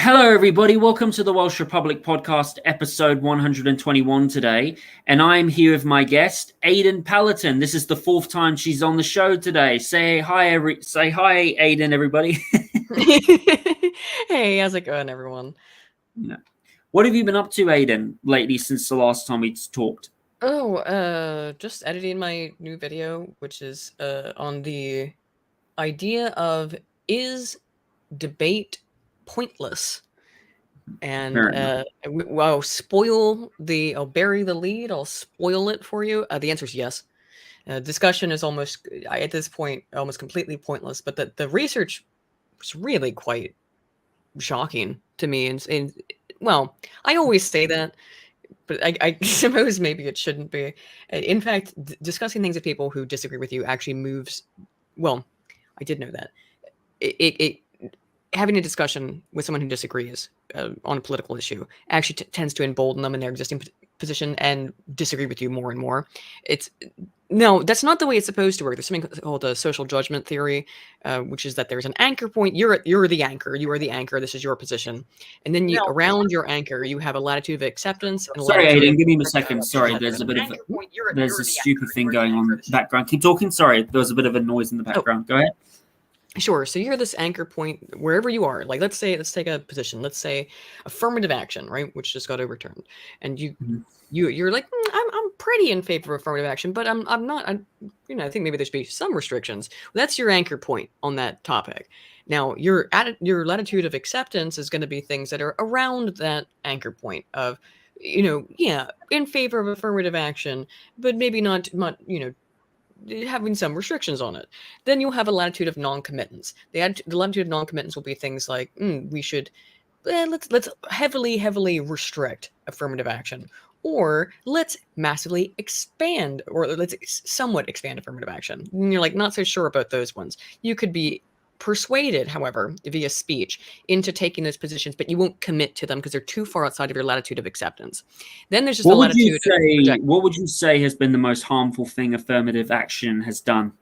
Hello, everybody. Welcome to the Welsh Republic podcast, episode 121 today. And I'm here with my guest, Aydin Paladin. This is the fourth time she's on the show today. Say hi, Aydin, everybody. Hey, how's it going, everyone? Yeah. What have you been up to, Aydin, lately since the last time we talked? Just editing my new video, which is on the idea of is debate pointless? And I'll bury the lead. I'll spoil it for you. The answer is yes. Discussion is almost at this point almost completely pointless, but the research was really quite shocking to me. And well, I always say that, but I suppose maybe it shouldn't be. In fact, discussing things with people who disagree with you actually moves. Well, I did know that. It having a discussion with someone who disagrees on a political issue actually tends to embolden them in their existing position and disagree with you more and more. No, that's not the way it's supposed to work. There's something called a social judgment theory, which is that there's an anchor point. You're the anchor. You are the anchor. This is your position, and then around your anchor, you have a latitude of acceptance. And Sorry, Aydin, give me a second. Sorry, there's a stupid thing going on in the background. Keep talking. Sorry, there was a bit of a noise in the background. Go ahead. Sure. So you're this anchor point wherever you are. Like, let's take a position. Let's say affirmative action, right, which just got overturned, and you're like, I'm pretty in favor of affirmative action, but I'm not. I think maybe there should be some restrictions. Well, that's your anchor point on that topic. Now, your latitude of acceptance is going to be things that are around that anchor point of, in favor of affirmative action, but maybe not, having some restrictions on it. Then you'll have a latitude of non-committance. The latitude of non-committance will be things like, we should let's heavily restrict affirmative action, or let's massively expand, or let's somewhat expand affirmative action. And you're like not so sure about those ones. You could be persuaded, however, via speech into taking those positions, but you won't commit to them because they're too far outside of your latitude of acceptance. Then there's just what would you say has been the most harmful thing affirmative action has done?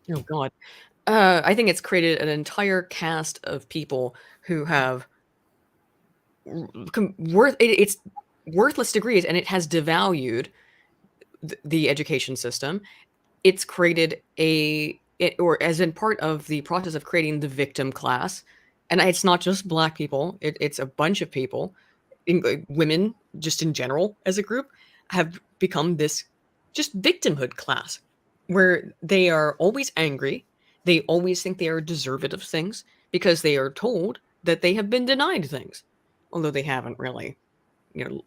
Oh God. I think it's created an entire cast of people who have it's worthless degrees, and it has devalued the education system. It's created or as in part of the process of creating the victim class. And it's not just Black people. It's a bunch of people, women just in general as a group, have become this just victimhood class where they are always angry. They always think they are deserved of things because they are told that they have been denied things, although they haven't really.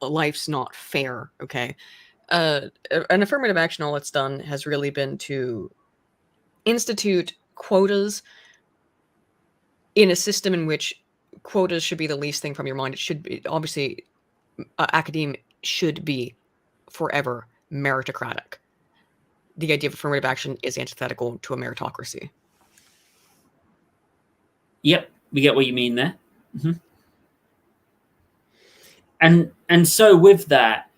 Life's not fair, okay? An affirmative action, all it's done has really been to institute quotas in a system in which quotas should be the least thing from your mind. It should be, obviously, academia should be forever meritocratic. The idea of affirmative action is antithetical to a meritocracy. Yep, we get what you mean there. Mm-hmm. And so with that,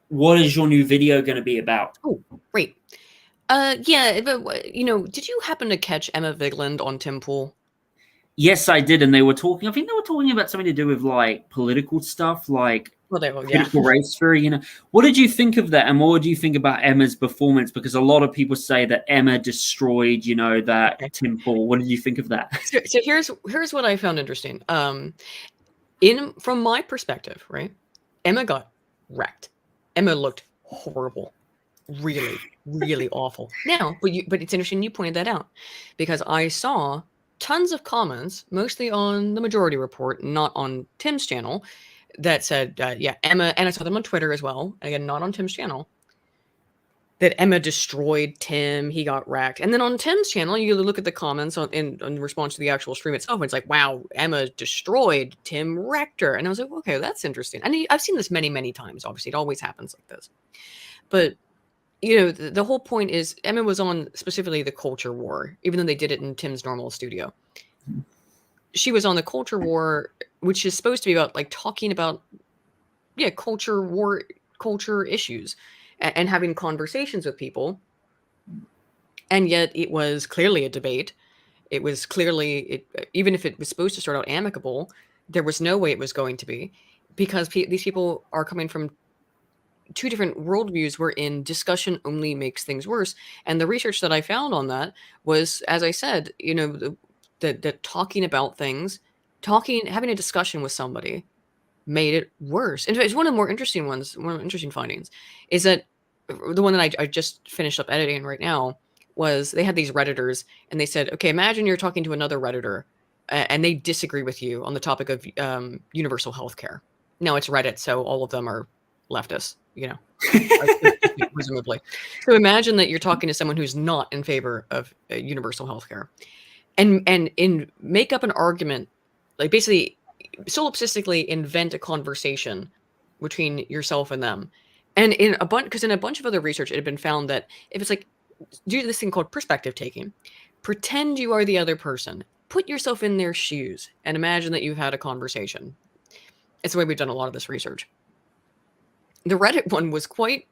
what is your new video going to be about? Oh, great. Yeah, but did you happen to catch Emma Vigeland on Tim Pool? Yes, I did, and I think they were talking about something to do with like political stuff, like critical race theory. What did you think of that, and what do you think about Emma's performance? Because a lot of people say that Emma destroyed, that Tim Pool. What did you think of that? So here's what I found interesting. From my perspective, right, Emma got wrecked. Emma looked horrible, really, really awful. Now, but it's interesting you pointed that out, because I saw tons of comments, mostly on the Majority Report, not on Tim's channel, that said, Emma, and I saw them on Twitter as well, again, not on Tim's channel, that Emma destroyed Tim, he got wrecked. And then on Tim's channel, you look at the comments in response to the actual stream itself, and it's like, wow, Emma destroyed Tim, wrecked her. And I was like, okay, that's interesting. And I've seen this many, many times, obviously. It always happens like this. But, the whole point is Emma was on specifically the culture war, even though they did it in Tim's normal studio. She was on the culture war, which is supposed to be about, like, talking about, culture war, culture issues, and having conversations with people. And yet it was clearly a debate. It was clearly, even if it was supposed to start out amicable, there was no way it was going to be, because these people are coming from two different worldviews wherein discussion only makes things worse. And the research that I found on that was, as I said, that talking about things, having a discussion with somebody made it worse. And it's one of the more interesting ones. One of the interesting findings is that the one that I just finished up editing right now was they had these Redditors, and they said, okay, imagine you're talking to another Redditor and they disagree with you on the topic of universal health care. Now it's Reddit, so all of them are leftists, presumably. So imagine that you're talking to someone who's not in favor of universal health care, and make up an argument, like basically solipsistically invent a conversation between yourself and them. And in a bunch of other research, it had been found that if it's like, do this thing called perspective taking, pretend you are the other person, put yourself in their shoes, and imagine that you've had a conversation. It's the way we've done a lot of this research. The Reddit one was quite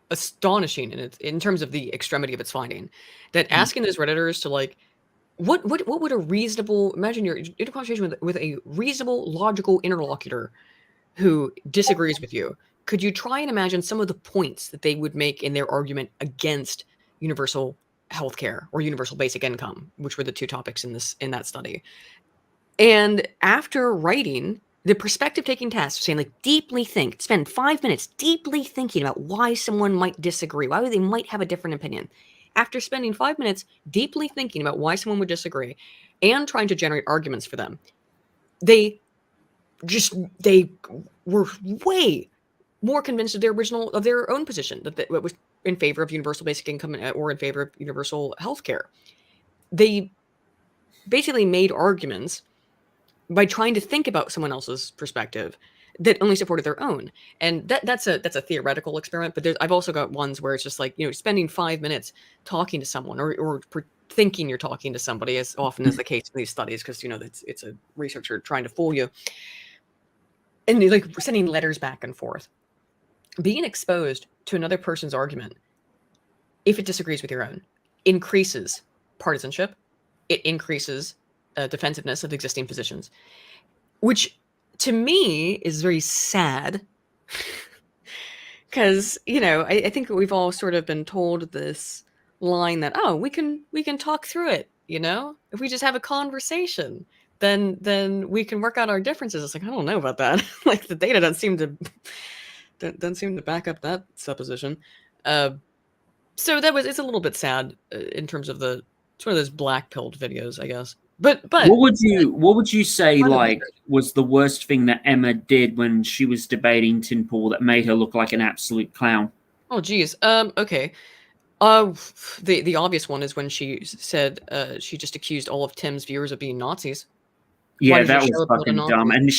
astonishing in terms of the extremity of its finding, that asking those Redditors to like, what would a reasonable, imagine you're in a conversation with a reasonable, logical interlocutor who disagrees with you. Could you try and imagine some of the points that they would make in their argument against universal healthcare or universal basic income, which were the two topics in that study? And after writing the perspective taking task, saying like, deeply think, spend 5 minutes deeply thinking about why someone might disagree, why they might have a different opinion. After spending 5 minutes deeply thinking about why someone would disagree and trying to generate arguments for them, they were way more convinced of their own position, that was in favor of universal basic income or in favor of universal health care. They basically made arguments by trying to think about someone else's perspective that only supported their own. And that's a theoretical experiment, but I've also got ones where it's just like, spending 5 minutes talking to someone or thinking you're talking to somebody, as often is the case in these studies, because it's a researcher trying to fool you, and you're like sending letters back and forth. Being exposed to another person's argument, if it disagrees with your own, increases partisanship. It increases defensiveness of existing positions, which to me is very sad. Because I think we've all sort of been told this line that, oh, we can talk through it. If we just have a conversation, then we can work out our differences. It's like, I don't know about that. Like, the data doesn't seem to back up that supposition. So it's a little bit sad in terms of it's one of those black-pilled videos, I guess. But what would you say was the worst thing that Emma did when she was debating Tin Paul that made her look like an absolute clown? Oh, geez. Okay. The obvious one is when she said she just accused all of Tim's viewers of being Nazis. Yeah, that was fucking dumb. And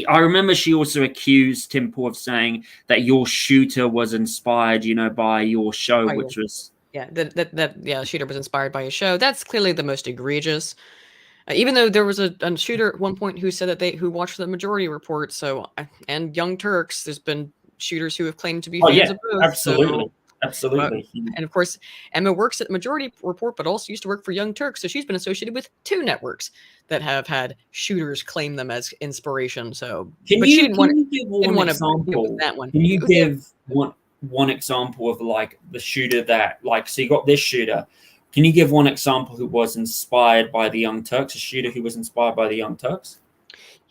I remember she also accused Tim Paul of saying that your shooter was inspired, by your show, which was shooter was inspired by a show. That's clearly the most egregious. Even though there was a shooter at one point who said that who watched the Majority Report, and Young Turks, there's been shooters who have claimed to be fans of both. Absolutely. Absolutely. And of course, Emma works at Majority Report, but also used to work for Young Turks. So she's been associated with two networks that have had shooters claim them as inspiration. So, Can you give one example? Can you give one example of like the shooter that so you got this shooter? Can you give one example who was inspired by the Young Turks? A shooter who was inspired by the Young Turks?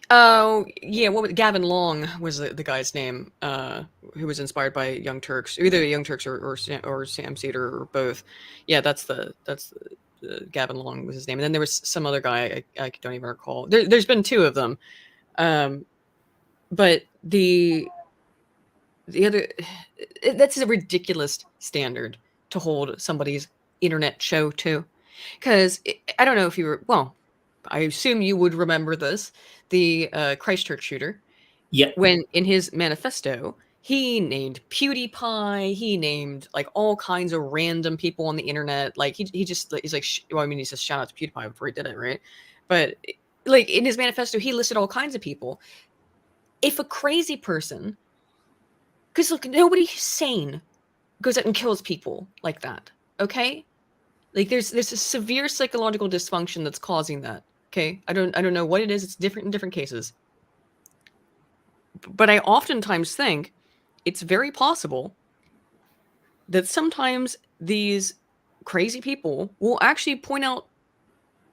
Oh, yeah. Gavin Long was the guy's name, who was inspired by Young Turks, either Young Turks or Sam Cedar or both. Yeah, that's Gavin Long was his name. And then there was some other guy I don't even recall. There's been two of them. But the other, that's a ridiculous standard to hold somebody's internet show to. Because I don't know if you were, I assume you would remember this. The Christchurch shooter. Yeah. When in his manifesto, he named PewDiePie. He named like all kinds of random people on the internet. Like he's like, he says shout out to PewDiePie before he did it, right? But like in his manifesto, he listed all kinds of people. If a crazy person, because look, nobody sane goes out and kills people like that. Okay, like there's a severe psychological dysfunction that's causing that. Okay, I don't know what it is. It's different in different cases. But I oftentimes think it's very possible that sometimes these crazy people will actually point out,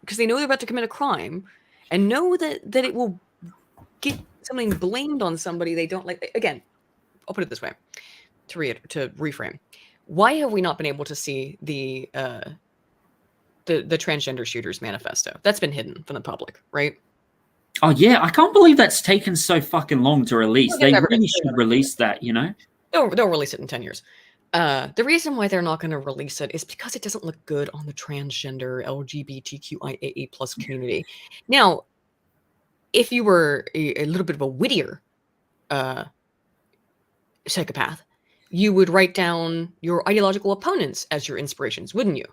because they know they're about to commit a crime and know that it will get something blamed on somebody they don't like. Again, I'll put it this way, to reframe. Why have we not been able to see the transgender shooters manifesto? That's been hidden from the public, right? Oh yeah, I can't believe that's taken so fucking long to release. They really should release that, you know? They'll release it in 10 years. The reason why they're not going to release it is because it doesn't look good on the transgender LGBTQIAA+ community. Now, if you were a little bit of a wittier psychopath, you would write down your ideological opponents as your inspirations, wouldn't you?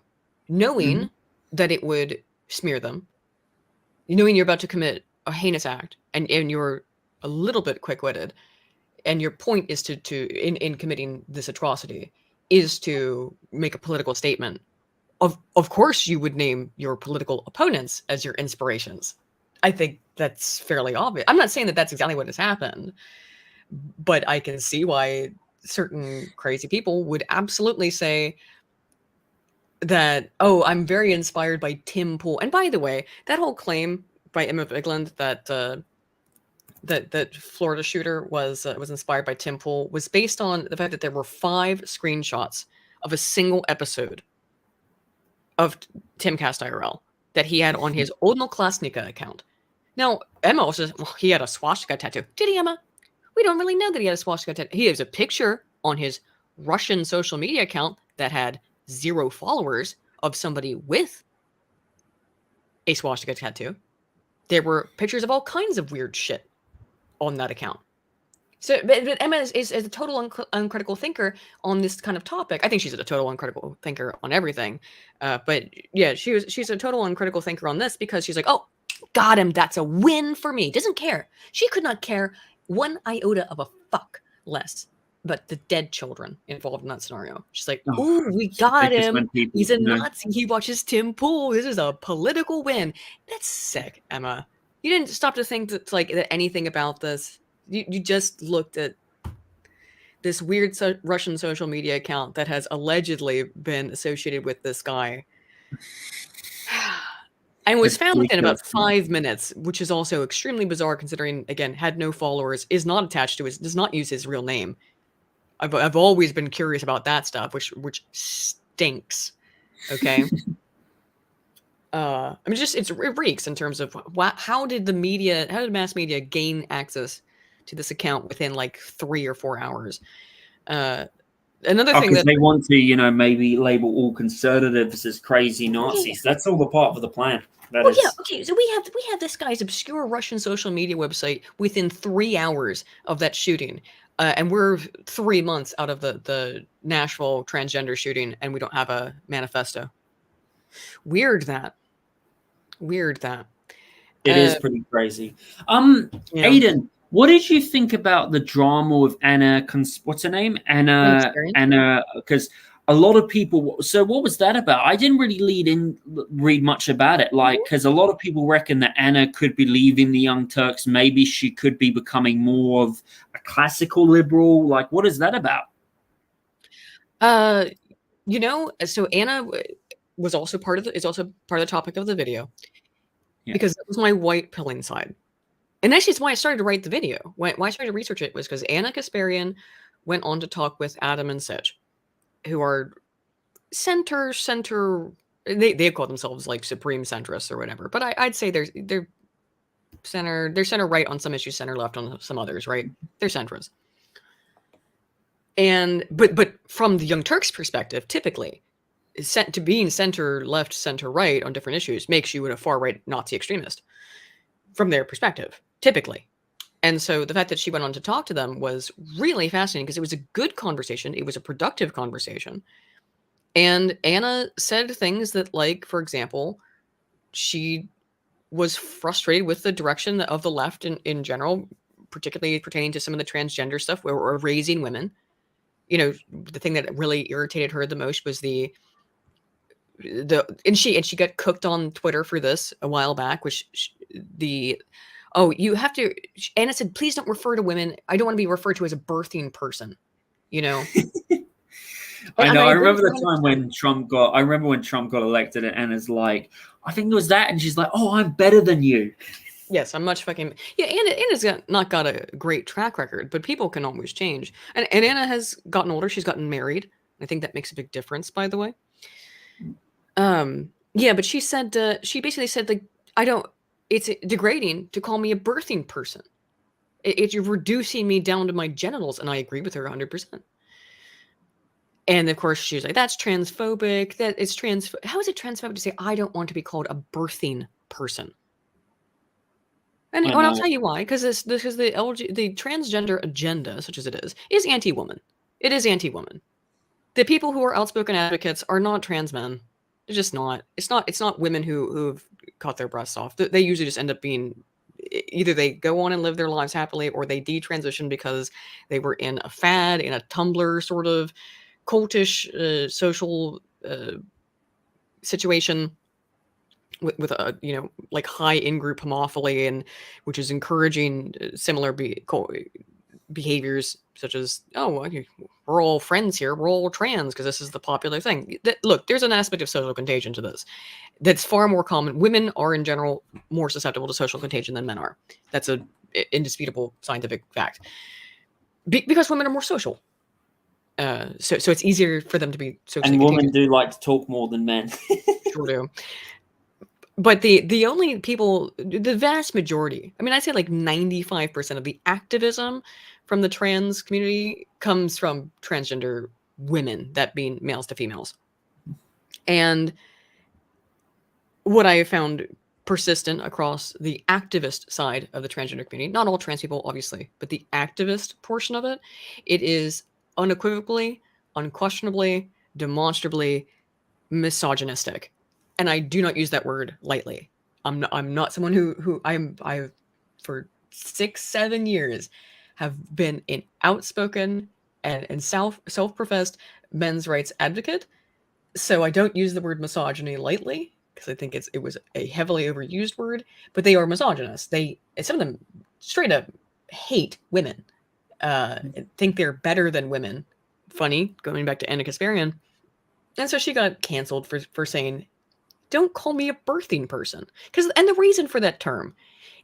Knowing that it would smear them, knowing you're about to commit a heinous act, and you're a little bit quick-witted, and your point is in committing this atrocity is to make a political statement. Of course you would name your political opponents as your inspirations. I think that's fairly obvious. I'm not saying that that's exactly what has happened, but I can see why certain crazy people would absolutely say that, oh, I'm very inspired by Tim Pool. And by the way, that whole claim by Emma Vigeland that that Florida shooter was inspired by Tim Pool was based on the fact that there were 5 screenshots of a single episode of Timcast IRL that he had on his Odnoklassnika account. Now, Emma also says, well, he had a swastika tattoo. Did he, Emma? We don't really know that he had a swastika tattoo. He has a picture on his Russian social media account that had 0 followers of somebody with a swastika tattoo. There were pictures of all kinds of weird shit on that account. So, but Emma is a total uncritical thinker on this kind of topic. I think she's a total uncritical thinker on everything. But yeah, she's a total uncritical thinker on this because she's like, oh, got him. That's a win for me. Doesn't care. She could not care one iota of a fuck less. But the dead children involved in that scenario. She's like, ooh, we got him. He's a Nazi. He watches Tim Pool. This is a political win. That's sick, Emma. You didn't stop to think that anything about this. You just looked at this weird Russian social media account that has allegedly been associated with this guy. And was found within about 5 minutes, which is also extremely bizarre considering, again, had no followers, is not attached to does not use his real name. I've always been curious about that stuff, which stinks. Okay. I mean, it reeks in terms of how did mass media gain access to this account within like 3 or 4 hours? Another thing that they want to, maybe label all conservatives as crazy Nazis. Yeah. That's all the part of the plan. Yeah, okay. So we have this guy's obscure Russian social media website within 3 hours of that shooting. And we're 3 months out of the Nashville transgender shooting, and we don't have a manifesto. Weird that. It is pretty crazy. Aydin, what did you think about the drama with Anna? What's her name? Anna. Because a lot of people. So what was that about? I didn't really read much about it. Because a lot of people reckon that Anna could be leaving the Young Turks. Maybe she could be becoming more of a classical liberal. What is that about? So Anna was also part of the topic of the video, because that was my white pilling side. And actually, it's why I started to write the video. Why I started to research it was because Anna Kasparian went on to talk with Adam and Sitch, who are center. They call themselves like supreme centrists or whatever. But I'd say they're center right on some issues, center left on some others. Right? They're centrists. And but from the Young Turks' perspective, typically, being center left, center right on different issues makes you a far right Nazi extremist from their perspective, typically. And so the fact that she went on to talk to them was really fascinating because it was a good conversation. It was a productive conversation. And Anna said things that, for example, she was frustrated with the direction of the left in general, particularly pertaining to some of the transgender stuff or raising women. The thing that really irritated her the most was and she got cooked on Twitter for this a while back, which the oh, you have to. Anna said, please don't refer to women. I don't want to be referred to as a birthing person. You know. I know. I remember the time when Trump got. I remember when Trump got elected, and Anna's like, I think it was that, and she's like, oh, I'm better than you. Yes, I'm much fucking yeah. Anna's not got a great track record, but people can always change. And Anna has gotten older. She's gotten married. I think that makes a big difference, by the way. Yeah, but she said she basically said like I don't. It's degrading to call me a birthing person. It's reducing me down to my genitals, and I agree with her 100%. And of course, she's like, "That's transphobic. That it's trans. How is it transphobic to say I don't want to be called a birthing person?" And I'll tell you why, because the transgender agenda, such as it is anti-woman. It is anti-woman. The people who are outspoken advocates are not trans men. They're just not. It's not women who've cut their breasts off. They usually just end up being either they go on and live their lives happily, or they detransition because they were in a fad, in a Tumblr sort of cultish social situation. With a like high in-group homophily, and which is encouraging similar behaviors such as we're all friends here, we're all trans because this is the popular thing. Look, there's an aspect of social contagion to this that's far more common. Women are in general more susceptible to social contagion than men are. That's a indisputable scientific fact because women are more social. So it's easier for them to be socially and women do like to talk more than men. Sure do. But the only people, the vast majority, I mean, I'd say like 95% of the activism from the trans community comes from transgender women, that being males to females. And what I have found persistent across the activist side of the transgender community, not all trans people, obviously, but the activist portion of it, it is unequivocally, unquestionably, demonstrably misogynistic. And I do not use that word lightly. I'm not someone who I for 6-7 years have been an outspoken and self-professed men's rights advocate. So I don't use the word misogyny lightly because I think it was a heavily overused word. But they are misogynist. Some of them straight up hate women, think they're better than women. Funny, going back to Anna Kasparian. And so she got canceled for saying, don't call me a birthing person. And the reason for that term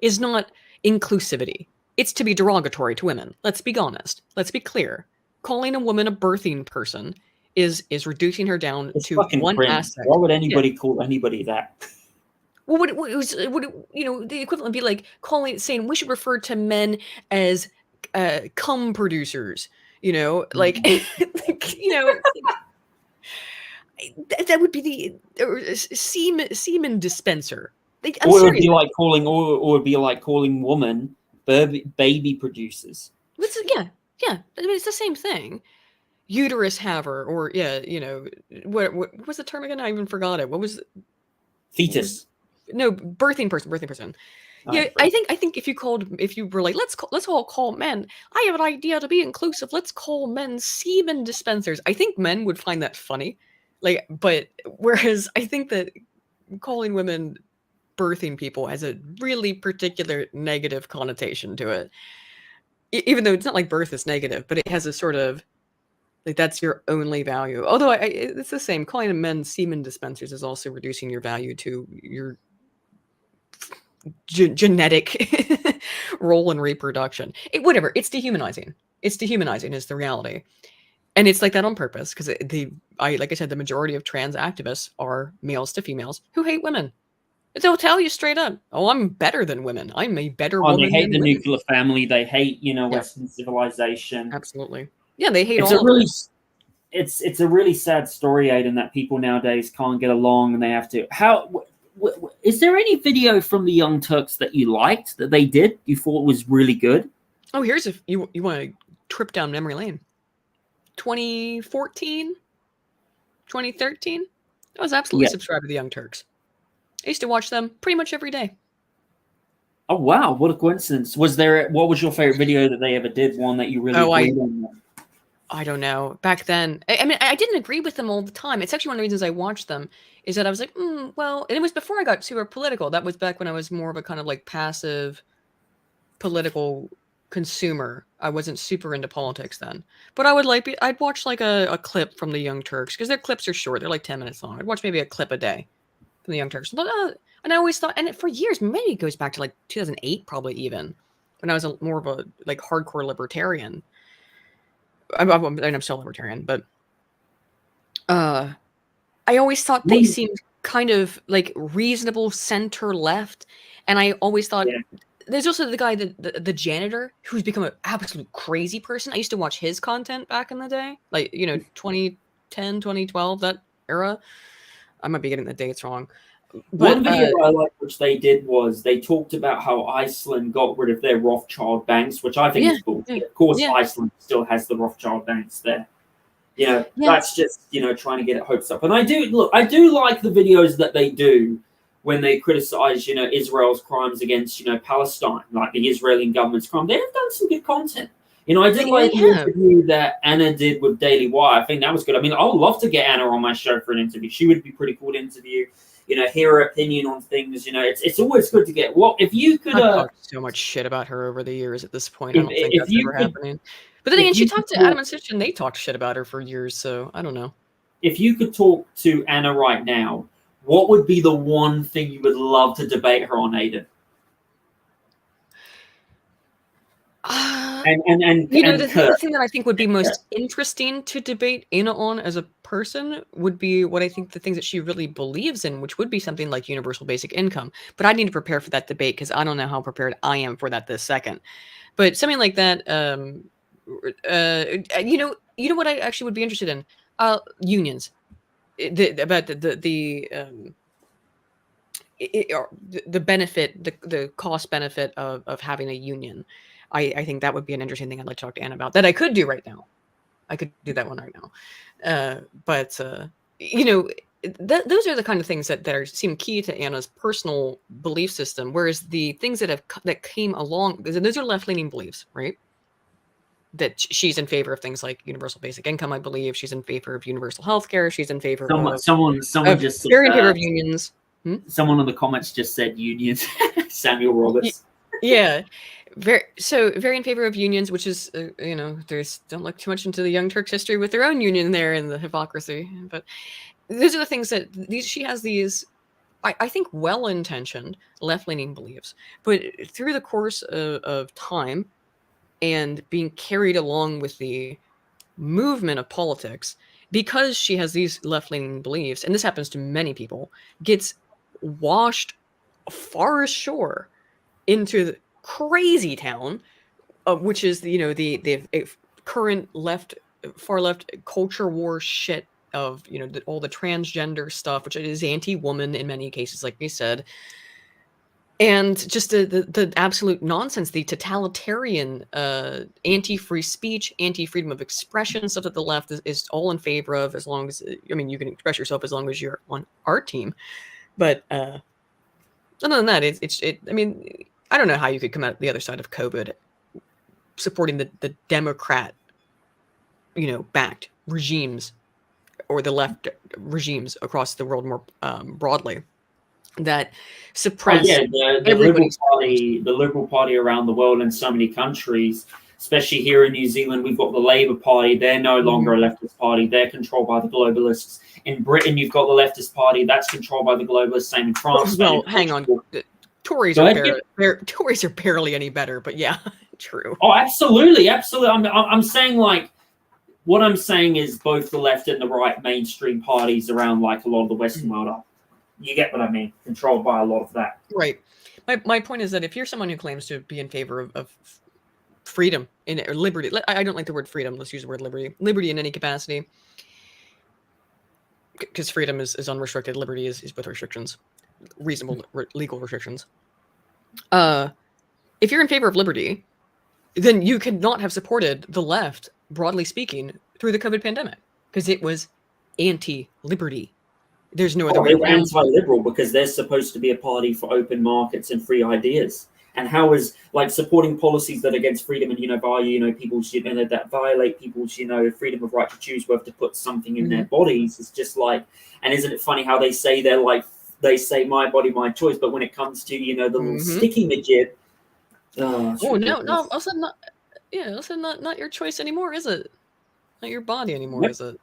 is not inclusivity. It's to be derogatory to women. Let's be honest. Let's be clear. Calling a woman a birthing person is reducing her down to one aspect. Why would anybody call anybody that? Well, would the equivalent would be like saying we should refer to men as cum producers, like, that would be the semen dispenser. Or it would be like calling woman baby producers. Yeah. I mean, it's the same thing. Uterus haver, or what was the term again? I even forgot it. What was fetus? No, birthing person. Yeah, I think if you were like, let's all call men. I have an idea to be inclusive. Let's call men semen dispensers. I think men would find that funny. But whereas I think that calling women birthing people has a really particular negative connotation to it, even though it's not like birth is negative, but it has a sort of like that's your only value. Although it's the same. Calling them men semen dispensers is also reducing your value to your genetic role in reproduction. Whatever. It's dehumanizing. It's dehumanizing is the reality. And it's like that on purpose because like I said, the majority of trans activists are males to females who hate women. They'll tell you straight up, "Oh, I'm better than women. I'm a better woman." They hate the nuclear family. They hate, Western civilization. Absolutely. Yeah, they hate it's a really sad story, Aydin, that people nowadays can't get along and they have to. Is there any video from the Young Turks that you liked that they did? You thought was really good? Oh, here's if you want to trip down memory lane. 2014, 2013. I was absolutely subscribed to the Young Turks. I used to watch them pretty much every day. Oh wow, what a coincidence! What was your favorite video that they ever did? One that you really agreed on? I don't know. Back then, I mean, I didn't agree with them all the time. It's actually one of the reasons I watched them is that I was like, well, and it was before I got super political. That was back when I was more of a kind of like passive political consumer. I wasn't super into politics then, but I would I'd watch like a clip from the Young Turks, because their clips are short. They're like 10 minutes long. I'd watch maybe a clip a day from the Young Turks. And I always thought, and for years, maybe it goes back to like 2008, probably even, when I was more of a like hardcore libertarian. I'm still libertarian, but I always thought they seemed kind of like reasonable center left, and I always thought there's also the guy, the janitor, who's become an absolute crazy person. I used to watch his content back in the day, like 2010, 2012, that era. I might be getting the dates wrong. But, one video I liked which they did was they talked about how Iceland got rid of their Rothschild banks, which I think is bullshit. Of course, Iceland still has the Rothschild banks there. That's just trying to get it hopes up. And I do like the videos that they do when they criticize Israel's crimes against Palestine, like the Israeli government's crime. They have done some good content. I did like the interview that Anna did with Daily Wire. I think that was good. I mean, I would love to get Anna on my show for an interview. She would be pretty cool to interview. Hear her opinion on things. It's always good to get. If you could, I've talked so much shit about her over the years. At this point, I don't think that's ever happening. But then again, she talked to Adam and Stitch, and they talked shit about her for years. So I don't know. If you could talk to Anna right now, what would be the one thing you would love to debate her on, Aydin? The thing that I think would be most interesting to debate Anna on as a person would be what I think the things that she really believes in, which would be something like universal basic income. But I need to prepare for that debate, because I don't know how prepared I am for that this second. But something like that, you know what I actually would be interested in? Unions. About the benefit, the cost benefit of having a union. I think that would be an interesting thing I'd like to talk to Anna about, that I could do right now. I could do that one right now. But those are the kind of things that seem key to Anna's personal belief system. Whereas the things that came along, those are left-leaning beliefs, right? That she's in favor of things like universal basic income. I believe she's in favor of universal health care. She's in favor of someone just said, very in favor of unions. Someone in the comments just said unions. Samuel Roberts. Yeah. Very in favor of unions, which is don't look too much into the Young Turks' history with their own union there and the hypocrisy. But these are the things that she has these, I think, well-intentioned left-leaning beliefs, but through the course of time and being carried along with the movement of politics, because she has these left-leaning beliefs, and this happens to many people, gets washed far ashore into the crazy town, which is the current far left culture war shit of all the transgender stuff, which is anti-woman in many cases, like we said, and just the absolute nonsense, the totalitarian anti-free speech, anti-freedom of expression stuff that the left is all in favor of, as long as you can express yourself as long as you're on our team. But other than that, I don't know how you could come out the other side of COVID supporting the Democrat, backed regimes, or the left regimes across the world more broadly, that suppress the Liberal Party around the world in so many countries, especially here in New Zealand. We've got the Labour Party. They're no longer a leftist party. They're controlled by the globalists. In Britain, you've got the leftist party. That's controlled by the globalists. Same in France. Well, hang on. Tories are barely any better, but yeah, true. Oh, absolutely. I'm saying, like, what I'm saying is both the left and the right mainstream parties around, like, a lot of the Western world are. You get what I mean? Controlled by a lot of that. Right. My point is that if you're someone who claims to be in favor of freedom or liberty, I don't like the word freedom. Let's use the word liberty. Liberty in any capacity, because freedom is unrestricted. Liberty is with restrictions. Reasonable legal restrictions. If you're in favor of liberty, then you could not have supported the left, broadly speaking, through the COVID pandemic, because it was anti-liberty. There's no other way around. Anti-liberal because they're supposed to be a party for open markets and free ideas. And how is supporting policies that are against freedom and people's that violate people's freedom of right to choose whether to put something in their bodies is just like. And isn't it funny how they say they say my body, my choice, but when it comes to the little sticky midget, Oh no! Also not. Yeah, also not your choice anymore, is it? Not your body anymore, is it?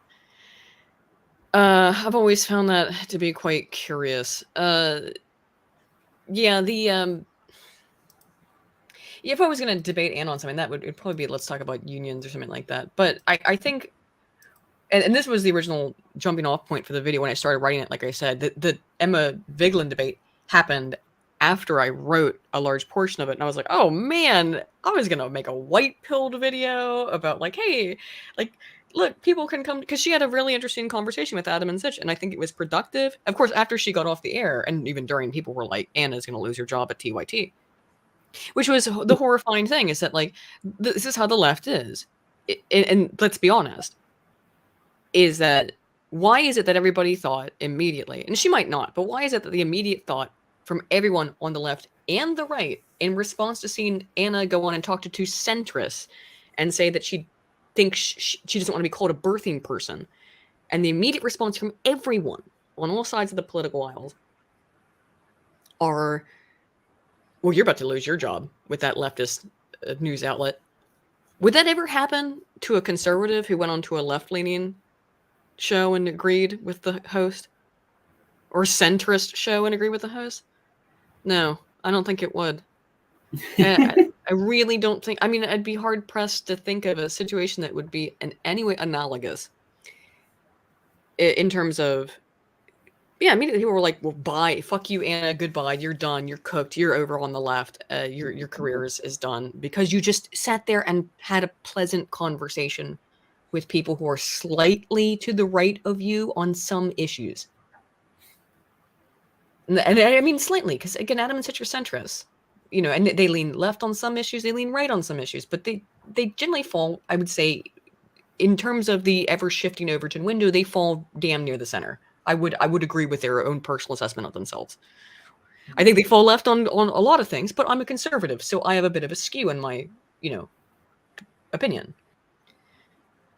I've always found that to be quite curious. Yeah, if I was going to debate Anna on something, it'd probably be let's talk about unions or something like that. But I think, and this was the original jumping off point for the video when I started writing it. Like I said, the Emma Vigeland debate happened after I wrote a large portion of it, and I was like, oh man, I was gonna make a white pilled video about like, hey, like, look, people can come, because she had a really interesting conversation with Adam and Sitch, and I think it was productive. Of course, after she got off the air, and even during, people were like, Anna's gonna lose her job at TYT. Which was the horrifying thing, is that like, this is how the left is. And let's be honest, is that why is it that everybody thought immediately, and she might not, but why is it that the immediate thought from everyone on the left and the right in response to seeing Anna go on and talk to two centrists and say that she thinks she doesn't want to be called a birthing person, and the immediate response from everyone on all sides of the political aisles are, well, you're about to lose your job with that leftist news outlet. Would that ever happen to a conservative who went on to a left-leaning show and agreed with the host? Or a centrist show and agreed with the host? No, I don't think it would. I really don't think. I mean, I'd be hard-pressed to think of a situation that would be in any way analogous in terms of, yeah, immediately people were like, well, bye, fuck you, Anna, goodbye, you're done, you're cooked, you're over on the left, your career is done, because you just sat there and had a pleasant conversation with people who are slightly to the right of you on some issues. And I mean slightly, because again, Adam and Sitch are centrists, you know, and they lean left on some issues, they lean right on some issues, but they generally fall, I would say, in terms of the ever-shifting Overton window, they fall damn near the center. I would agree with their own personal assessment of themselves. I think they fall left on a lot of things, but I'm a conservative, so I have a bit of a skew in my, opinion.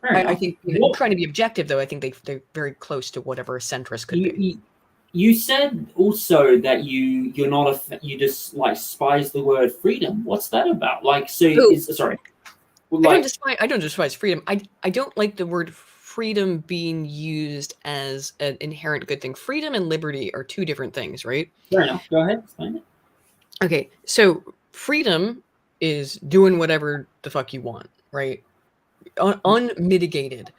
I think, trying to be objective, though, I think they're very close to whatever a centrist could be. You said also that you're not you just like despise the word freedom. What's that about? Like, so sorry. Like, I don't despise freedom. I don't like the word freedom being used as an inherent good thing. Freedom and liberty are two different things, right? Fair enough. Go ahead, explain it. Okay, so freedom is doing whatever the fuck you want, right? Unmitigated.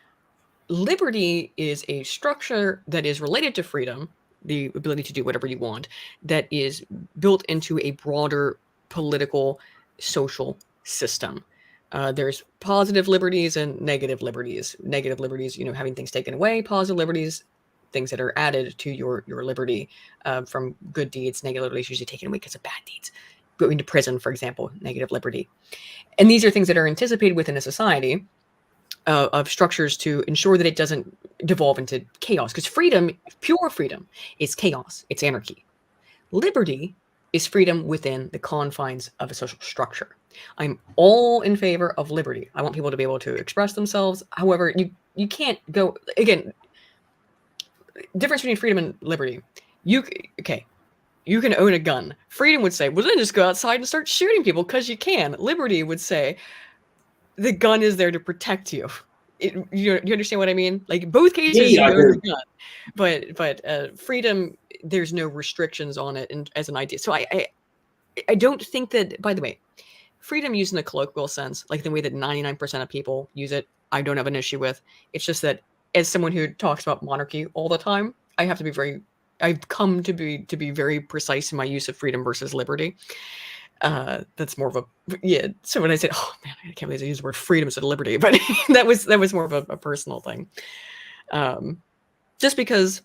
Liberty is a structure that is related to freedom, the ability to do whatever you want, that is built into a broader political, social system. There's positive liberties and negative liberties. Negative liberties, having things taken away. Positive liberties, things that are added to your liberty from good deeds. Negative liberties usually taken away because of bad deeds. Going to prison, for example, negative liberty. And these are things that are anticipated within a society of structures to ensure that it doesn't devolve into chaos. Because freedom, pure freedom, is chaos. It's anarchy. Liberty is freedom within the confines of a social structure. I'm all in favor of liberty. I want people to be able to express themselves. However, you can't go, again, difference between freedom and liberty. You can own a gun. Freedom would say, well, then just go outside and start shooting people because you can. Liberty would say, the gun is there to protect you. You understand what I mean? Like, both cases, you own the gun. But freedom, there's no restrictions on it as an idea. So I don't think that, by the way, freedom used in a colloquial sense, like the way that 99% of people use it, I don't have an issue with. It's just that as someone who talks about monarchy all the time, I've come to be very precise in my use of freedom versus liberty. That's more of a, so when I said, oh man, I can't believe I used the word freedom instead of liberty, but that was more of a personal thing. Just because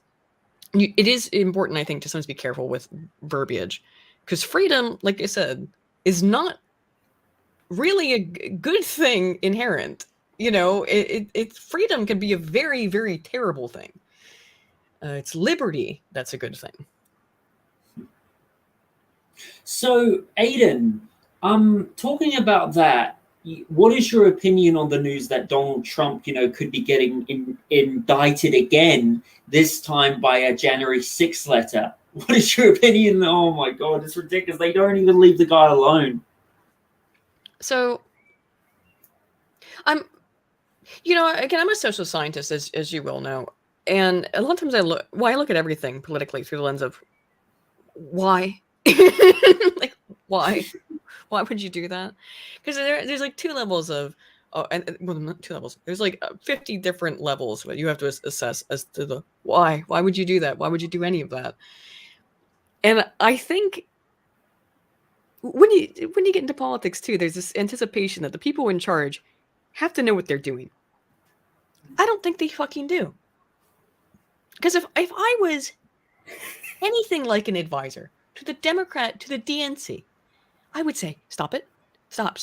it is important, I think, to sometimes be careful with verbiage, because freedom, like I said, is not really a good thing inherent. Freedom can be a very, very terrible thing. It's liberty that's a good thing. So, Aydin, talking about that, what is your opinion on the news that Donald Trump, could be getting indicted again, this time by a January 6th letter? What is your opinion? Oh my God, it's ridiculous. They don't even leave the guy alone. So I'm, again, I'm a social scientist, as you well know, and a lot of times I look at everything politically through the lens of why, like why would you do that? Because there's like two levels of, well, not two levels. There's like 50 different levels that you have to assess as to the why. Why would you do that? Why would you do any of that? And I think when you get into politics too, there's this anticipation that the people in charge have to know what they're doing. I don't think they fucking do. Because if I was anything like an advisor to the DNC, I would say, stop it. Stop.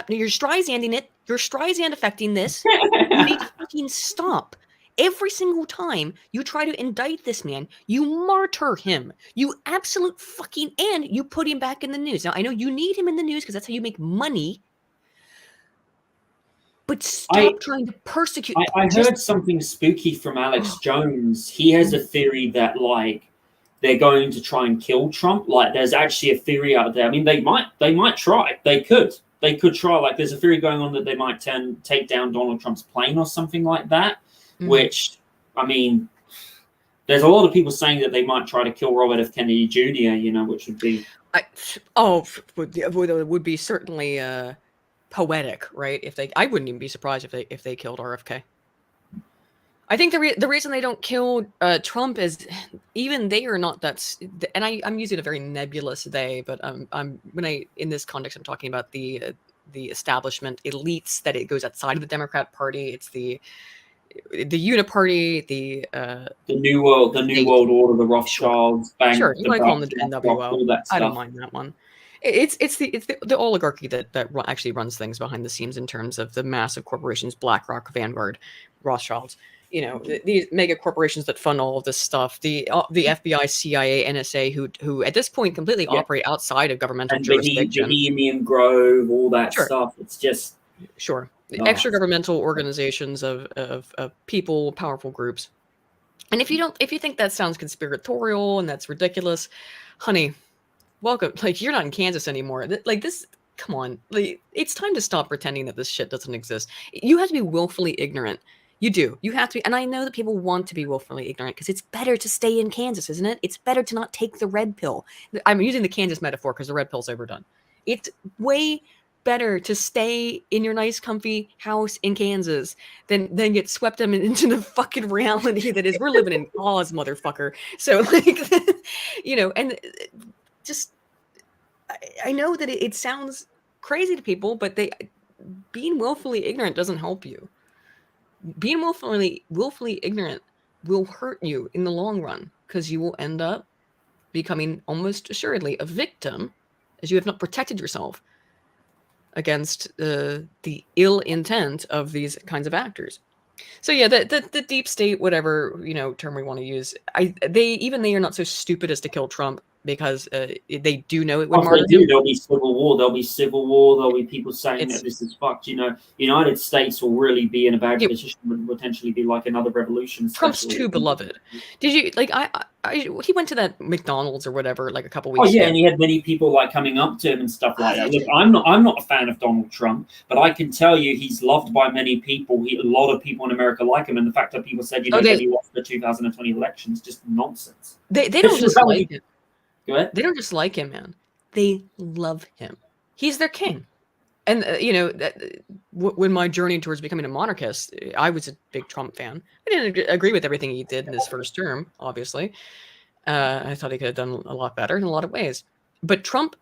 You're Streisanding it. You're Streisand affecting this. You need to fucking stop. Every single time you try to indict this man, you martyr him. You absolute fucking, and you put him back in the news. Now, I know you need him in the news because that's how you make money. But stop trying to persecute. I heard something spooky from Alex Jones. He has a theory that, like, they're going to try and kill Trump. Like, there's actually a theory out there. I mean, they might try. They could try. Like, there's a theory going on that they might take down Donald Trump's plane or something like that. Mm-hmm. Which, I mean, there's a lot of people saying that they might try to kill Robert F. Kennedy Jr. Which would be would be certainly poetic, right? I wouldn't even be surprised if they killed RFK. I think the reason they don't kill Trump is even they are not that. And I'm using a very nebulous they, but in this context I'm talking about the establishment elites that it goes outside of the Democrat Party. It's the Uniparty, the New World Order, the Rothschilds, bank. Sure, you might call them the NWO. I don't mind that one. It's the oligarchy that actually runs things behind the scenes in terms of the massive corporations, BlackRock, Vanguard, Rothschilds. These mega corporations that fund all of this stuff, the FBI, CIA, NSA, who at this point completely operate outside of governmental jurisdiction. Bohemian Grove, all that stuff. It's just extra governmental organizations of people, powerful groups. And if you think that sounds conspiratorial and that's ridiculous, honey, welcome. Like, you're not in Kansas anymore. Like, this, come on. Like, it's time to stop pretending that this shit doesn't exist. You have to be willfully ignorant. You do. You have to be. And I know that people want to be willfully ignorant because it's better to stay in Kansas, isn't it? It's better to not take the red pill. I'm using the Kansas metaphor because the red pill's overdone. It's way better to stay in your nice, comfy house in Kansas than get swept into the fucking reality that is we're living in Oz, motherfucker. So, like, and just, I know that it sounds crazy to people, but being willfully ignorant doesn't help you. Being willfully ignorant will hurt you in the long run because you will end up becoming almost assuredly a victim as you have not protected yourself against the ill intent of these kinds of actors. So yeah, the deep state, whatever term we want to use, they are not so stupid as to kill Trump because they do know it would martyr him. There'll be civil war. There'll be people saying that this is fucked. United States will really be in a bad position. Would potentially be like another revolution. Trump's too beloved. Did you like? He went to that McDonald's or whatever like a couple weeks ago. And he had many people like coming up to him and stuff like that. Look, I'm not a fan of Donald Trump, but I can tell you he's loved by many people. A lot of people in America like him, and the fact that people said that he lost the 2020 elections just nonsense. They don't just like him. Go ahead. They don't just like him, man. They love him. He's their king. And, when my journey towards becoming a monarchist, I was a big Trump fan. I didn't agree with everything he did in his first term, obviously. I thought he could have done a lot better in a lot of ways. But Trump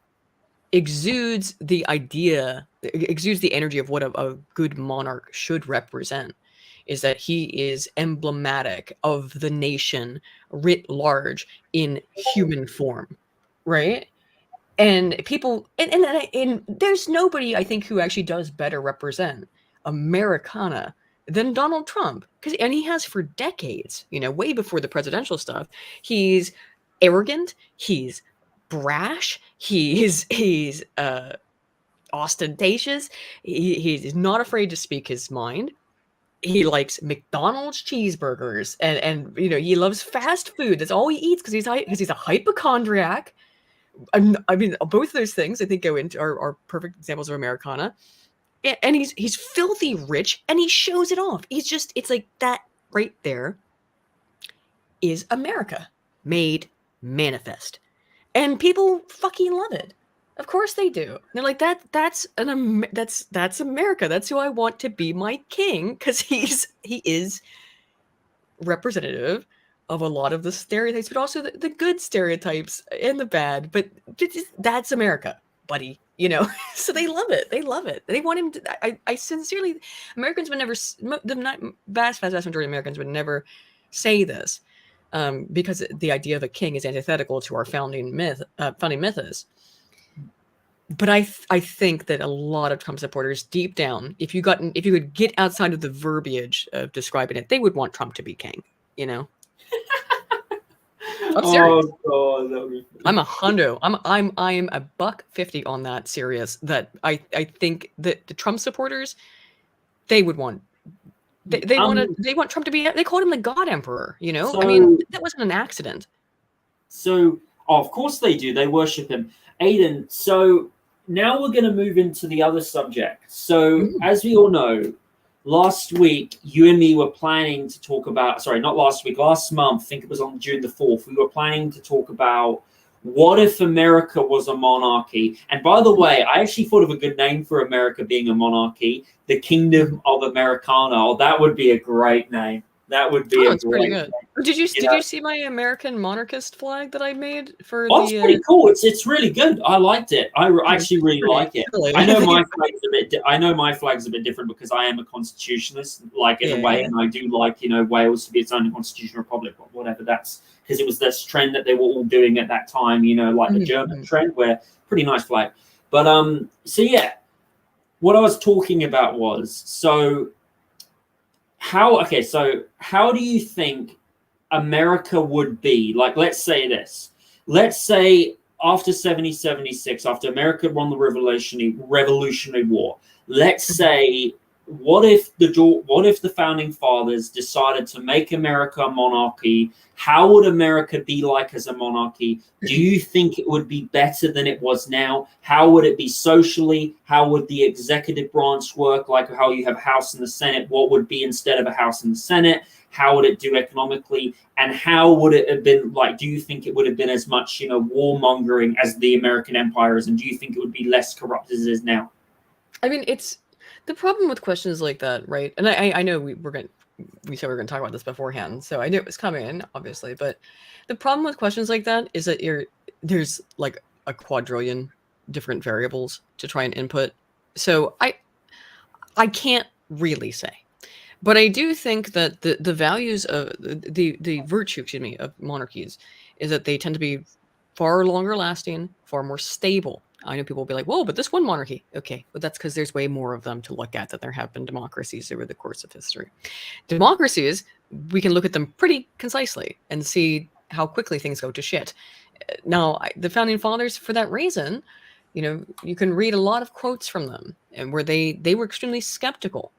exudes the energy of what a good monarch should represent, is that he is emblematic of the nation writ large in human form, right? And people, and there's nobody I think who actually does better represent Americana than Donald Trump, and he has for decades. Way before the presidential stuff, he's arrogant, he's brash, he's ostentatious, he's not afraid to speak his mind. He likes McDonald's cheeseburgers, and he loves fast food. That's all he eats because he's a hypochondriac. I mean, both of those things I think go into are perfect examples of Americana. And he's filthy rich, and he shows it off. It's like that right there is America made manifest, and people fucking love it. Of course they do. They're like that's America. That's who I want to be my king, because he is representative of a lot of the stereotypes, but also the good stereotypes and the bad. But that's America, buddy. So they love it. They love it. They want him to. I sincerely, Americans would never. The vast majority of Americans would never say this, because the idea of a king is antithetical to our founding mythos. But I think that a lot of Trump supporters, deep down, if you could get outside of the verbiage of describing it, they would want Trump to be king. I'm serious. Oh God, I'm a hundo. I'm $150 on that. Serious. That I think that the Trump supporters, they would want. They want Trump to be. They called him the God Emperor. So, I mean, that wasn't an accident. So, of course they do. They worship him, Aydin. So now we're going to move into the other subject. So, as we all know, last week you and me were planning to talk about. Sorry, not last week. Last month, I think it was on June the 4th. We were planning to talk about what if America was a monarchy. And by the way, I actually thought of a good name for America being a monarchy: the Kingdom of Americana. Oh, that would be a great name. That would be it's pretty good. Did you see my American monarchist flag that I made for? Oh, it's pretty cool. It's really good. I liked it. I actually really like it. Really? I know my flag's a bit. I know my flag's a bit different because I am a constitutionalist, like in a way, and I do like Wales to be its own constitutional republic, but whatever. That's because it was this trend that they were all doing at that time. Like the German trend, where pretty nice flag. But so yeah, what I was talking about was how do you think America would be? Like, let's say after 1776, after America won the Revolutionary War, let's say, what if the founding fathers decided to make America a monarchy? How would America be like as a monarchy? Do you think it would be better than it was now? How would it be socially? How would the executive branch work? Like how you have House and the Senate, what would be instead of a House and the Senate? How would it do economically? And how would it have been like? Do you think it would have been as much, warmongering as the American Empire is? And do you think it would be less corrupt as it is now? I mean, it's the problem with questions like that, right? And I know we said we were going to talk about this beforehand, so I knew it was coming, obviously. But the problem with questions like that is that there's like a quadrillion different variables to try and input. So I can't really say. But I do think that the values of the virtue, of monarchies is that they tend to be far longer lasting, far more stable. I know people will be like, whoa, but this one monarchy. Okay, but that's because there's way more of them to look at than there have been democracies over the course of history. Democracies, we can look at them pretty concisely and see how quickly things go to shit. Now, the founding fathers, for that reason, you can read a lot of quotes from them, and where they were extremely skeptical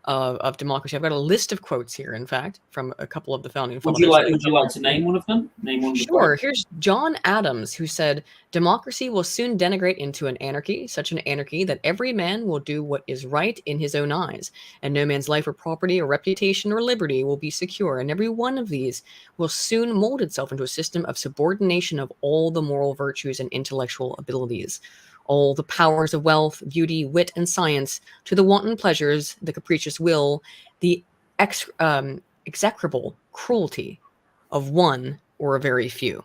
of democracy. I've got a list of quotes here, in fact, from a couple of the founding fathers. Would you like to name one of them? Sure. Here's John Adams, who said, "Democracy will soon degenerate into an anarchy, such an anarchy that every man will do what is right in his own eyes, and no man's life or property or reputation or liberty will be secure, and every one of these will soon mold itself into a system of subordination of all the moral virtues and intellectual abilities. All the powers of wealth, beauty, wit, and science, to the wanton pleasures, the capricious will, the execrable cruelty of one or a very few."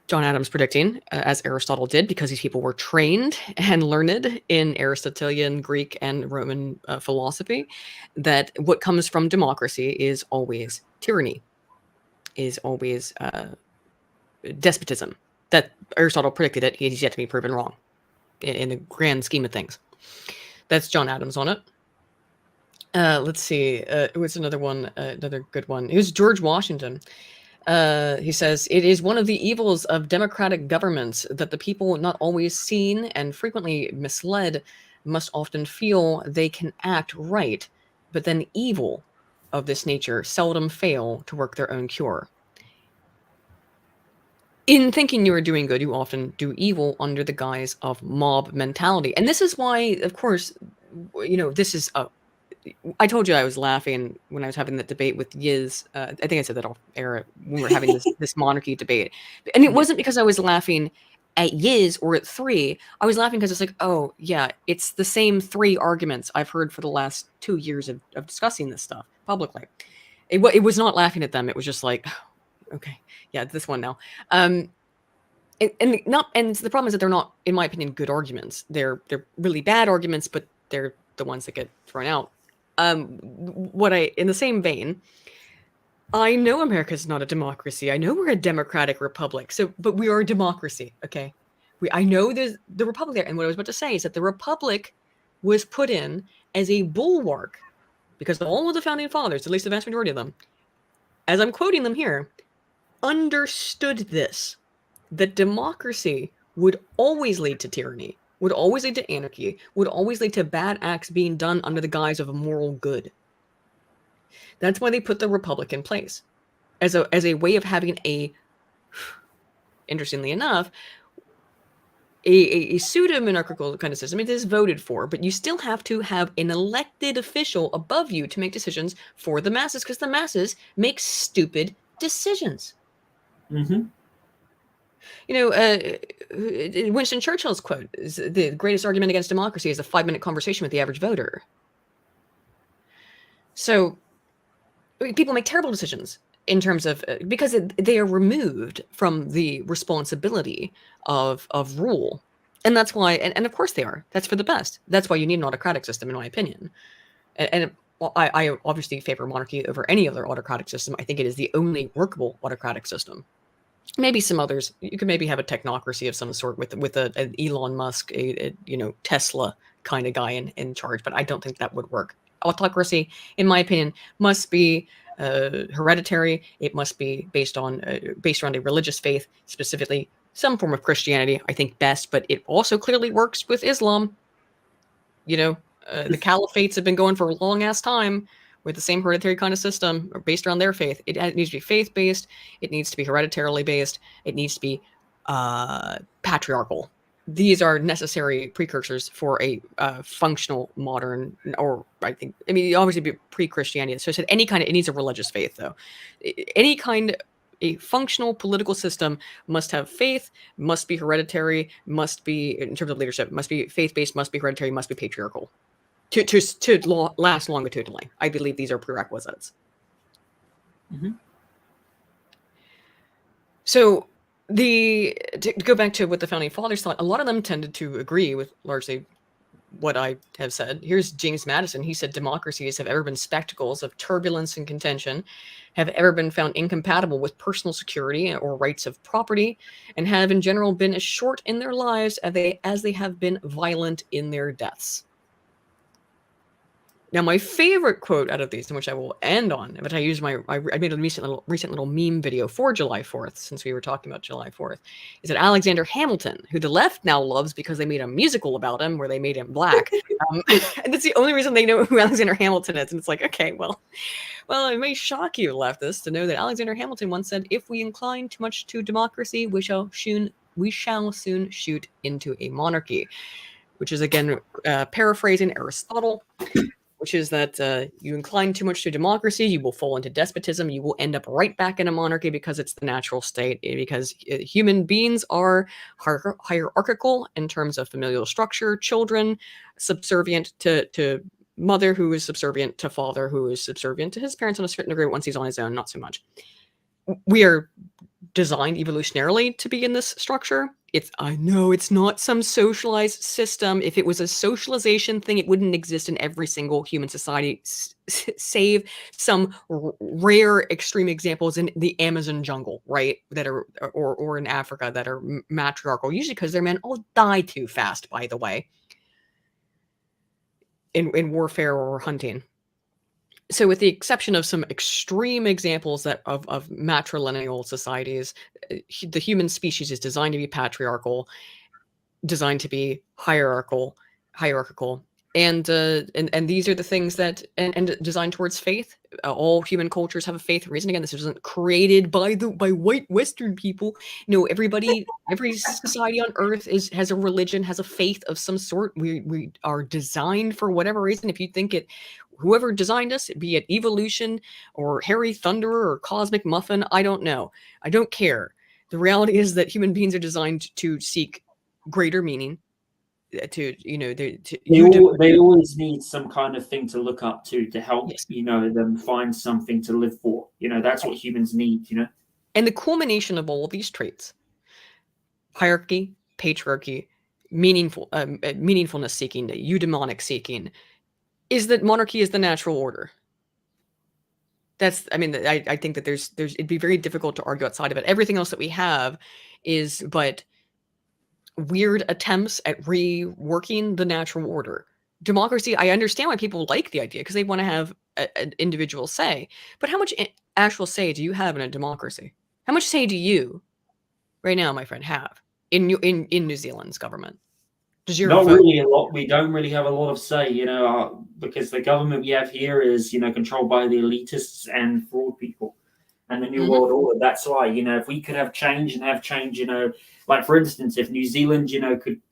John Adams predicting, as Aristotle did, because these people were trained and learned in Aristotelian, Greek, and Roman philosophy, that what comes from democracy is always tyranny, is always despotism. That Aristotle predicted it. He's yet to be proven wrong in the grand scheme of things. That's John Adams on it. Let's see. What's another one? Another good one. It was George Washington. He says, "It is one of the evils of democratic governments that the people, not always seen and frequently misled, must often feel they can act right, but then evil of this nature seldom fail to work their own cure." in thinking you are doing good, you often do evil under the guise of mob mentality. And this is why, of course, this is I told you I was laughing when I was having that debate with Yiz. I think I said that off air when we were having this monarchy debate. And it wasn't because I was laughing at Yiz or at 3. I was laughing because it's like, oh, yeah, it's the same 3 arguments I've heard for the last 2 years of discussing this stuff publicly. It was not laughing at them. It was just like, okay, yeah, this one now. And the problem is that they're not, in my opinion, good arguments. They're really bad arguments, but they're the ones that get thrown out. In the same vein, I know America's not a democracy. I know we're a democratic republic. But we are a democracy, okay? I know there's the republic there. And what I was about to say is that the republic was put in as a bulwark because all of the founding fathers, at least the vast majority of them, as I'm quoting them here, understood this, that democracy would always lead to tyranny, would always lead to anarchy, would always lead to bad acts being done under the guise of a moral good. That's why they put the republic in place as a way of having interestingly enough, a pseudo-monarchical kind of system. It is voted for, but you still have to have an elected official above you to make decisions for the masses, because the masses make stupid decisions. Mm-hmm. Winston Churchill's quote is the greatest argument against democracy is a 5-minute conversation with the average voter. So people make terrible decisions in terms of because they are removed from the responsibility of rule, and that's why. And of course they are. That's for the best. That's why you need an autocratic system, in my opinion. And I obviously favor monarchy over any other autocratic system. I think it is the only workable autocratic system. Maybe some others. You could maybe have a technocracy of some sort with an Elon Musk, Tesla kind of guy in charge, but I don't think that would work. Autocracy, in my opinion, must be hereditary. It must be based around a religious faith, specifically some form of Christianity, I think best, but it also clearly works with Islam. The caliphates have been going for a long ass time with the same hereditary kind of system based around their faith. It needs to be faith-based. It needs to be hereditarily based. It needs to be patriarchal. These are necessary precursors for a functional modern, obviously be pre-Christianity. So I said it needs a religious faith though. A functional political system must have faith, must be hereditary, must be, in terms of leadership, must be faith-based, must be hereditary, must be patriarchal. To last longitudinally. I believe these are prerequisites. Mm-hmm. So to go back to what the founding fathers thought, a lot of them tended to agree with largely what I have said. Here's James Madison. He said democracies have ever been spectacles of turbulence and contention, have ever been found incompatible with personal security or rights of property, and have in general been as short in their lives as they have been violent in their deaths. Now, my favorite quote out of these, in which I will end on, but I made a recent little meme video for July 4th, since we were talking about July 4th, is that Alexander Hamilton, who the left now loves because they made a musical about him where they made him black. And that's the only reason they know who Alexander Hamilton is. And it's like, okay, well, it may shock you, leftists, to know that Alexander Hamilton once said, "If we incline too much to democracy, we shall soon shoot into a monarchy," which is, again, paraphrasing Aristotle, which is that you incline too much to democracy, you will fall into despotism, you will end up right back in a monarchy because it's the natural state, because human beings are hierarchical in terms of familial structure, children subservient to mother, who is subservient to father, who is subservient to his parents on a certain degree. Once he's on his own, not so much. We are designed evolutionarily to be in this structure. I know it's not some socialized system. If it was a socialization thing, it wouldn't exist in every single human society, save some rare extreme examples in the Amazon jungle, right? That are, or in Africa, that are matriarchal, usually because their men all die too fast, by the way, in warfare or hunting. So with the exception of some extreme examples of matrilineal societies, the human species is designed to be patriarchal, designed to be hierarchical, And these are the things that and designed towards faith. All human cultures have a faith reason. Again, this wasn't created by white Western people. No, every society on Earth has a religion, has a faith of some sort. We are designed for whatever reason. If you think it, whoever designed us, be it evolution or Harry Thunderer or Cosmic Muffin, I don't know. I don't care. The reality is that human beings are designed to seek greater meaning. They always need some kind of thing to look up to help, yes. Them find something to live for. That's what humans need, And the culmination of all of these traits, hierarchy, patriarchy, meaningfulness seeking, eudaimonic seeking, is that monarchy is the natural order. I think that it'd be very difficult to argue outside of it. Everything else that we have is but weird attempts at reworking the natural order. Democracy, I understand why people like the idea because they want to have an individual say. But how much actual say do you have in a democracy? How much say do you, right now, my friend, have in New Zealand's government? Not really a lot. We don't really have a lot of say, because the government we have here is, controlled by the elitists and fraud people. And the New World Order. That's why, if we could have change, like for instance, if New Zealand,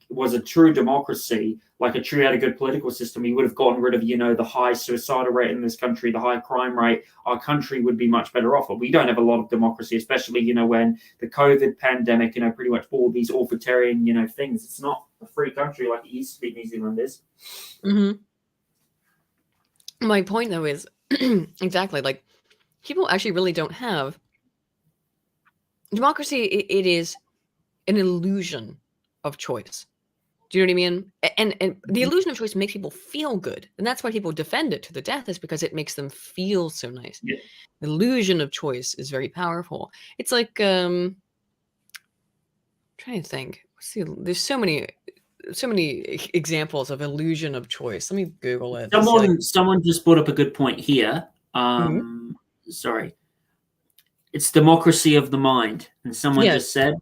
was a true democracy, like had a good political system, we would have gotten rid of, the high suicidal rate in this country, the high crime rate. Our country would be much better off. But we don't have a lot of democracy, especially, when the COVID pandemic, pretty much all these authoritarian, things. It's not a free country like it used to be. New Zealand is. My point, though, is exactly like people actually really don't have democracy. It is an illusion of choice. Do you know what I mean? And the illusion of choice makes people feel good. And that's why people defend it to the death, is because it makes them feel so nice. Yeah. The illusion of choice is very powerful. It's like, trying to think. There's so many examples of illusion of choice. Let me Google it. Someone just brought up a good point here. Sorry. It's democracy of the mind. And someone just said,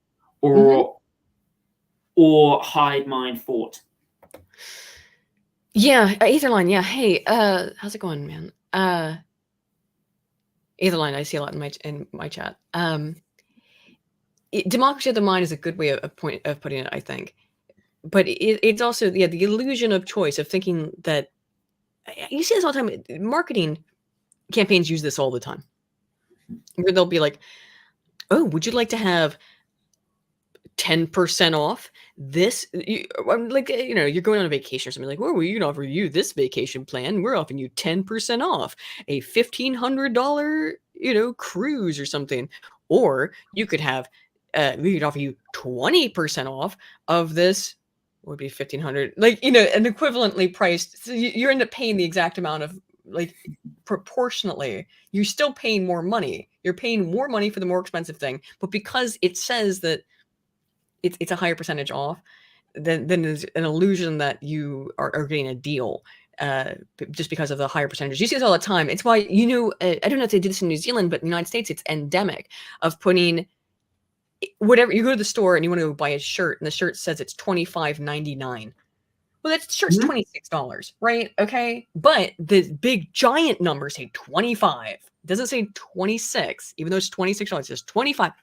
or hide mind thought. Yeah, Etherline. Yeah, hey, how's it going, man? Etherline, I see a lot in my chat. Democracy of the mind is a good way of putting it, I think. But it's also the illusion of choice, of thinking that you see this all the time. Marketing campaigns use this all the time, where they'll be like, "Oh, would you like to have 10% off this?" I'm like, you're going on a vacation or something, like, "Well, we can offer you this vacation plan. We're offering you 10% off a $1,500, cruise or something. Or you could have, we could offer you 20% off of this." Would be $1,500, an equivalently priced. So you end up paying the exact amount of, proportionately. You're still paying more money. You're paying more money for the more expensive thing, but because it says that it's a higher percentage off, then there's an illusion that you are getting a deal, just because of the higher percentage. You see this all the time. It's why, I don't know if they do this in New Zealand, but in the United States, it's endemic of putting whatever. You go to the store and you want to go buy a shirt, and the shirt says it's $25.99. Well, that shirt's $26, right? Okay, but the big giant numbers say 25. It doesn't say 26, even though it's $26. It says $25.99,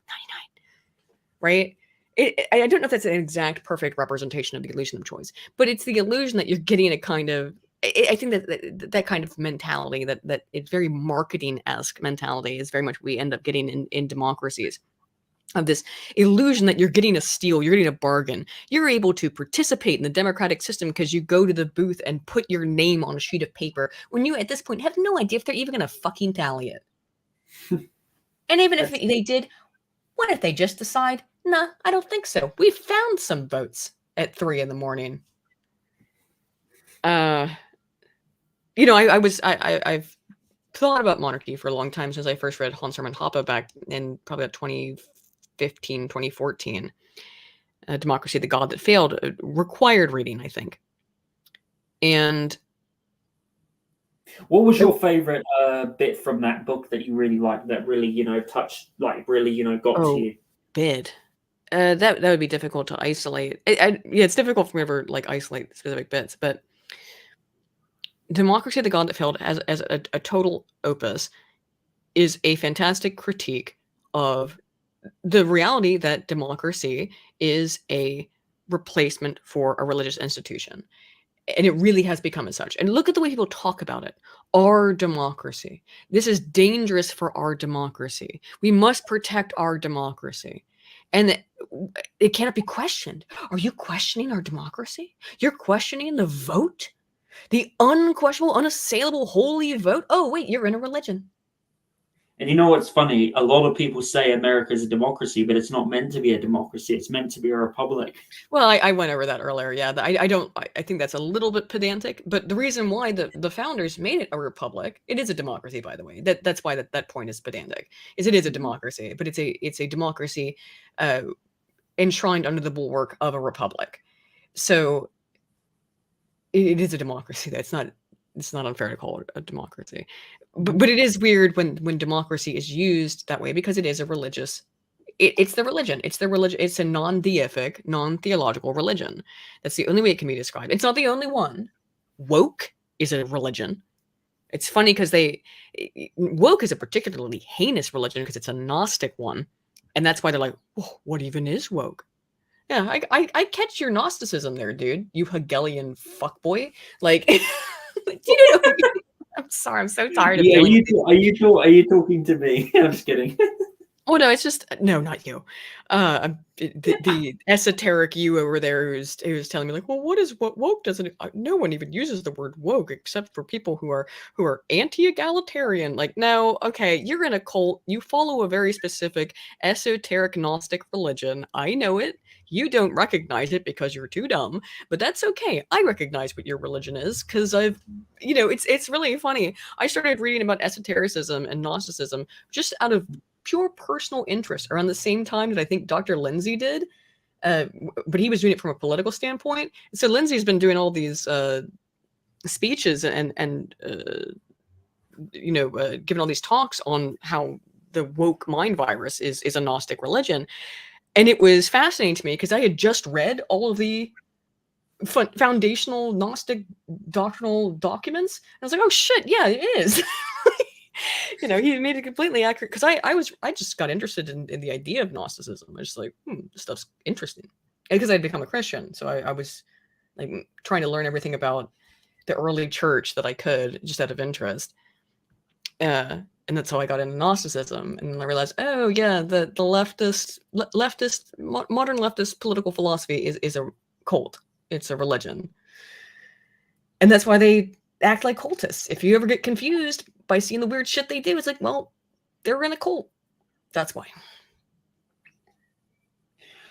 right? I don't know if that's an exact perfect representation of the illusion of choice, but it's the illusion that you're getting a kind of. I think that kind of mentality, that it's very marketing-esque mentality, is very much we end up getting in democracies. Of this illusion that you're getting a steal, you're getting a bargain. You're able to participate in the democratic system because you go to the booth and put your name on a sheet of paper when you, at this point, have no idea if they're even going to fucking tally it. And even if they did, what if they just decide, nah, I don't think so. We found some votes at 3 a.m. I've thought about monarchy for a long time, since I first read Hans Hermann Hoppe back in probably 2015, 2014. Democracy, the God That Failed, required reading, I think. And what was your favorite bit from that book that you really liked, that really, touched, really, got to you? Bit. That would be difficult to isolate. It's difficult for me to ever isolate specific bits, but Democracy, the God That Failed, as a total opus, is a fantastic critique of the reality that democracy is a replacement for a religious institution. And it really has become as such. And look at the way people talk about it. Our democracy. This is dangerous for our democracy. We must protect our democracy. And it cannot be questioned. Are you questioning our democracy? You're questioning the vote? The unquestionable, unassailable, holy vote? Oh, wait, you're in a religion. And you know what's funny? A lot of people say America is a democracy, but it's not meant to be a democracy. It's meant to be a republic. Well, I went over that earlier. Yeah, I think that's a little bit pedantic, but the reason why the founders made it a republic, it is a democracy, by the way. That's why that point is pedantic. Is it is a democracy, but it's a democracy enshrined under the bulwark of a republic. So it is a democracy. It's not unfair to call it a democracy. But it is weird when democracy is used that way, because it is a religious. It's the religion. It's the religion. It's a non-deific, non-theological religion. That's the only way it can be described. It's not the only one. Woke is a religion. It's funny because woke is a particularly heinous religion because it's a Gnostic one, and that's why they're like, oh, what even is woke? Yeah, I catch your Gnosticism there, dude. You Hegelian fuckboy. Like, you know. I'm sorry. I'm so tired of dealing with Are you talking to me? I'm just kidding. Oh no, it's just no, not you. The esoteric you over there who's telling me like, well, what woke doesn't? No one even uses the word woke except for people who are anti-egalitarian. Like, no, okay, you're in a cult. You follow a very specific esoteric Gnostic religion. I know it. You don't recognize it because you're too dumb, but that's okay. I recognize what your religion is because it's really funny. I started reading about esotericism and Gnosticism just out of pure personal interest around the same time that I think Dr. Lindsay did, but he was doing it from a political standpoint. So Lindsay's been doing all these speeches and giving all these talks on how the woke mind virus is a Gnostic religion. And it was fascinating to me because I had just read all of the foundational Gnostic doctrinal documents. And I was like, oh shit, yeah, it is. He made it completely accurate because I just got interested in the idea of Gnosticism. I was just like, this stuff's interesting. And because I'd become a Christian. So I was like trying to learn everything about the early church that I could just out of interest. And that's how I got into Gnosticism. And I realized, oh yeah, the modern leftist political philosophy is a cult. It's a religion. And that's why they act like cultists. If you ever get confused by seeing the weird shit they do, it's like, well, they're in a cult. That's why.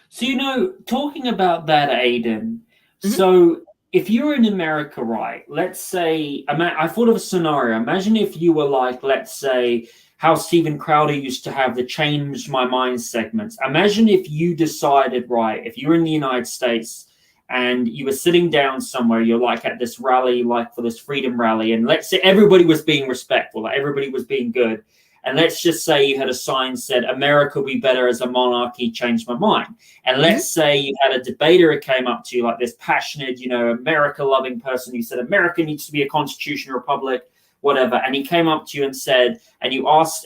So, talking about that, Aydin, so if you're in America, right, let's say, I thought of a scenario. Imagine if you were like, let's say, how Steven Crowder used to have the Change My Mind segments. Imagine if you decided, right, if you're in the United States and you were sitting down somewhere, you're like at this rally, like for this freedom rally, and let's say everybody was being respectful, like everybody was being good. And let's just say you had a sign said, America will be better as a monarchy, change my mind. And let's say you had a debater who came up to you, like this passionate, America-loving person who said, America needs to be a constitutional republic, whatever. And he came up to you and said, and you asked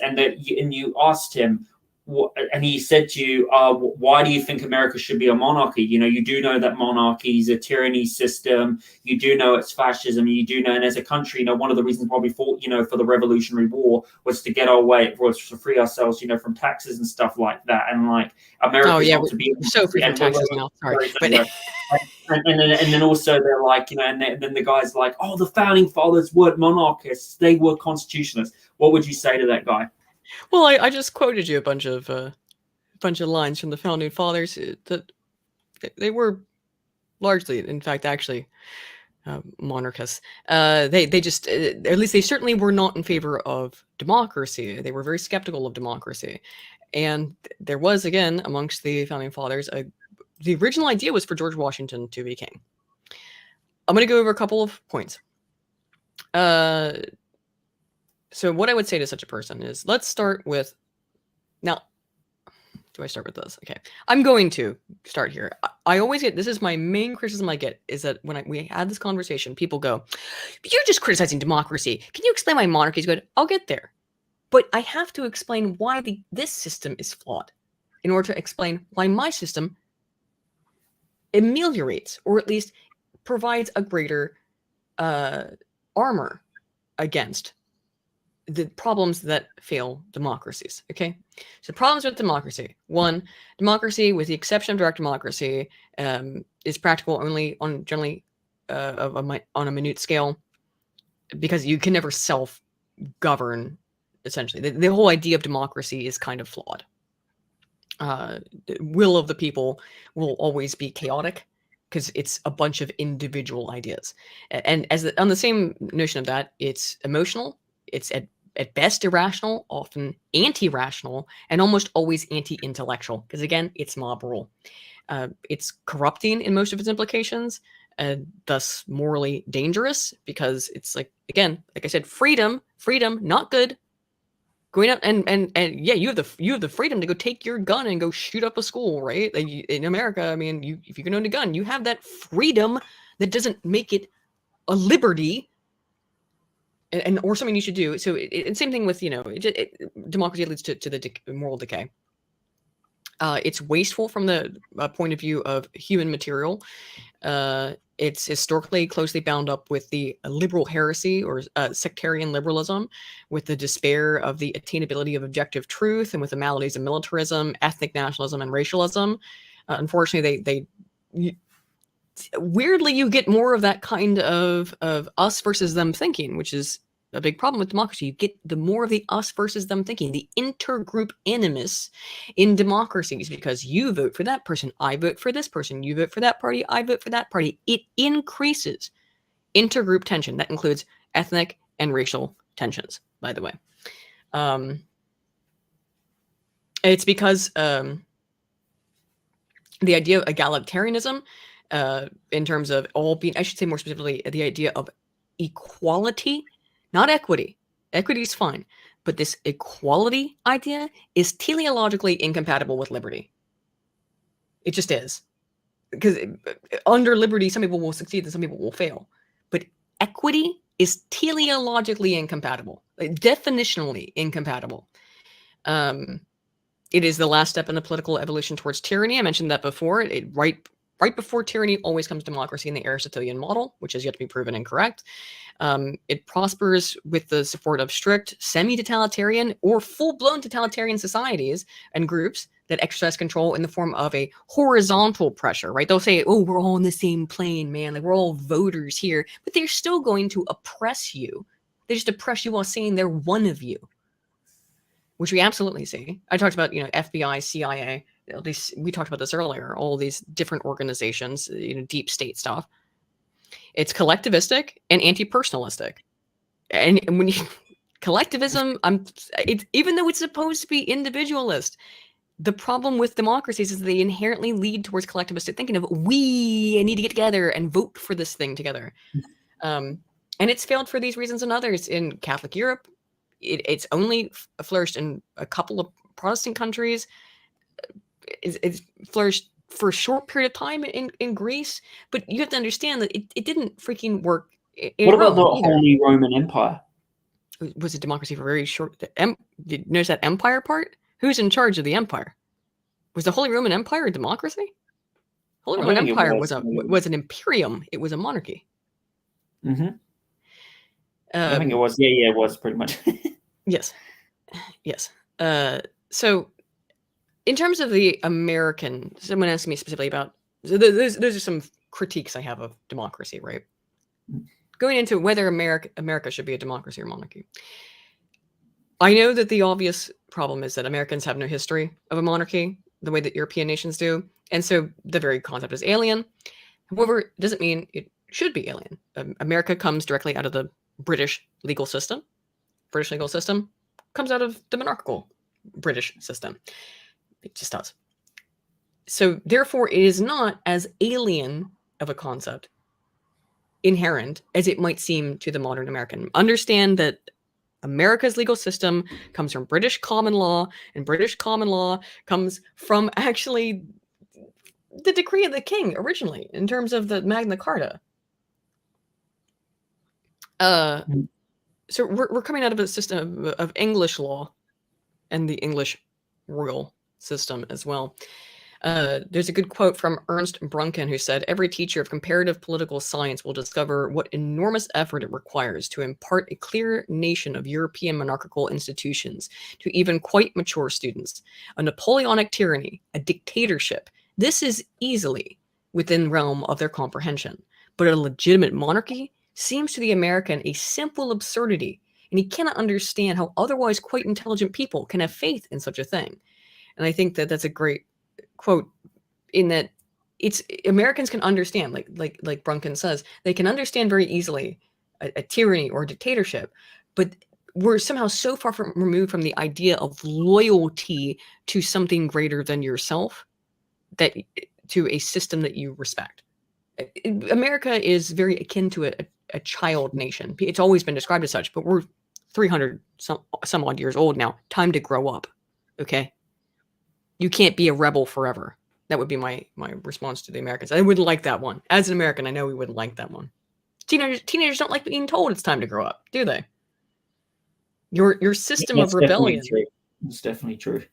him, and he said to you, why do you think America should be a monarchy? You do know that monarchy is a tyranny system. You do know it's fascism. You do know, and as a country, one of the reasons why we fought, for the Revolutionary War was to get our way, was to free ourselves, from taxes and stuff like that. And like America, to be so free from taxes now. Sorry, but. And then also they're like, and then the guy's like, oh, the founding fathers weren't monarchists; they were constitutionalists. What would you say to that guy? Well, I just quoted you a bunch of lines from the founding fathers that they were largely, in fact, actually monarchists. They just, at least they certainly were not in favor of democracy. They were very skeptical of democracy, and there was, again, amongst the founding fathers, the original idea was for George Washington to be king. I'm going to go over a couple of points. So what I would say to such a person is, let's start with, now, do I start with this? Okay, I'm going to start here. I always get, this is my main criticism I get, is that when we had this conversation, people go, you're just criticizing democracy. Can you explain why monarchy is good? I'll get there. But I have to explain why this system is flawed in order to explain why my system ameliorates, or at least provides a greater armor against the problems that fail democracies. Okay, so problems with democracy. One, democracy, with the exception of direct democracy, is practical only on generally on a minute scale, because you can never self-govern. Essentially, the whole idea of democracy is kind of flawed. The will of the people will always be chaotic because it's a bunch of individual ideas. And on the same notion of that, it's emotional. It's at best irrational, often anti-rational, and almost always anti-intellectual, because again, it's mob rule. It's corrupting in most of its implications, and thus morally dangerous, because it's like, again, like I said, freedom, not good. Going out and yeah, you have the freedom to go take your gun and go shoot up a school, right? Like in America, I mean, if you can own a gun, you have that freedom. That doesn't make it a liberty. And or something you should do. So same thing with, democracy leads to the moral decay. It's wasteful from the point of view of human material. It's historically closely bound up with the liberal heresy, or sectarian liberalism, with the despair of the attainability of objective truth, and with the maladies of militarism, ethnic nationalism, and racialism. Unfortunately, weirdly, you get more of that kind of us versus them thinking, which is a big problem with democracy. You get the more of the us versus them thinking, the intergroup animus in democracies, because you vote for that person, I vote for this person, you vote for that party, I vote for that party. It increases intergroup tension. That includes ethnic and racial tensions, by the way. It's because the idea of egalitarianism, in terms of all being, I should say more specifically, the idea of equality, not equity. Equity is fine, but this equality idea is teleologically incompatible with liberty. It just is. Because under liberty, some people will succeed and some people will fail. But equity is teleologically incompatible, definitionally incompatible. It is the last step in the political evolution towards tyranny. I mentioned that before. Right before tyranny always comes democracy in the Aristotelian model, which has yet to be proven incorrect. It prospers with the support of strict, semi-totalitarian, or full-blown totalitarian societies and groups that exercise control in the form of a horizontal pressure, right? They'll say, oh, we're all on the same plane, man. Like, we're all voters here. But they're still going to oppress you. They just oppress you while saying they're one of you, which we absolutely see. I talked about, FBI, CIA. We talked about this earlier, all these different organizations, deep state stuff. It's collectivistic and anti-personalistic. And when you collectivism, even though it's supposed to be individualist, the problem with democracies is they inherently lead towards collectivistic thinking of, we need to get together and vote for this thing together. And it's failed for these reasons and others. In Catholic Europe, it's only flourished in a couple of Protestant countries. It's flourished for a short period of time in Greece, but you have to understand that it didn't freaking work. What about the Holy Roman Empire? Was it democracy for very short? Did you notice that empire part? Who's in charge of the empire? Was the Holy Roman Empire a democracy? Holy Roman Empire was an imperium. It was a monarchy. Mm-hmm. I think it was. Yeah, it was pretty much. Yes. So, in terms of the American, someone asked me specifically about, so those are some critiques I have of democracy, right? Going into whether America should be a democracy or monarchy. I know that the obvious problem is that Americans have no history of a monarchy the way that European nations do. And so the very concept is alien. However, it doesn't mean it should be alien. America comes directly out of the British legal system. British legal system comes out of the monarchical British system. It just does. So therefore, it is not as alien of a concept inherent as it might seem to the modern American. Understand that America's legal system comes from British common law, and British common law comes from actually the decree of the king originally in terms of the Magna Carta. So we're coming out of a system of English law and the English royal system as well. There's a good quote from Ernst Brunken who said, "Every teacher of comparative political science will discover what enormous effort it requires to impart a clear nation of European monarchical institutions to even quite mature students. A Napoleonic tyranny, a dictatorship, this is easily within realm of their comprehension. But a legitimate monarchy seems to the American a simple absurdity, and he cannot understand how otherwise quite intelligent people can have faith in such a thing." And I think that that's a great quote, in that it's Americans can understand, like Brunken says, they can understand very easily a tyranny or a dictatorship, but we're somehow so far removed from the idea of loyalty to something greater than yourself, that to a system that you respect. America is very akin to a child nation. It's always been described as such, but we're 300 some odd years old now. Time to grow up, okay? You can't be a rebel forever. That would be my response to the Americans. I wouldn't like that one. As an American, I know we wouldn't like that one. Teenagers don't like being told it's time to grow up, do they? Your system of rebellion. It's definitely true.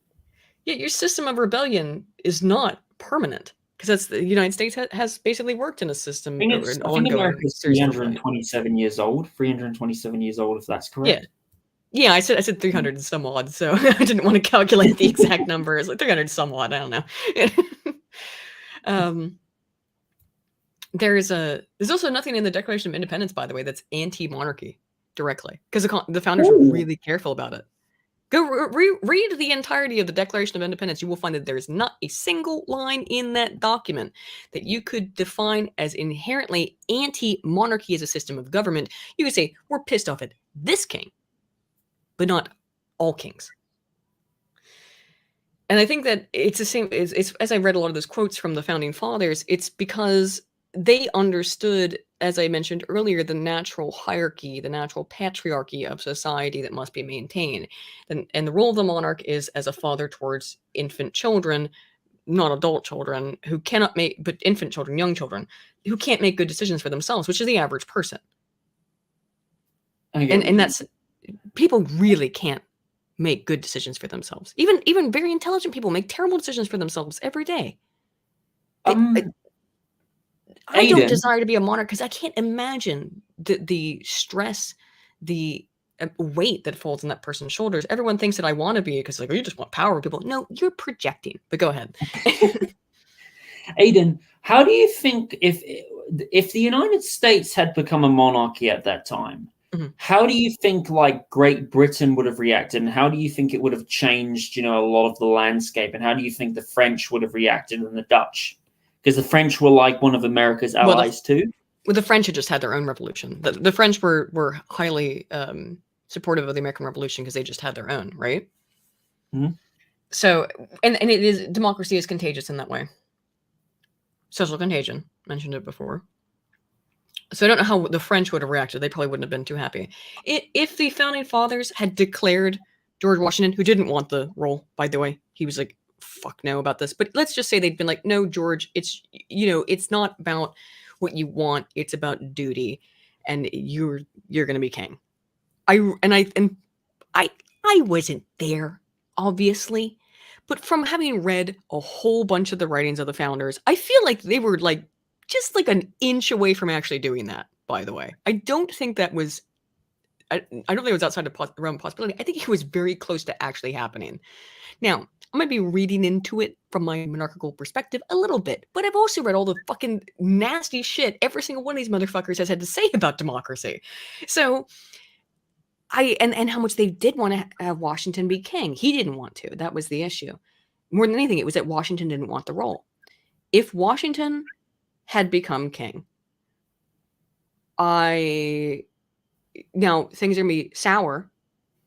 Yeah, your system of rebellion is not permanent, because that's the United States has basically worked in a system. I think America's 327 years old. 327 years old, if that's correct. Yeah, I said 300 and some odd, so I didn't want to calculate the exact number. It's like 300 some odd. I don't know. There's also nothing in the Declaration of Independence, by the way, that's anti-monarchy directly, because the founders were really careful about it. Go read the entirety of the Declaration of Independence. You will find that there's not a single line in that document that you could define as inherently anti-monarchy as a system of government. You could say, we're pissed off at this king, but not all kings. And I think that it's the same as I read a lot of those quotes from the founding fathers, it's because they understood, as I mentioned earlier, the natural hierarchy, the natural patriarchy of society that must be maintained. And the role of the monarch is as a father towards infant children, not adult children, who cannot make, but infant children, young children, who can't make good decisions for themselves, which is the average person. And that's, people really can't make good decisions for themselves. Even very intelligent people make terrible decisions for themselves every day. I don't desire to be a monarch because I can't imagine the stress, the weight that falls on that person's shoulders. Everyone thinks that I want to be because like, oh, you just want power. People, no, you're projecting. But go ahead. Aydin, how do you think if the United States had become a monarchy at that time, how do you think like Great Britain would have reacted, and how do you think it would have changed, a lot of the landscape, and how do you think the French would have reacted and the Dutch? Because the French were like one of America's allies too. Well, the French had just had their own revolution. The French were highly supportive of the American Revolution because they just had their own, right? Mm-hmm. So, and democracy is contagious in that way. Social contagion, mentioned it before. So I don't know how the French would have reacted. They probably wouldn't have been too happy. If the founding fathers had declared George Washington, who didn't want the role, by the way, he was like, fuck no about this. But let's just say they'd been like, no, George, it's, it's not about what you want. It's about duty. And you're going to be king. I wasn't there, obviously. But from having read a whole bunch of the writings of the founders, I feel like they were like, just like an inch away from actually doing that, by the way. I don't think that was, I don't think it was outside the realm of possibility. I think it was very close to actually happening. Now, I might be reading into it from my monarchical perspective a little bit, but I've also read all the fucking nasty shit every single one of these motherfuckers has had to say about democracy. So, and how much they did want to have Washington be king. He didn't want to. That was the issue. More than anything, it was that Washington didn't want the role. If Washington had become king, now things are gonna be sour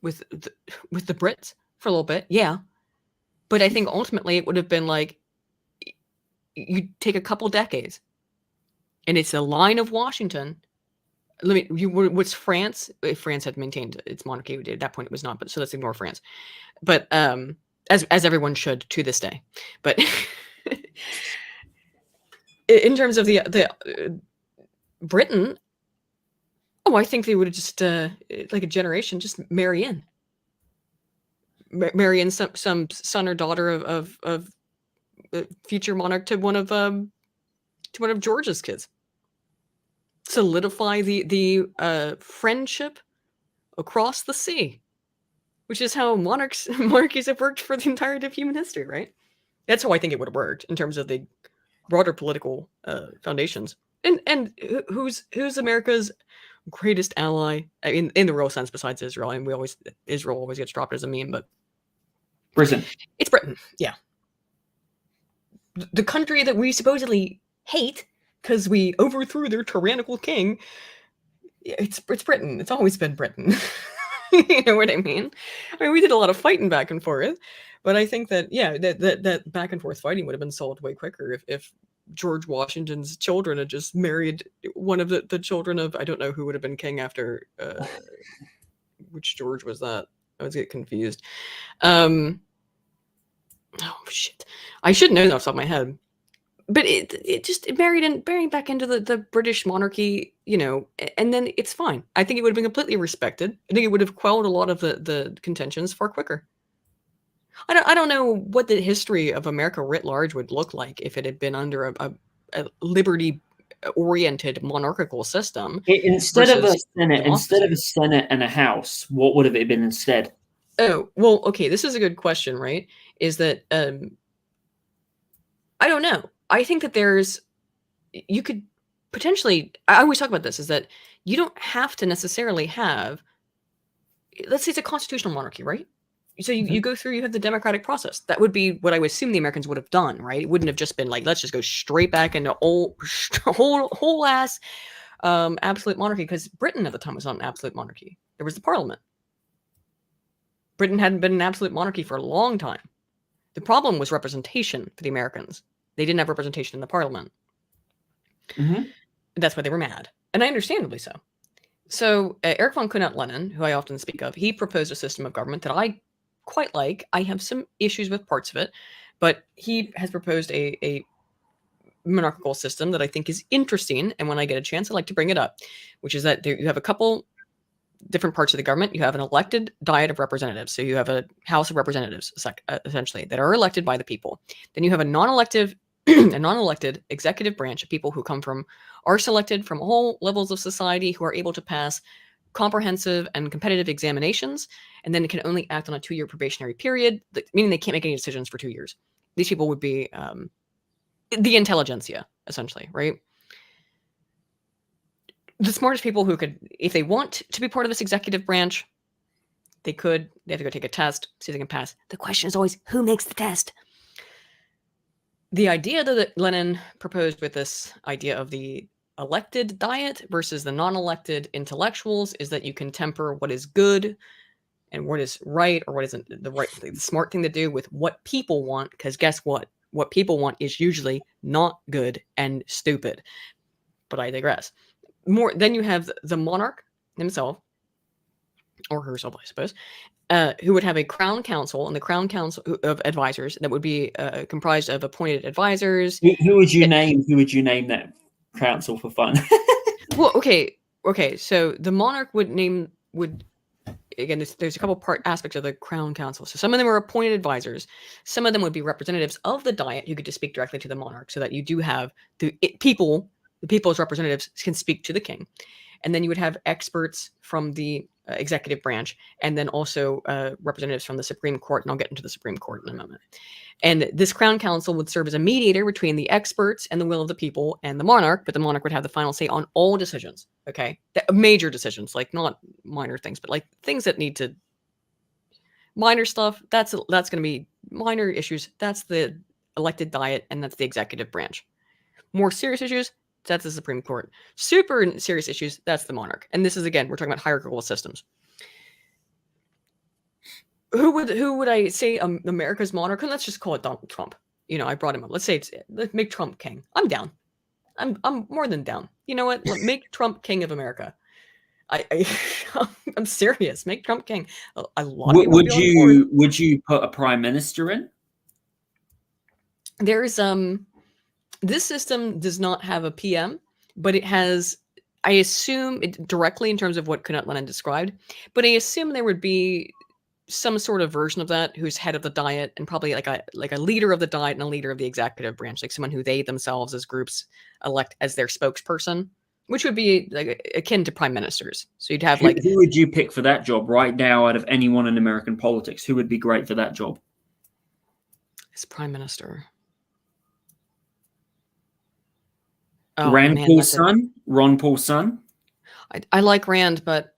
with the Brits for a little bit, yeah. But I think ultimately it would have been like, you take a couple decades, and it's the line of Washington What's France? If France had maintained its monarchy, at that point it was not. But so let's ignore France. But as everyone should to this day. But in terms of the Britain, I think they would have just like a generation just marry in some son or daughter of future monarch to one of George's kids. Solidify the friendship across the sea, which is how monarchies have worked for the entirety of human history, right? That's how I think it would have worked in terms of the broader political foundations. And who's America's greatest ally in the real sense besides Israel? And Israel always gets dropped as a meme, but Britain. It's Britain, yeah. The country that we supposedly hate because we overthrew their tyrannical king. It's Britain. It's always been Britain. You know what I mean? We did a lot of fighting back and forth, but I think that that back and forth fighting would have been solved way quicker if George Washington's children had just married one of the children of, I don't know who would have been king after which George was that? I was getting confused. Oh shit! I should know that off the top of my head. But it married back into the British monarchy, and then it's fine. I think it would have been completely respected. I think it would have quelled a lot of the contentions far quicker. I don't know what the history of America writ large would look like if it had been under a liberty-oriented monarchical system. Instead of a Senate and a House, what would have it been instead? Oh, well, okay, this is a good question, right? Is that I don't know. I think that you could potentially, I always talk about this, is that you don't have to necessarily have, let's say it's a constitutional monarchy, right? So you go through, you have the democratic process. That would be what I would assume the Americans would have done, right? It wouldn't have just been like, let's just go straight back into whole ass absolute monarchy, because Britain at the time was not an absolute monarchy. There was the Parliament. Britain hadn't been an absolute monarchy for a long time. The problem was representation for the Americans. They didn't have representation in the Parliament. Mm-hmm. That's why they were mad, and understandably so. So Erich von Kuehnelt-Lenin, who I often speak of, he proposed a system of government that I quite like. I have some issues with parts of it, but he has proposed a monarchical system that I think is interesting, and when I get a chance, I like to bring it up, which is that you have a couple different parts of the government. You have an elected diet of representatives. So you have a House of Representatives, essentially, that are elected by the people. Then you have a non-elected executive branch of people who are selected from all levels of society, who are able to pass comprehensive and competitive examinations, and then can only act on a 2-year probationary period, meaning they can't make any decisions for 2 years. These people would be the intelligentsia, essentially, right? The smartest people who could, if they want to be part of this executive branch, they have to go take a test, see if they can pass. The question is always, who makes the test? The idea that Lenin proposed with this idea of the elected diet versus the non-elected intellectuals is that you can temper what is good and what is right, or what isn't the smart thing to do with what people want, because guess what? What people want is usually not good and stupid. But I digress. Then you have the monarch himself, or herself, I suppose, who would have a crown council, and the crown council of advisors that would be comprised of appointed advisors. Who would you name? Who would you name that council for fun? Well, okay. So the monarch again, there's a couple aspects of the crown council. So some of them are appointed advisors. Some of them would be representatives of the diet who could just speak directly to the monarch, so that you do have the people's representatives can speak to the king. And then you would have experts from the executive branch, and then also representatives from the Supreme Court, and I'll get into the Supreme Court in a moment. And this crown council would serve as a mediator between the experts and the will of the people and the monarch, but the monarch would have the final say on all decisions, okay? Major decisions, like not minor things, but like things that need to... Minor stuff, that's going to be minor issues. That's the elected diet, and that's the executive branch. More serious issues, that's the Supreme Court. Super serious issues, that's the monarch. And this is, again, we're talking about hierarchical systems. Who would I say America's monarch? And let's just call it Donald Trump. I brought him up. Let's make Trump king. I'm down. I'm more than down. You know what? Make Trump king of America. I'm serious. Make Trump king. A lot of people would you put a prime minister in? There's this system does not have a PM, but it has, I assume it directly in terms of what Knut Lennon described, but I assume there would be some sort of version of that who's head of the Diet and probably like a leader of the Diet and a leader of the executive branch, like someone who they themselves as groups elect as their spokesperson, which would be like akin to prime ministers. So you'd have like, who would you pick for that job right now out of anyone in American politics? Who would be great for that job? As prime minister. Oh, Rand Paul's son? Ron Paul's son? I like Rand, but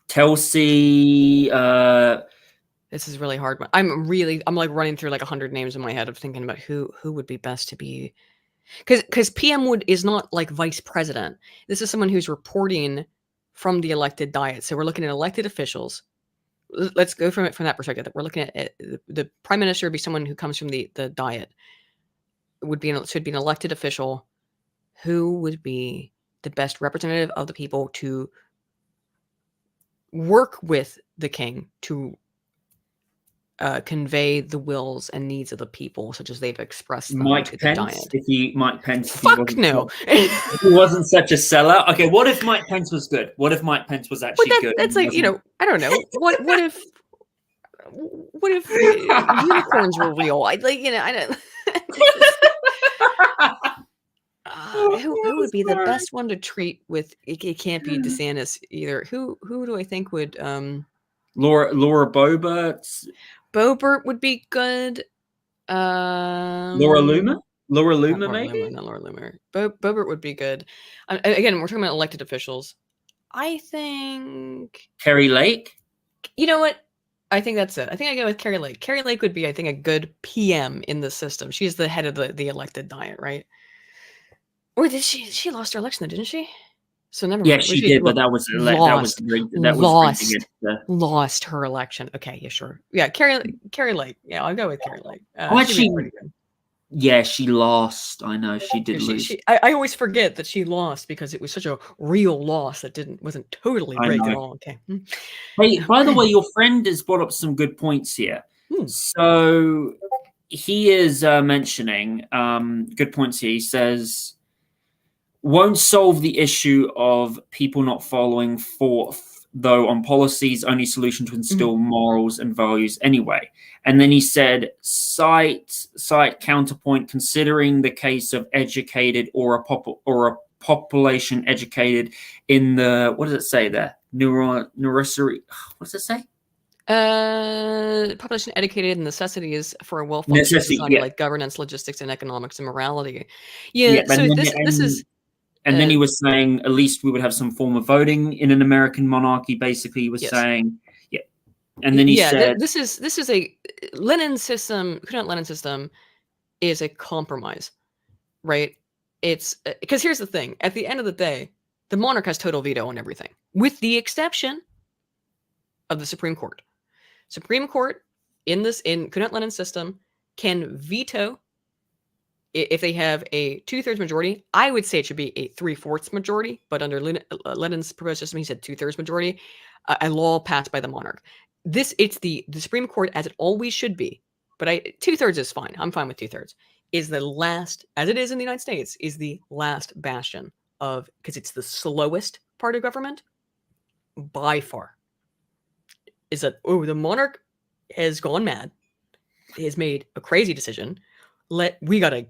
Kelsey. This is really hard. I'm like running through like 100 names in my head of thinking about who would be best to be, because PM is not like vice president. This is someone who's reporting from the elected Diet. So we're looking at elected officials. Let's go from that perspective. We're looking at the prime minister would be someone who comes from the Diet. Should be an elected official. Who would be the best representative of the people to work with the king to convey the wills and needs of the people, such as they've expressed them to the Diet. Mike Pence. Fuck no. If he wasn't such a sellout. Okay, what if Mike Pence was good? What if Mike Pence was actually good? That's like, I don't know. What if unicorns were real? I don't. Who would be the best one to treat with? It can't be DeSantis either. Who do I think would? Laura Boebert. Boebert would be good. Laura Loomer, maybe. Not Laura Loomer. Boebert would be good. Again, we're talking about elected officials. I think Carrie Lake. You know what? I think that's it. I think I go with Carrie Lake. Carrie Lake would be, I think, a good PM in the system. She's the head of the elected Diet, right? Or did she lost her election, didn't she? So never mind. Yeah, she did, but that was lost her election. Okay, yeah, sure. Yeah, Carrie Lake. Yeah, I'll go with Carrie Lake. Yeah, she lost. I know she did lose. I always forget that she lost because it was such a real loss that wasn't totally rigged at all. Okay. Hey, by the way, your friend has brought up some good points here. So he is mentioning good points here. He says, won't solve the issue of people not following forth, though, on policies, only solution to instill morals and values anyway. And then he said, cite counterpoint, considering the case of educated or a population educated in the, what does it say there? Nursery. What does it say? Population educated in necessities for a well-functioning society, like governance, logistics, and economics and morality. Yeah. So this is. And then he was saying, at least we would have some form of voting in an American monarchy. Basically, he was saying, yeah. And then he said, this is a Lenin system. Knut Lenin system is a compromise, right? It's because here's the thing: at the end of the day, the monarch has total veto on everything, with the exception of the Supreme Court. Supreme Court in Knut Lenin system can veto. If they have a 2/3 majority, I would say it should be a 3/4 majority. But under Lenin's proposed system, he said 2/3 majority, a law passed by the monarch. It's the Supreme Court, as it always should be. But 2/3 is fine. I'm fine with 2/3. Is the last, as it is in the United States, is the last bastion of, because it's the slowest part of government by far. Is that the monarch has gone mad, has made a crazy decision. We gotta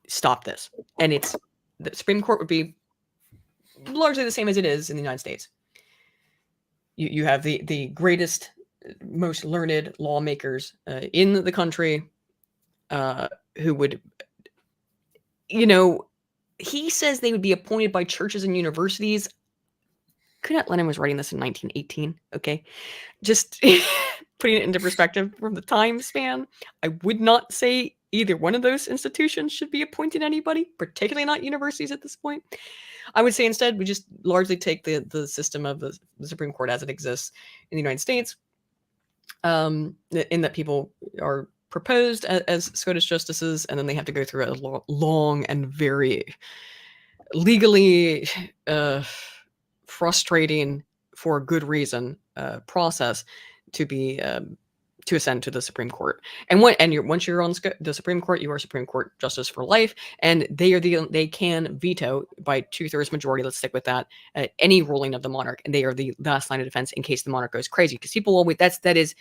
stop this. And the Supreme Court would be largely the same as it is in the United States. You have the greatest, most learned lawmakers in the country who would, he says they would be appointed by churches and universities. Knut Lenin was writing this in 1918, okay? Just putting it into perspective from the time span, I would not say either one of those institutions should be appointing anybody, particularly not universities at this point. I would say instead we just largely take the system of the Supreme Court as it exists in the United States, in that people are proposed as Scottish justices, and then they have to go through a long and very legally frustrating for good reason process to be to ascend to the Supreme Court. And once you're on the Supreme Court, you are Supreme Court justice for life, and they can veto by 2/3 majority. Let's stick with that. Any ruling of the monarch, and they are the last line of defense in case the monarch goes crazy. Because people always that is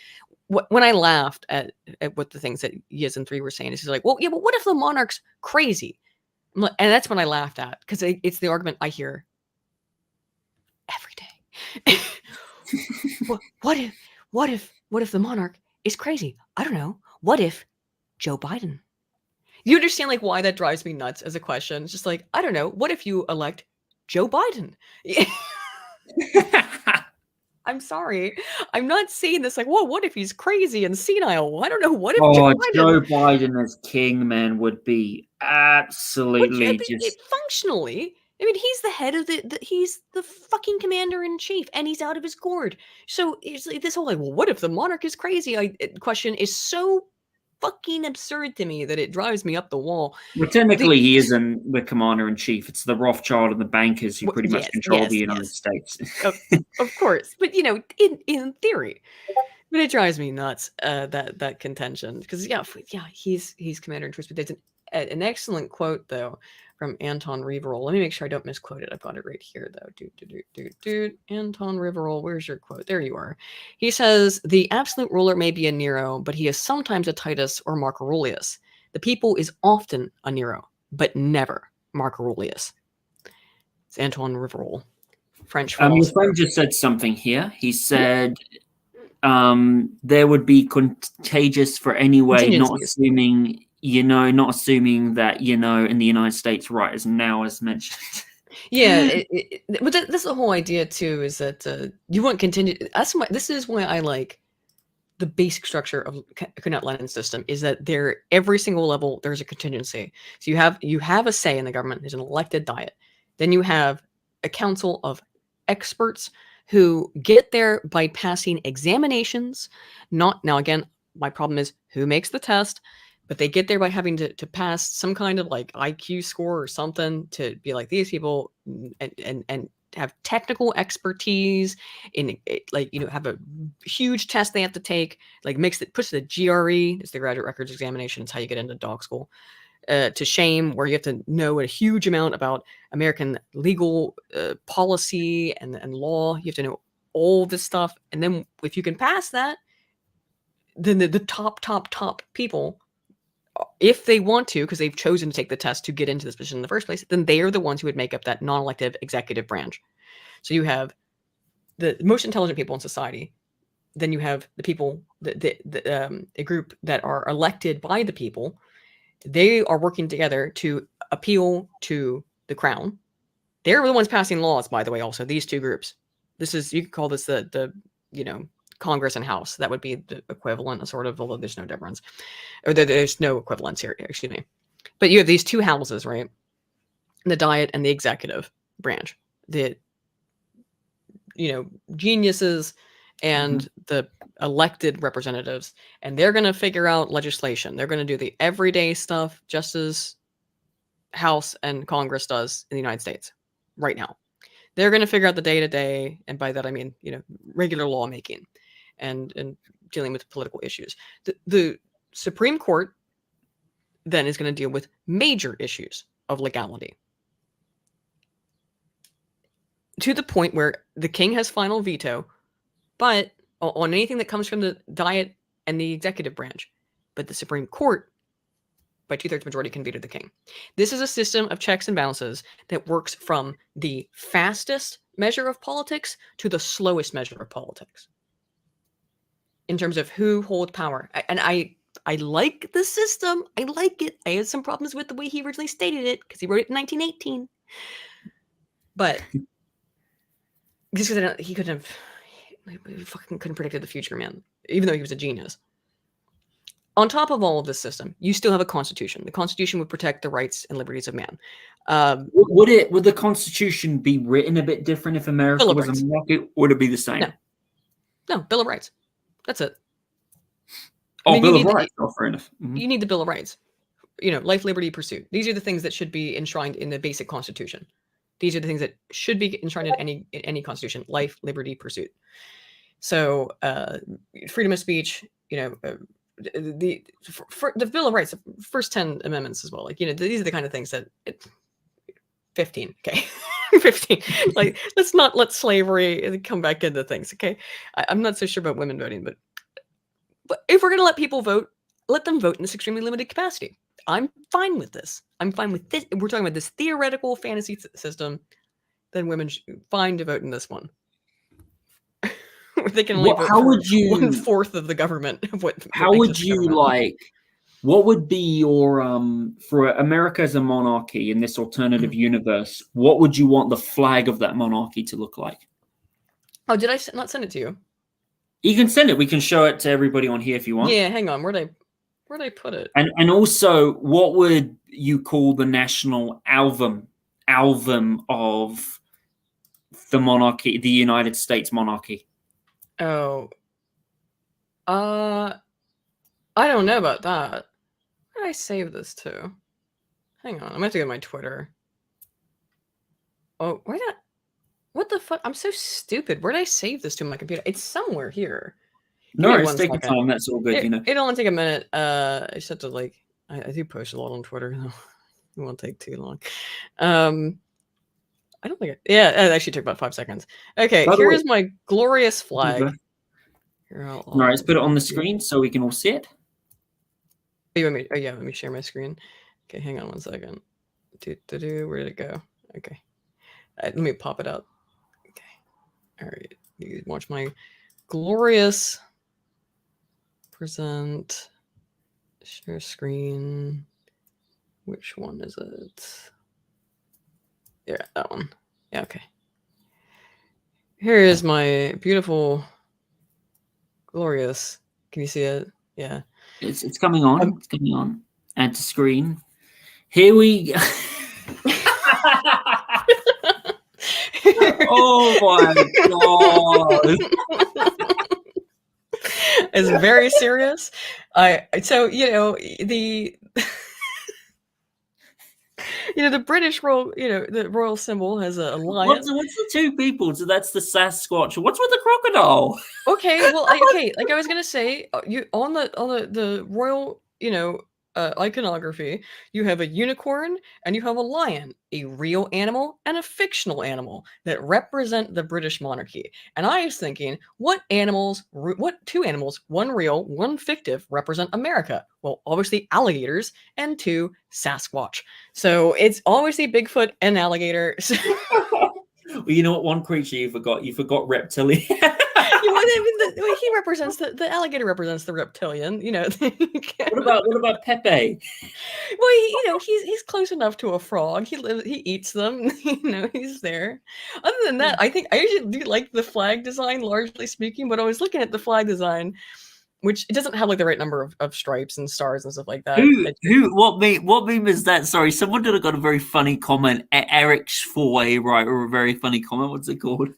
when I laughed at what the things that Yiz and 3 were saying. It's like, well, yeah, but what if the monarch's crazy? And that's when I laughed at, because it's the argument I hear every day. What if the monarch is crazy? I don't know. What if Joe Biden? You understand like why that drives me nuts as a question? It's just like, I don't know. What if you elect Joe Biden? I'm sorry. I'm not saying this like, whoa, what if he's crazy and senile? I don't know. What if Joe Biden as king, man, would be absolutely functionally. I mean, he's the head of he's the fucking commander-in-chief, and he's out of his gourd. So it's like this whole like, well, what if the monarch is crazy? Question is so fucking absurd to me that it drives me up the wall. Well, technically, he isn't the commander-in-chief. It's the Rothschild and the bankers who pretty much control the United States. Of course. But, in theory. But it drives me nuts, that contention. Because, he's commander-in-chief. But there's an excellent quote, though, from Anton Riverol. Let me make sure I don't misquote it. I've got it right here, though. Anton Riverol, where's your quote? There you are. He says, "The absolute ruler may be a Nero, but he is sometimes a Titus or Mark Aurelius. The people is often a Nero, but never Mark Aurelius." It's Anton Riverol, French philosopher. Your friend just said something here. He said there would be contagious for anyway, not assuming that, in the United States, right as now as mentioned. Yeah, but that's the whole idea too, is that you want contingent. This is why I like the basic structure of Knutt-Lenin system, is that every single level there's a contingency. So you have a say in the government. There's an elected diet. Then you have a council of experts who get there by passing examinations. Now again, my problem is who makes the test. But they get there by having to pass some kind of like IQ score or something to be like these people, and have technical expertise in have a huge test they have to take, like puts the GRE, it's the graduate records examination. It's how you get into dog school, to shame, where you have to know a huge amount about American legal policy and law. You have to know all this stuff. And then if you can pass that, then the top people, if they want to, because they've chosen to take the test to get into this position in the first place, then they are the ones who would make up that non-elective executive branch. So you have the most intelligent people in society. Then you have the people, a group that are elected by the people. They are working together to appeal to the crown. They're the ones passing laws, by the way. Also, these two groups. You could call this the Congress and House. That would be the equivalent, sort of, although there's no difference. Or there's no equivalence here, excuse me. But you have these two houses, right? The Diet and the executive branch. The, geniuses and the elected representatives. And they're going to figure out legislation. They're going to do the everyday stuff, just as House and Congress does in the United States right now. They're going to figure out the day-to-day, and by that I mean, regular lawmaking and dealing with political issues. The Supreme Court then is going to deal with major issues of legality, to the point where the king has final veto, but on anything that comes from the Diet and the executive branch. But the Supreme Court, by 2/3 majority, can veto the king. This is a system of checks and balances that works from the fastest measure of politics to the slowest measure of politics, in terms of who holds power. And I like the system. I like it. I had some problems with the way he originally stated it, because he wrote it in 1918. But just because he fucking couldn't predict the future, man. Even though he was a genius. On top of all of this system, you still have a constitution. The constitution would protect the rights and liberties of man. Would the constitution be written a bit different if America was a monarchy? Would it be the same? No, Bill of Rights. That's it. Bill of Rights. Fair enough. Mm-hmm. You need the Bill of Rights. Life, liberty, pursuit. These are the things that should be enshrined in the basic constitution. These are the things that should be enshrined in any constitution: life, liberty, pursuit. So, freedom of speech, the Bill of Rights, the first 10 amendments as well. Like, these are the kind of things that 15, okay, 15. Like, let's not let slavery come back into things, okay? I'm not so sure about women voting, but if we're gonna let people vote, let them vote in this extremely limited capacity. I'm fine with this. I'm fine with this. We're talking about this theoretical fantasy system. Then women fine to vote in this one. They can only vote for 1/4 of the government of what. How would you like? What would be your for America as a monarchy in this alternative universe? What would you want the flag of that monarchy to look like? Oh, did I not send it to you? You can send it. We can show it to everybody on here if you want. Yeah, hang on. Where'd I put it? And also, what would you call the national album of the monarchy, the United States monarchy? Oh, I don't know about that. Where did I save this to? Hang on, I'm gonna have to go to my Twitter. Oh, what the fuck? I'm so stupid. Where did I save this to on my computer? It's somewhere here. No, it's taking time. That's all good, It'll only take a minute. I just have to I do post a lot on Twitter. It won't take too long. I don't think it actually took about 5 seconds. Okay, here's my glorious flag. All right, let's put it on the screen so we can all see it. Let me share my screen. Okay, hang on 1 second. Where did it go? Okay. Let me pop it out. Okay. All right. You watch my glorious present share screen. Which one is it? Yeah, that one. Yeah, okay. Here is my beautiful, glorious. Can you see it? Yeah. It's coming on. It's coming on. Add to screen. Here we go. Oh my god. It's very serious. The British royal, the royal symbol has a lion. What's the two people? So that's the Sasquatch. What's with the crocodile? Okay, well, like I was gonna say, you on the royal, iconography, you have a unicorn and you have a lion, a real animal and a fictional animal that represent the British monarchy. And I was thinking, what two animals, one real, one fictive, represent America? Well, obviously alligators and 2 Sasquatch. So it's obviously Bigfoot and alligator. Well, you know what? One creature you forgot. You forgot reptilian. He represents the alligator represents the reptilian. What about Pepe? Well, he's close enough to a frog. He eats them. He's there. Other than that, I think I usually do like the flag design, largely speaking. But I was looking at the flag design, which it doesn't have the right number of stripes and stars and stuff like that. What meme is that? Sorry, someone did have got a very funny comment. Eric Schfoy, right, or a very funny comment. What's it called?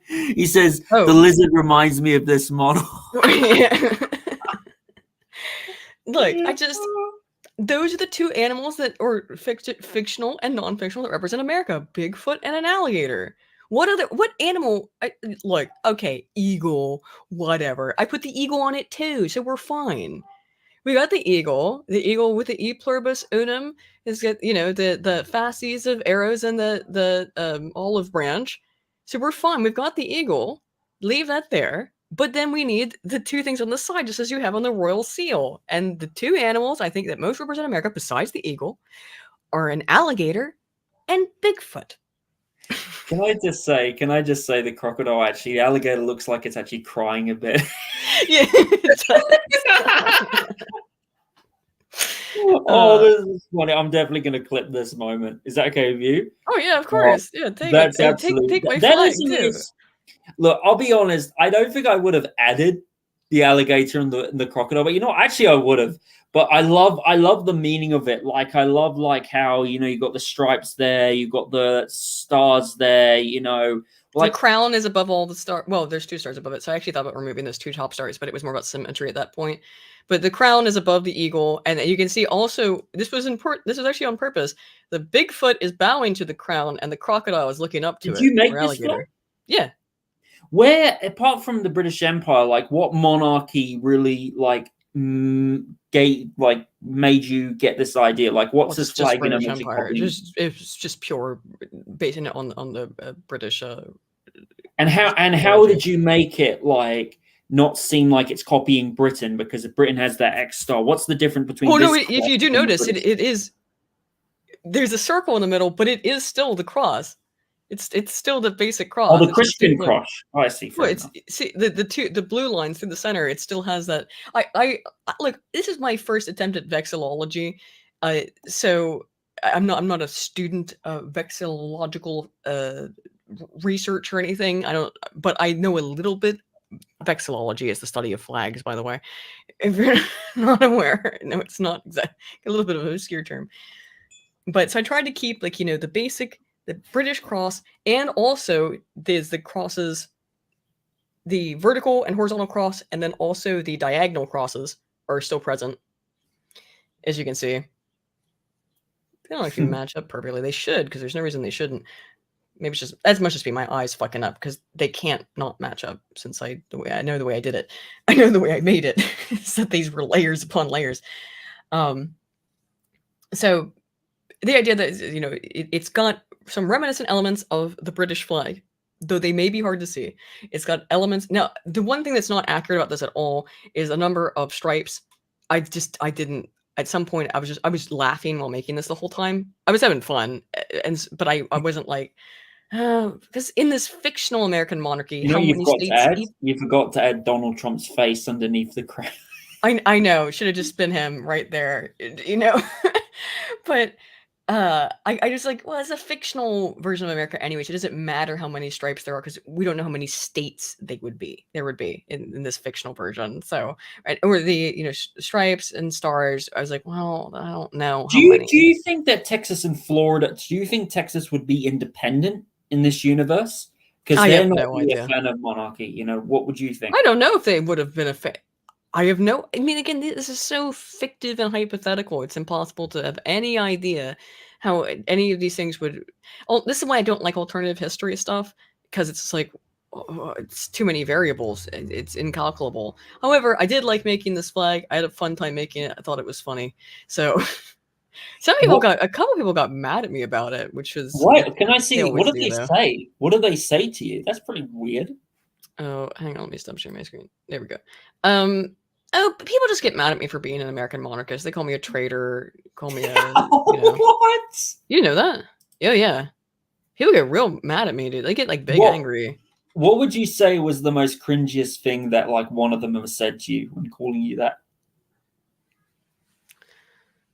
He says the lizard reminds me of this model. Look, those are the 2 animals that are fictional and non-fictional that represent America: Bigfoot and an alligator. What animal? Okay, eagle, whatever. I put the eagle on it too, so we're fine. We got the eagle with the E pluribus unum. Has got the fasces of arrows and the olive branch. So we're fine. We've got the eagle. Leave that there. But then we need the 2 things on the side, just as you have on the royal seal. And the 2 animals I think that most represent America, besides the eagle, are an alligator and Bigfoot. Can I just say the crocodile actually, the alligator looks like it's actually crying a bit. Yeah, it does. This is funny. I'm definitely going to clip this moment. Is that okay with you? Oh yeah, of course. Yeah, take my flag too. Look, I'll be honest. I don't think I would have added the alligator and the crocodile. But actually, I would have. But I love the meaning of it. Like I love like how you got the stripes there, you got the stars there. Like the crown is above all the stars. Well, there's 2 stars above it, so I actually thought about removing those 2 top stars, but it was more about symmetry at that point. But the crown is above the eagle, and you can see also this was important. This was actually on purpose. The Bigfoot is bowing to the crown, and the crocodile is looking up to it. Did you make this flag? Yeah. Where, apart from the British Empire, like what monarchy really made you get this idea? Like, what's this flag in British Empire? It's just pure, basing it on the British. And how did you make it like not seem like it's copying Britain, because Britain has that X star? What's the difference between? Well, no, if you do notice, it is, there's a circle in the middle, but it is still the cross. It's still the basic cross. Oh, the Christian cross. Oh, I see. Well, see the blue lines through the center. It still has that. I look. This is my first attempt at vexillology, so I'm not a student of vexillological research or anything. I don't, but I know a little bit. Vexillology is the study of flags, by the way. If you're not aware, no, it's not exactly, a little bit of an obscure term. But so I tried to keep like the basic. The British cross, and also there's the crosses, the vertical and horizontal cross, and then also the diagonal crosses are still present, as you can see. They don't actually match up perfectly. They should, because there's no reason they shouldn't. Maybe it's just as much as be my eyes fucking up, because they can't not match up, since I know the way I did it. I know the way I made it. So these were layers upon layers. So the idea that it's got some reminiscent elements of the British flag, though they may be hard to see. It's got elements. Now, the one thing that's not accurate about this at all is a number of stripes. I didn't. At some point, I was laughing while making this the whole time. I was having fun, but I wasn't like, because in this fictional American monarchy, how many states? You forgot to add Donald Trump's face underneath the crown. I know. Should have just been him right there. But. I just like, well, it's a fictional version of America anyway. So it doesn't matter how many stripes there are, because we don't know how many states there would be in this fictional version. So, right, or the stripes and stars. I was like, well, I don't know. Do you think that Texas and Florida? Do you think Texas would be independent in this universe? Because they're not really a fan of monarchy. What would you think? I don't know if they would have been a fan. I mean, again, this is so fictive and hypothetical. It's impossible to have any idea how any of these things would. Oh, this is why I don't like alternative history stuff, because it's just like, it's too many variables. It's incalculable. However, I did like making this flag. I had a fun time making it. I thought it was funny. So a couple people got mad at me about it, which was. What? Can I see? What did they say? What did they say to you? That's pretty weird. Oh, hang on. Let me stop sharing my screen. There we go. People just get mad at me for being an American monarchist. They call me a traitor. Call me a what? You know that? Yeah. People get real mad at me, dude. They get like big angry. What would you say was the most cringiest thing that like one of them ever said to you when calling you that?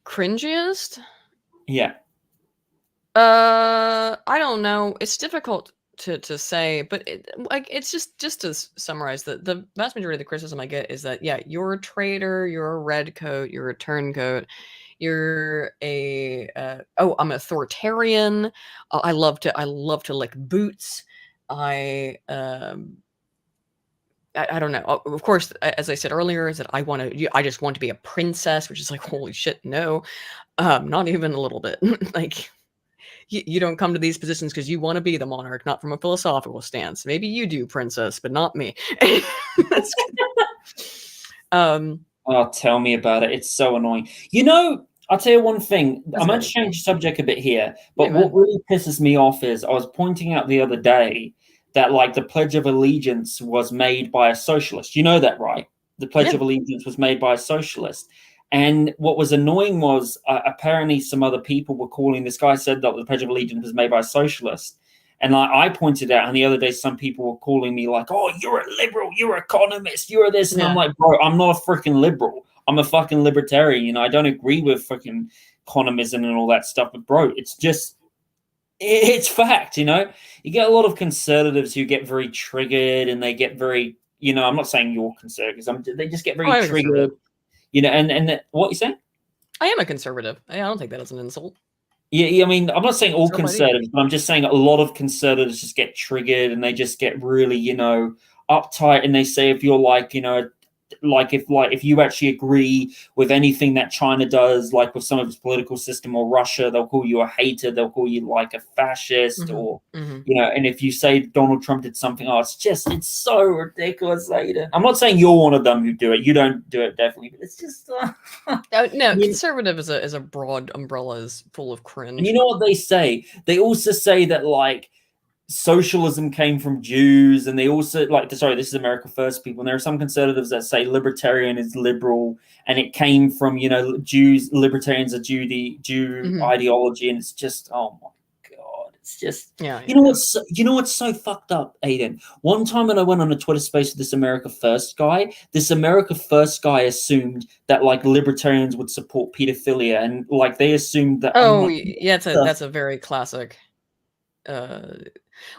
Cringiest? Yeah. I don't know. It's difficult to say, but it's just to summarize, the vast majority of the criticism I get is that you're a traitor, you're a redcoat, you're a turncoat, you're a I'm authoritarian. I love to lick boots. I don't know. Of course, as I said earlier, is that I just want to be a princess, which is like, holy shit, no, not even a little bit. Like. You don't come to these positions because you want to be the monarch, not from a philosophical stance. Maybe you do, princess, but not me. That's good. Oh, tell me about it. It's so annoying. I'll tell you one thing. I'm going to change the subject a bit here, but what really pisses me off is I was pointing out the other day that like the Pledge of Allegiance was made by a socialist. You know that, right? The Pledge of Allegiance was made by a socialist. And what was annoying was apparently some other people were calling. This guy said that the Pledge of Allegiance was made by a socialist. And I pointed out, and the other day some people were calling me like, oh, you're a liberal, you're an economist, you're this. And I'm like, bro, I'm not a freaking liberal. I'm a fucking libertarian. I don't agree with freaking economism and all that stuff. But, bro, it's fact, You get a lot of conservatives who get very triggered and they get very, you know, I'm not saying you're conservatives. They just get very triggered, you know. And what you saying? I am a conservative. I don't take that as an insult. Yeah, I mean, I'm not saying all conservatives, but I'm just saying a lot of conservatives just get triggered and they just get really, you know, uptight. And they say if you're like, you know, if you actually agree with anything that China does, like with some of its political system or Russia, they'll call you a hater. They'll call you like a fascist, or you know. And if you say Donald Trump did something, it's so ridiculous, Aydin. I'm not saying you're one of them who do it. You don't do it, definitely, but it's just no. Conservative is a broad umbrella, is full of cringe. And you know what they say? They also say that like socialism came from Jews, and they also this is America First people, and there are some conservatives that say libertarian is liberal and it came from, you know, Jews. Libertarians are Jew ideology, and it's just, oh my god, it's just, you know what's so fucked up, Aydin? One time when I went on a Twitter space with this America First guy assumed that like libertarians would support pedophilia, and like they assumed that that's a very classic.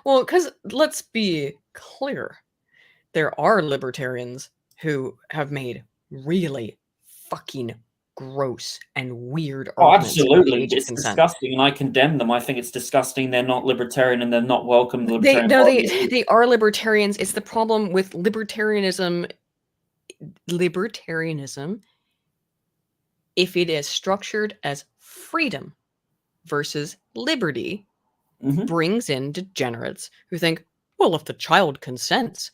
Well, because let's be clear, there are libertarians who have made really fucking gross and weird arguments. Absolutely, it's disgusting, and I condemn them. I think it's disgusting. They're not libertarian, and they're not welcome. They are libertarians. It's the problem with libertarianism. Libertarianism, if it is structured as freedom versus liberty, brings in degenerates who think, well, if the child consents,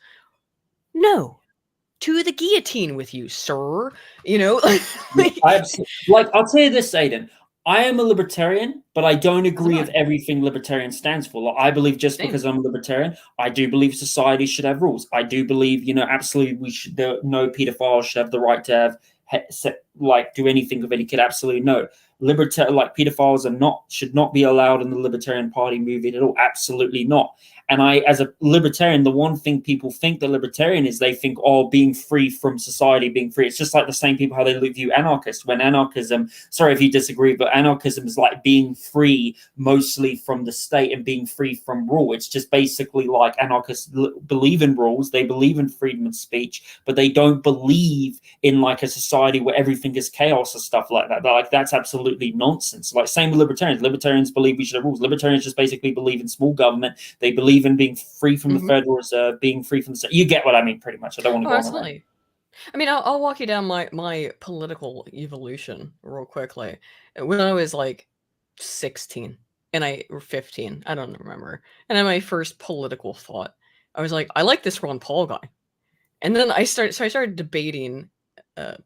no, to the guillotine with you, sir. You know, I'll tell you this, Aydin. I am a libertarian, but I don't agree with everything libertarian stands for. Like, I believe just because I'm a libertarian, I do believe society should have rules. I do believe, you know, absolutely no pedophiles should have the right to have do anything with any kid. Absolutely no. Pedophiles should not be allowed in the Libertarian Party movement at all. Absolutely not. And I, as a libertarian, the one thing people think the libertarian is, they think, oh, being free from society, being free. It's just like the same people how they view anarchists. When anarchism, sorry if you disagree, but anarchism is like being free mostly from the state and being free from rule. It's just basically like anarchists believe in rules, they believe in freedom of speech, but they don't believe in like a society where everything is chaos or stuff like that. Like, that's absolutely nonsense. Like, same with libertarians. Libertarians believe we should have rules. Libertarians just basically believe in small government. They believe in being free from the Federal Reserve, being free from the state. You get what I mean, pretty much. I don't want to go on around. I mean, I'll walk you down my political evolution real quickly. When I was like 16 or 15, I don't remember. And then my first political thought, I was like, I like this Ron Paul guy. And then I started debating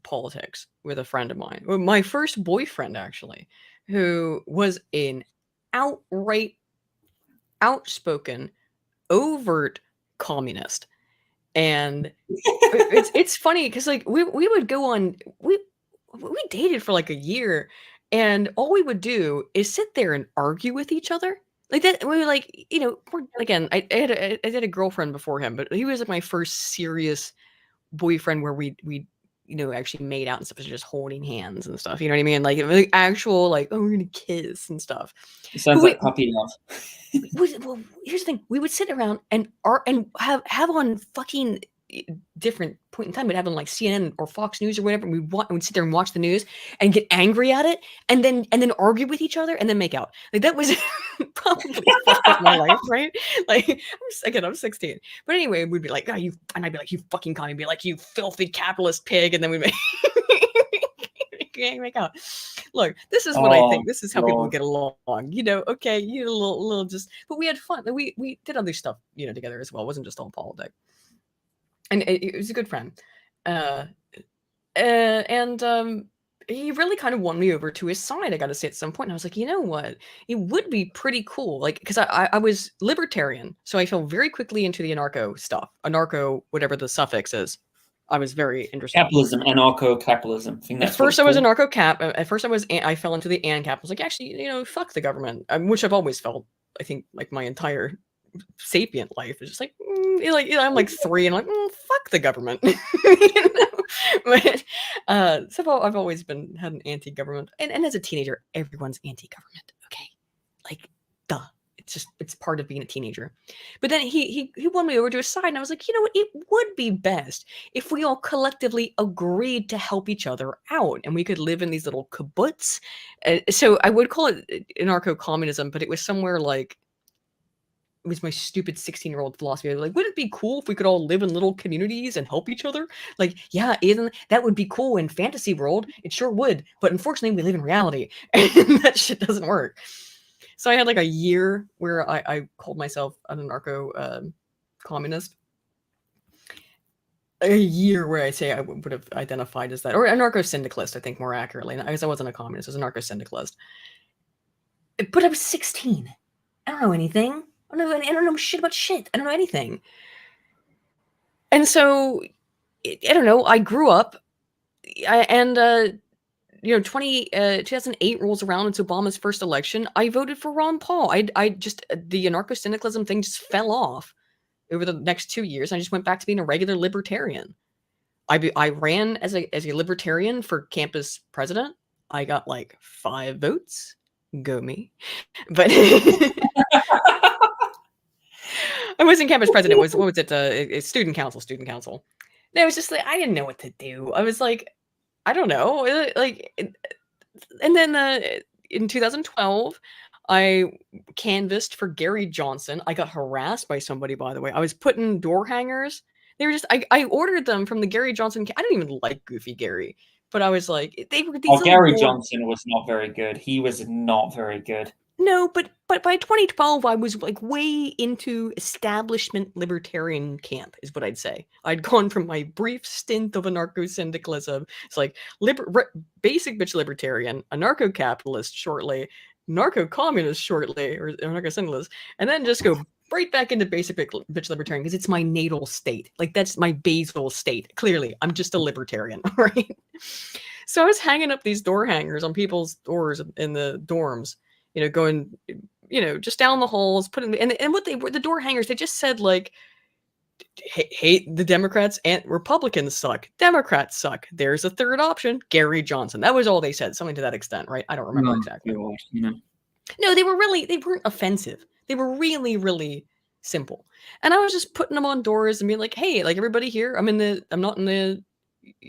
politics with a friend of mine. My first boyfriend, actually, who was an outright, outspoken, overt communist. And it's funny because like we would go on, we dated for like a year, and all we would do is sit there and argue with each other like that. We were like, you know, again, I had a girlfriend before him, but he was like my first serious boyfriend where we you know, actually made out and stuff, just holding hands and stuff. You know what I mean? Like actual, like, oh, we're gonna kiss and stuff. It sounds like puppy love. Well, here's the thing: we would sit around and have on fucking different point in time. We'd have on like CNN or Fox News or whatever. And we'd sit there and watch the news and get angry at it, and then argue with each other and then make out. Like, that was probably fucked up my life, right? Like, I'm 16, but anyway, we'd be like, oh, you, and I'd be like, you fucking commie, be like, you filthy capitalist pig, and then we'd make make out. Look, this is what I think. This is how people get along. You know, okay, you know, a little just, but we had fun. We did other stuff, you know, together as well. It wasn't just all politics. And it was a good friend. He really kind of won me over to his side, I got to say, at some point. And I was like, you know what? It would be pretty cool. Like, because I was libertarian, so I fell very quickly into the anarcho stuff. Anarcho, whatever the suffix is. I was very interested. Capitalism, anarcho-capitalism. At first, I was anarcho-cap. At first, I fell into the ANCAP. I was like, actually, you know, fuck the government, which I've always felt. I think, like, my entire sapient life is just like, I'm like 3 and I'm like, fuck the government. You know? But so I've always had an anti-government, and as a teenager, everyone's anti-government. Okay, like, duh. It's part of being a teenager. But then he won me over to his side, and I was like, you know what? It would be best if we all collectively agreed to help each other out, and we could live in these little kibbutz. So I would call it anarcho-communism, but it was somewhere like, it was my stupid 16-year-old philosophy. I was like, wouldn't it be cool if we could all live in little communities and help each other? Like, yeah, Aydin, that would be cool in fantasy world. It sure would. But unfortunately, we live in reality, and that shit doesn't work. So I had like a year where I called myself an anarcho-communist. A year where I say I would have identified as that. Or anarcho-syndicalist, I think more accurately. I guess I wasn't a communist. I was an anarcho-syndicalist. But I was 16. I don't know anything. I don't know shit about shit. I don't know anything. And so, I don't know. I grew up, and 2008 rolls around. It's Obama's first election. I voted for Ron Paul. I just, the anarcho-syndicalism thing just fell off over the next 2 years. I just went back to being a regular libertarian. I ran as a libertarian for campus president. I got like 5 votes. Go me. But I wasn't campus president. What was it? Student council. And it was just like, I didn't know what to do. I was like, I don't know. Like, and then in 2012, I canvassed for Gary Johnson. I got harassed by somebody, by the way. I was putting door hangers. They were just, I ordered them from the Gary Johnson. I don't even like Goofy Gary, but I was like, they were these. Oh, Gary Johnson was not very good. He was not very good. No, but by 2012, I was like way into establishment libertarian camp, is what I'd say. I'd gone from my brief stint of anarcho-syndicalism. It's like basic bitch libertarian, anarcho-capitalist shortly, narco-communist shortly, or anarcho-syndicalist, and then just go right back into basic bitch libertarian because it's my natal state. Like, that's my basal state. Clearly, I'm just a libertarian, right? So I was hanging up these door hangers on people's doors in the dorms. Going, just down the halls, putting, and what they were, the door hangers, they just said like, hate the Democrats and Republicans suck. Democrats suck. There's a third option, Gary Johnson. That was all they said, something to that extent, right? I don't remember exactly. No, they weren't offensive. They were really, really simple. And I was just putting them on doors and being like, hey, like, everybody here, I'm not in the,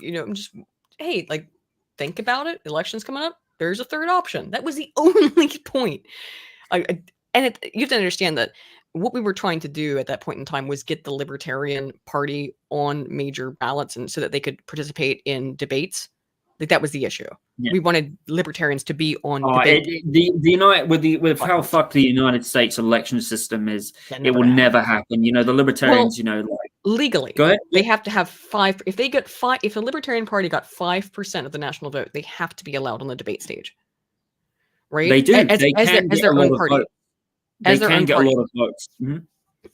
I'm just, hey, like, think about it. Election's coming up. There's a third option. That was the only point. You have to understand that what we were trying to do at that point in time was get the Libertarian Party on major ballots, and so that they could participate in debates. Like, that was the issue. Yeah. We wanted libertarians to be on debate. With how fucked the United States election system is, it will never happen. The libertarians, legally, go ahead. They have to have 5. If the Libertarian Party got 5% of the national vote, they have to be allowed on the debate stage. Right? They do. As their own party. They can get a lot of votes. Mm-hmm.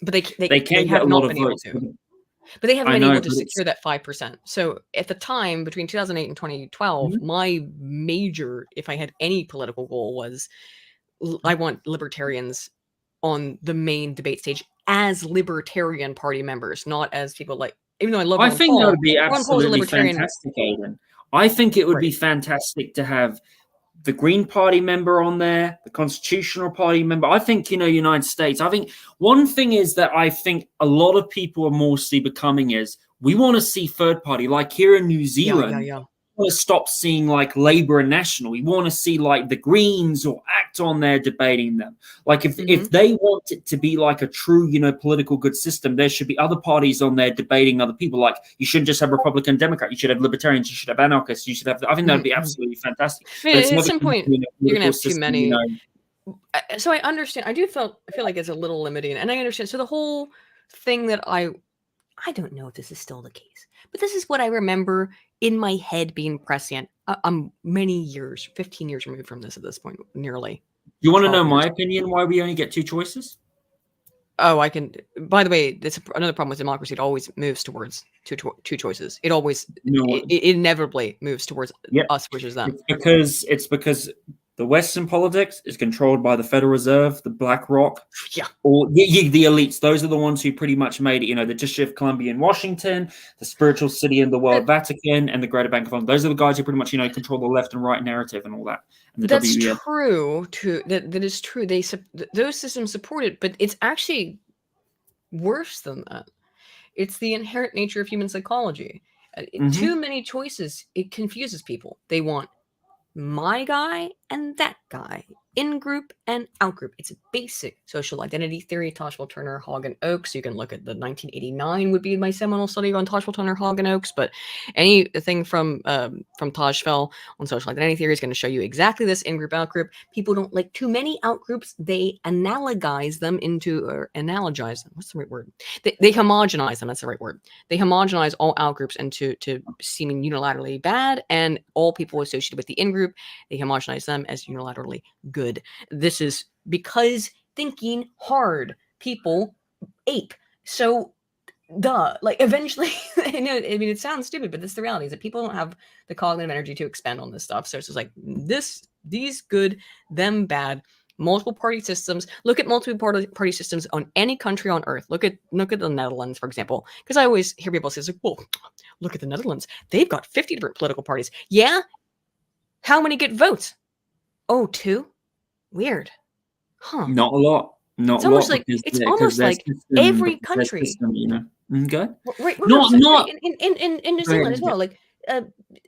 But they can get a lot of votes. But they haven't been able to secure that 5%. So at the time, between 2008 and 2012, mm-hmm. my major, if I had any political goal, was I want libertarians on the main debate stage as Libertarian Party members, not as people like, even though I love Ron Paul. I think that would be absolutely fantastic, Aydin. I think it would be fantastic to have the Green Party member on there, the Constitutional Party member. I think, United States, I think one thing is that I think a lot of people are mostly becoming is we want to see third party, like here in New Zealand. We want to stop seeing like Labour and National. We want to see like the Greens or ACT on there debating them. Like if they want it to be like a true, political good system, there should be other parties on there debating other people. Like you shouldn't just have Republican, Democrat. You should have libertarians. You should have anarchists. You should have. I think that would be absolutely fantastic. At some point, you're gonna have too many. So I understand. I feel like it's a little limiting, and I understand. So the whole thing that I don't know if this is still the case, but this is what I remember in my head being prescient. I'm many years, 15 years removed from this at this point, nearly. You want to know my opinion why we only get 2 choices? Oh, I can. By the way, that's another problem with democracy. It always moves towards two choices. It always, it inevitably moves towards us versus them. It's because The Western politics is controlled by the Federal Reserve, the BlackRock, yeah, or the elites. Those are the ones who pretty much made it. The District of Columbia in Washington, the spiritual city in the world, Vatican, and the Greater Bank of London. Those are the guys who pretty much control the left and right narrative and all that. And that's true. That is true. Those systems support it, but it's actually worse than that. It's the inherent nature of human psychology. Too many choices, it confuses people. They want my guy and that guy, in-group and out-group. It's a basic social identity theory, Toshville, Turner, Hogg, and Oakes. You can look at the 1989 would be my seminal study on Toshville, Turner, Hogg, and Oakes, but anything from Toshville on social identity theory is going to show you exactly this, in-group, out-group. People don't like too many out-groups. They analogize them into, or analogize them. What's the right word? They homogenize them. That's the right word. They homogenize all out-groups into seeming unilaterally bad, and all people associated with the in-group, they homogenize them as unilaterally good. This is because thinking hard people ape. So like eventually, I mean, it sounds stupid, but that's the reality, is that people don't have the cognitive energy to expand on this stuff. So it's just like these good, them bad. Multiple party systems. Look at multiple party systems on any country on earth. Look at the Netherlands, for example, because I always hear people say, like, well, look at the Netherlands. They've got 50 different political parties. Yeah. How many get votes? Oh, 2? Weird. Huh. Not a lot. Not a lot. It's almost like every country. System, Okay. Right. Not in New Zealand as well. Like.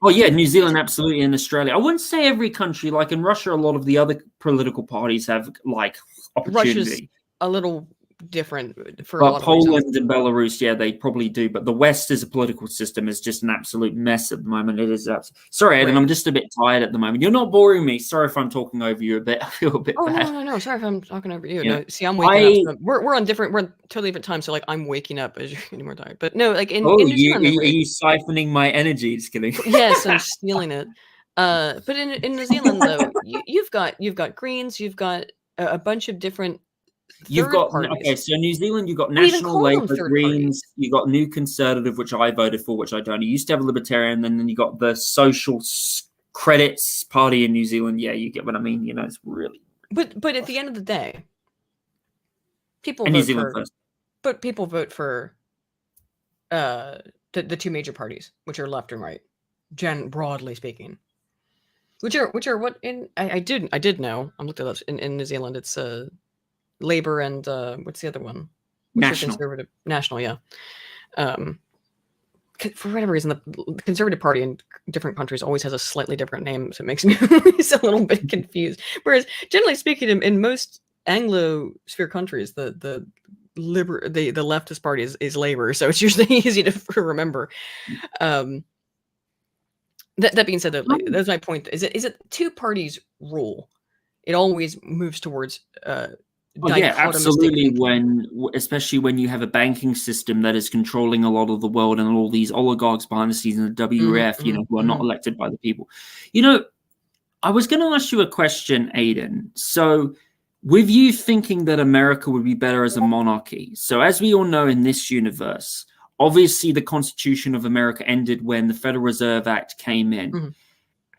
Oh yeah, New Zealand, absolutely, in Australia. I wouldn't say every country. Like in Russia, a lot of the other political parties have like opportunity. Russia's a little different for but a lot of Poland and Belarus, yeah, they probably do. But the West as a political system is just an absolute mess at the moment. It is. Sorry, Aydin, I'm just a bit tired at the moment. You're not boring me. Sorry if I'm talking over you a bit. I feel a bit bad. No. Sorry if I'm talking over you. Yeah. No, see, I'm waking up. So we're on totally different times. So like, I'm waking up as you're getting more tired. But no, like in New Zealand, are you siphoning my energy? Just kidding. Yes, I'm stealing it. But in New Zealand though, you've got Greens, you've got a bunch of different. You've got parties. Okay, so New Zealand, you've got National Labour, Greens, you've got New Conservative, which I voted for, which I don't. You used to have a Libertarian, and then you got the Social Credits Party in New Zealand. Yeah, you get what I mean. It's really. But at the end of the day, people New Zealand first. But people vote for the 2 major parties, which are left and right, broadly speaking. Which are what in I did know. I looked at this in New Zealand. It's Labour and what's the other one? National. Conservative. National, yeah. For whatever reason, the Conservative Party in different countries always has a slightly different name, so it makes me a little bit confused. Whereas, generally speaking, in most Anglo-sphere countries, the leftist party is Labour, so it's usually easy to remember. That being said, though, that's my point. Is it 2 parties rule? It always moves towards. Yeah, absolutely. Especially when you have a banking system that is controlling a lot of the world, and all these oligarchs behind the scenes in the WF, who are not elected by the people. I was going to ask you a question, Aydin. So, with you thinking that America would be better as a monarchy, so as we all know in this universe, obviously the Constitution of America ended when the Federal Reserve Act came in. Mm-hmm.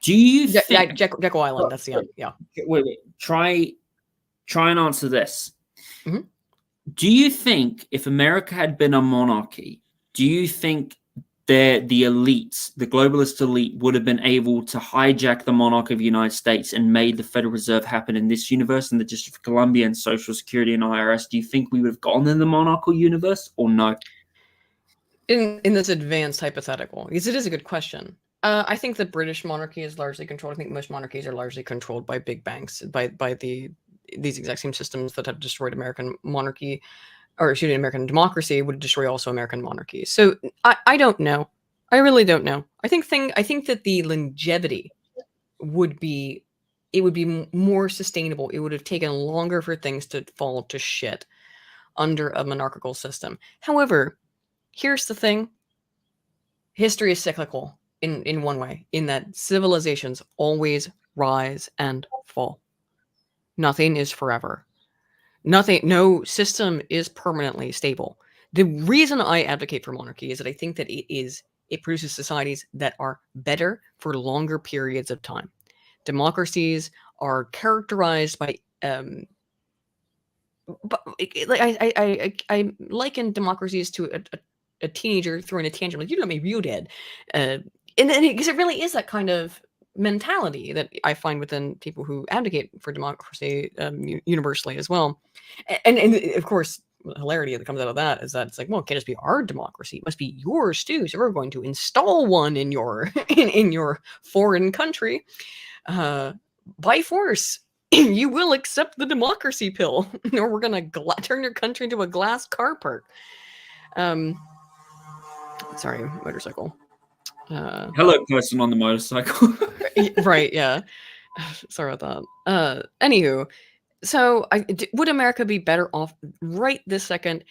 Do you think Jekyll Island? That's the end. Yeah. Wait. Try and answer this. Mm-hmm. Do you think if America had been a monarchy, do you think the elites, the globalist elite, would have been able to hijack the monarch of the United States and made the Federal Reserve happen in this universe, in the District of Columbia and Social Security and IRS? Do you think we would have gone in the monarchical universe or no? In this advanced hypothetical, because it is a good question. I think the British monarchy is largely controlled. I think most monarchies are largely controlled by big banks, by these exact same systems that have destroyed American monarchy, or excuse me, American democracy would destroy also American monarchy. So I don't know. I really don't know. I think that the longevity would be more sustainable. It would have taken longer for things to fall to shit under a monarchical system. However, here's the thing. History is cyclical in one way, in that civilizations always rise and fall. Nothing is forever. No system is permanently stable. The reason I advocate for monarchy is that I think that it produces societies that are better for longer periods of time. Democracies are characterized by but like I liken democracies to a teenager throwing a tantrum, like, you got me real dead, and then because it really is that kind of mentality that I find within people who advocate for democracy universally as well, and of course the hilarity that comes out of that is that it's like, well, it can't just be our democracy; it must be yours too. So we're going to install one in your in your foreign country by force. You will accept the democracy pill, or we're gonna turn your country into a glass car park. Sorry, motorcycle. Hello, person on the motorcycle. Right, yeah. Sorry about that. Anywho, so would America be better off right this second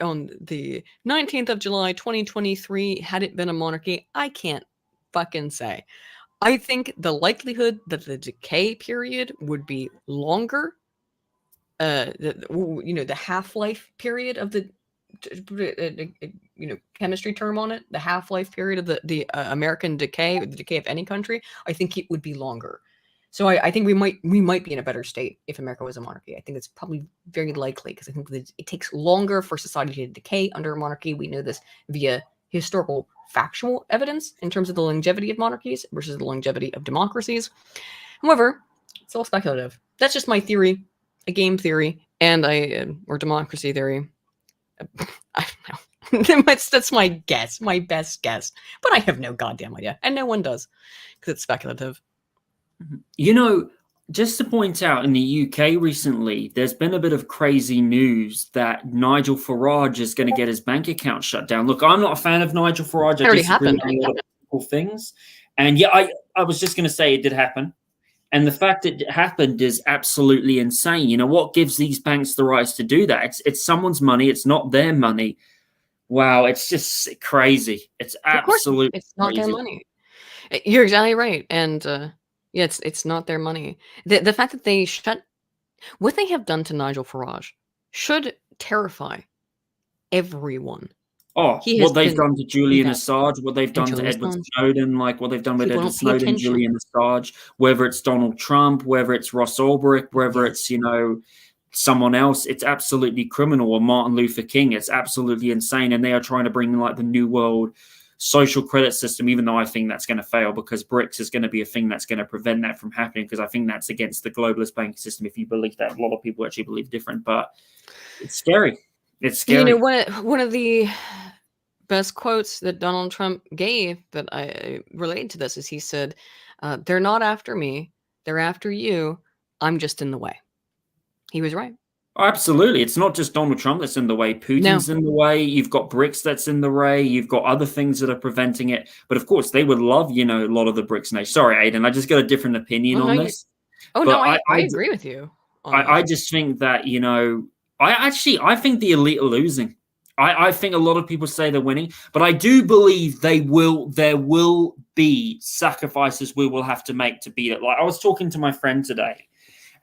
on the 19th of July, 2023, had it been a monarchy? I can't fucking say. I think the likelihood that the decay period would be longer, the half-life period of the, chemistry term on it, the half-life period of the American decay, or the decay of any country, I think it would be longer. So I think we might be in a better state if America was a monarchy. I think it's probably very likely, because I think that it takes longer for society to decay under a monarchy. We know this via historical factual evidence in terms of the longevity of monarchies versus the longevity of democracies. However, it's all speculative. That's just my theory, a game theory, and or democracy theory. I don't know. That's my guess, my best guess, but I have no goddamn idea, and no one does, because it's speculative. Just to point out, in the UK recently, there's been a bit of crazy news that Nigel Farage is going to get his bank account shut down. Look, I'm not a fan of Nigel Farage. It already happened. On a lot of cool things. And yeah, I was just going to say it did happen. And the fact that it happened is absolutely insane. What gives these banks the rights to do that? It's someone's money. It's not their money. Wow, it's just crazy. It's absolutely it's not their money. You're exactly right. And yeah, it's not their money. The fact that they what they have done to Nigel Farage should terrify everyone. Oh, what they've done to Julian Assange, what they've done to Edward Snowden, like what they've done with Edward Snowden, Julian Assange, whether it's Donald Trump, whether it's Ross Ulbricht, whether it's, someone else, it's absolutely criminal, or Martin Luther King, it's absolutely insane. And they are trying to bring like the new world social credit system, even though I think that's going to fail, because BRICS is going to be a thing that's going to prevent that from happening, because I think that's against the globalist banking system, if you believe that. A lot of people actually believe different, but it's scary. It's scary. One of the best quotes that Donald Trump gave that I relate to this is he said, they're not after me, they're after you, I'm just in the way. He was right. Oh, absolutely. It's not just Donald Trump that's in the way. Putin's in the way. You've got BRICS that's in the way. You've got other things that are preventing it. But of course, they would love, a lot of the BRICS nations. Sorry, Aydin, I just got a different opinion on this. I agree with you. I just think that, I think the elite are losing. I think a lot of people say they're winning, but I do believe there will be sacrifices we will have to make to beat it. Like, I was talking to my friend today,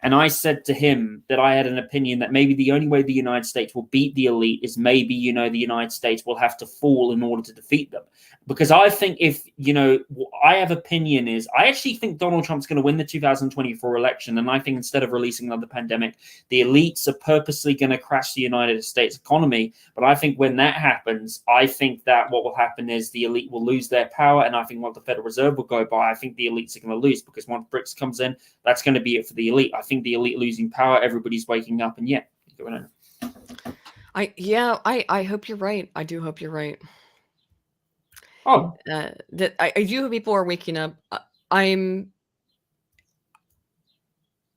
and I said to him that I had an opinion that maybe the only way the United States will beat the elite is maybe, the United States will have to fall in order to defeat them. Because I think I have opinion is, I actually think Donald Trump's going to win the 2024 election. And I think instead of releasing another pandemic, the elites are purposely going to crash the United States economy. But I think when that happens, I think that what will happen is the elite will lose their power. And I think what the Federal Reserve will go by, I think the elites are going to lose, because once BRICS comes in, that's going to be it for the elite. I think the elite losing power, everybody's waking up, and I hope you're right. I do hope you're right. Oh, that I do hope people are waking up.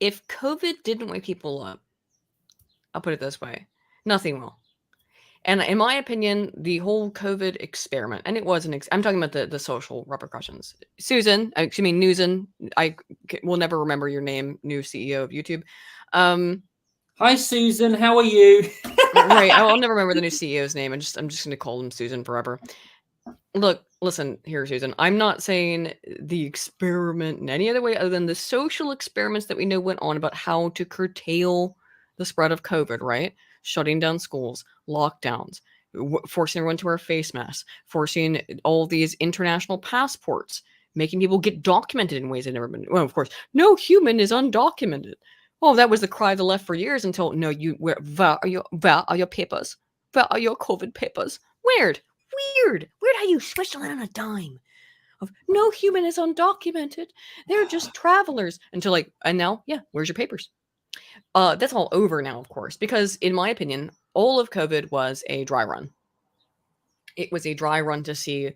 If COVID didn't wake people up, I'll put it this way, nothing will. And in my opinion, the whole COVID experiment, and it was I'm talking about the social repercussions. Newson, I will never remember your name, new CEO of YouTube. Hi, Susan. How are you? Right. I'll never remember the new CEO's name. I'm just going to call him Susan forever. Look, listen here, Susan. I'm not saying the experiment in any other way other than the social experiments that we know went on about how to curtail the spread of COVID, right? Shutting down schools, lockdowns, forcing everyone to wear face masks, forcing all these international passports, making people get documented in ways they've never been. Well, of course, no human is undocumented. Oh, that was the cry of the left for years until, no, where are your papers? Where are your COVID papers? Weird how you switched on a dime. Of no human is undocumented. They're just travelers. Until like, and now, yeah, where's your papers? That's all over now, of course, because in my opinion, all of COVID was a dry run. It was a dry run to see,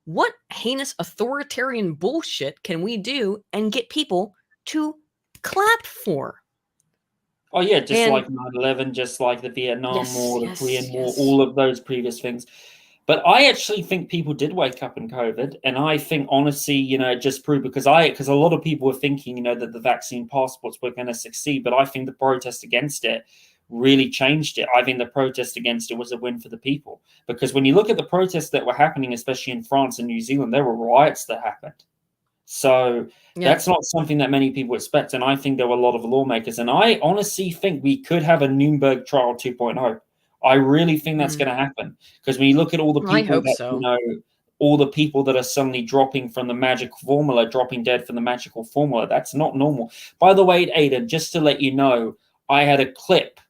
what heinous authoritarian bullshit can we do and get people to clap for? Oh yeah, just like 9/11, just like the Vietnam War, the Korean War, all of those previous things. But I actually think people did wake up in COVID, and I think honestly, it just proved because a lot of people were thinking, that the vaccine passports were going to succeed, but I think the protest against it really changed it. I think the protest against it was a win for the people, because when you look at the protests that were happening, especially in France and New Zealand, there were riots that happened. So that's not something that many people expect, and I think there were a lot of lawmakers, and I honestly think we could have a Nuremberg trial 2.0. I really think that's going to happen, because when you look at all the people all the people that are suddenly dropping from the magic formula, dropping dead from the magical formula, that's not normal. By the way, Aydin, just to let you know, I had a clip.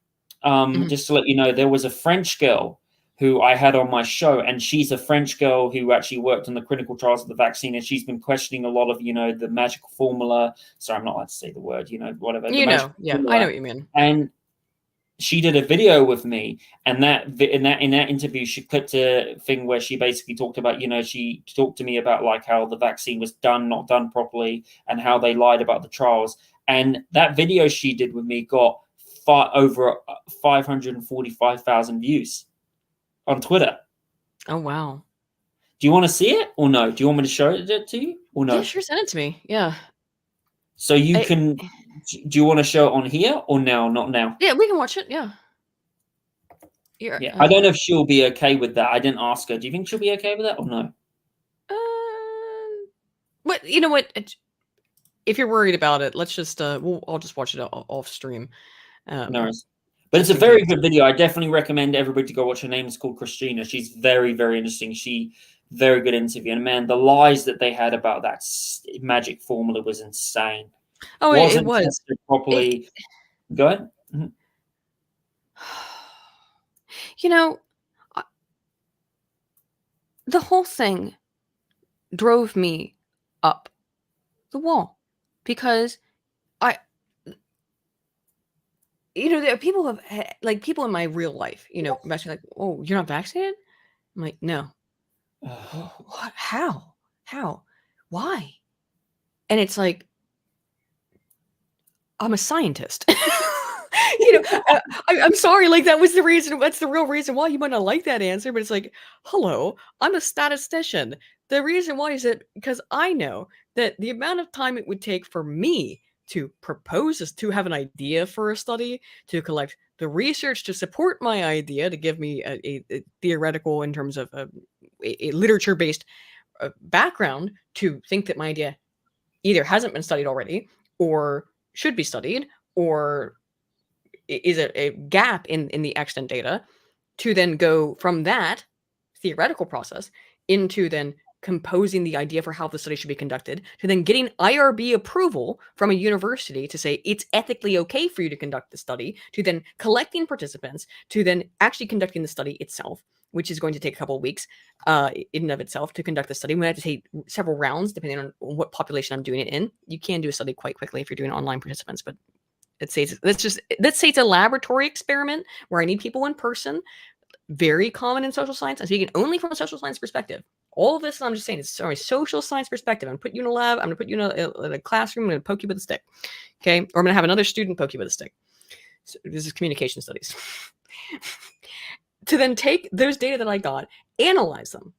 Just to let you know, there was a French girl who I had on my show, and she's a French girl who actually worked on the clinical trials of the vaccine, and she's been questioning a lot of, the magical formula. Sorry, I'm not allowed to say the word, whatever. I know what you mean. And she did a video with me, and in that interview, she clipped a thing where she basically talked about, she talked to me about like how the vaccine was not done properly, and how they lied about the trials. And that video she did with me got over 545,000 views on Twitter. Oh wow! Do you want to see it or no? Do you want me to show it to you or no? Yeah, sure, send it to me. Yeah. So you can. Do you want to show it on here or now? Not now. Yeah, we can watch it. Yeah. Yeah, I don't know if she'll be okay with that. I didn't ask her. Do you think she'll be okay with that or no? But you know what? If you're worried about it, let's just I'll just watch it off stream. No. But it's a very good video. I definitely recommend everybody to go watch. Her name is called Christina. She's very, very interesting. Very good interview. And man, the lies that they had about that magic formula was insane. Oh, it was tested properly. Go ahead. Mm-hmm. The whole thing drove me up the wall, because there are people who have, like, people in my real life, actually like, oh, you're not vaccinated? I'm like, no. What? How? Why? And it's like, I'm a scientist. I'm sorry, like, that was the reason. That's the real reason why. You might not like that answer, but it's like, hello, I'm a statistician. The reason why is that because I know that the amount of time it would take for me to to have an idea for a study, to collect the research to support my idea, to give me a theoretical, in terms of a literature-based background, to think that my idea either hasn't been studied already, or should be studied, or is a gap in the extant data, to then go from that theoretical process into then composing the idea for how the study should be conducted, to then getting IRB approval from a university to say it's ethically okay for you to conduct the study, to then collecting participants, to then actually conducting the study itself, which is going to take a couple of weeks in and of itself to conduct the study. We have to take several rounds depending on what population I'm doing it in. You can do a study quite quickly if you're doing online participants, but let's say it's a laboratory experiment where I need people in person. Very common in social science. I'm speaking only from a social science perspective. All of this, I'm just saying, it's from a social science perspective. I'm going to put you in a lab. I'm going to put you in a classroom. I'm going to poke you with a stick. Okay? Or I'm going to have another student poke you with a stick. So this is communication studies. To then take those data that I got, analyze them,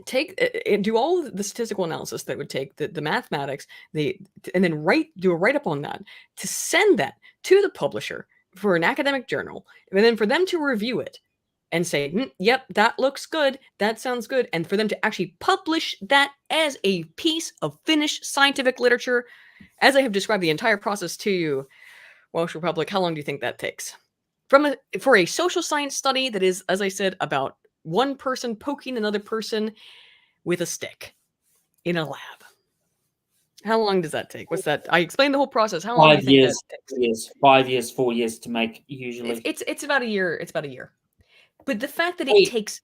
do all the statistical analysis that would take the mathematics, and then do a write-up on that, to send that to the publisher for an academic journal, and then for them to review it and say, yep, that looks good, that sounds good, and for them to actually publish that as a piece of finished scientific literature, as I have described the entire process to you, Welsh Republic. How long do you think that takes? For a social science study that is, as I said, about one person poking another person with a stick. in a lab. How long does that take? What's that? I explained the whole process. How long do you think that takes? 5 years, 4 years to make usually. It's about a year. It's about a year. But the fact that it takes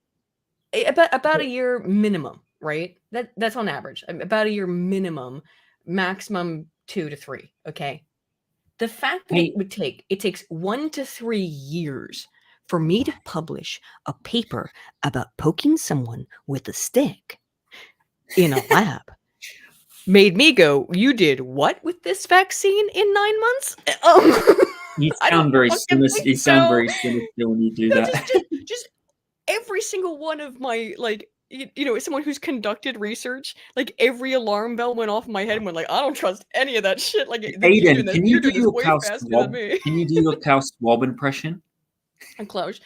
about a year minimum, right? That's on average. About a year minimum, maximum 2 to 3. Okay. The fact that it takes 1 to 3 years for me to publish a paper about poking someone with a stick in a lab made me go, you did what with this vaccine in 9 months? You sound very sinister. You sound very sinister when you do that. Just every single one of my, like, you know, as someone who's conducted research, like every alarm bell went off in my head and went like, I don't trust any of that shit. Like, Aydin, can you do your Klaus Schwab? Can you do your Klaus Schwab impression? And Klaus,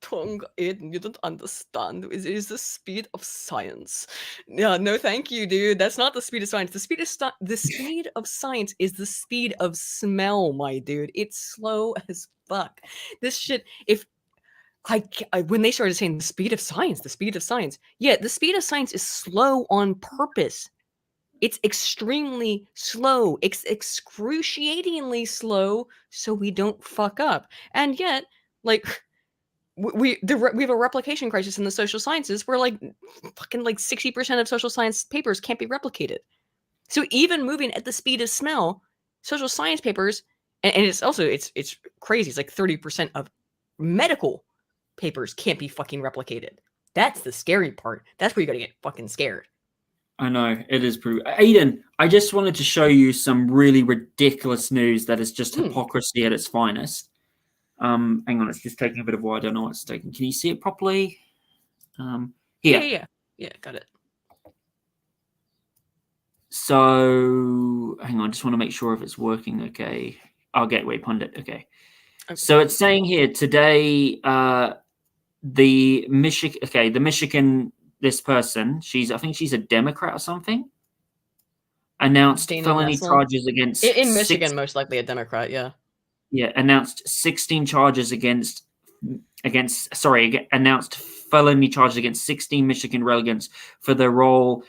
tongue, Aydin, you don't understand. It is the speed of science. Yeah, no, thank you, dude. That's not the speed of science. The speed of science is the speed of smell, my dude. It's slow as fuck. This shit, if I when they started saying the speed of science, yeah, the speed of science is slow on purpose. It's extremely slow. It's excruciatingly slow, so we don't fuck up. And yet, like, we have a replication crisis in the social sciences where like fucking like 60% of social science papers can't be replicated. So even moving at the speed of smell, social science papers, and it's also it's crazy. It's like 30% of medical papers can't be fucking replicated. That's the scary part. That's where you gotta get fucking scared. I know, it is pretty. Aydin, I just wanted to show you some really ridiculous news that is just hypocrisy at its finest. Hang on, it's just taking a bit of a while. I don't know what it's taking. Can you see it properly? Here. Yeah, got it. So, hang on, I just want to make sure if it's working okay. I'll Gateway Pundit, okay. So it's saying here today, the Michigan, this person, I think she's a Democrat or something, announced felony charges against in Michigan, most likely a Democrat, yeah. Yeah, announced 16 charges announced felony charges against 16 Michigan relegants for their role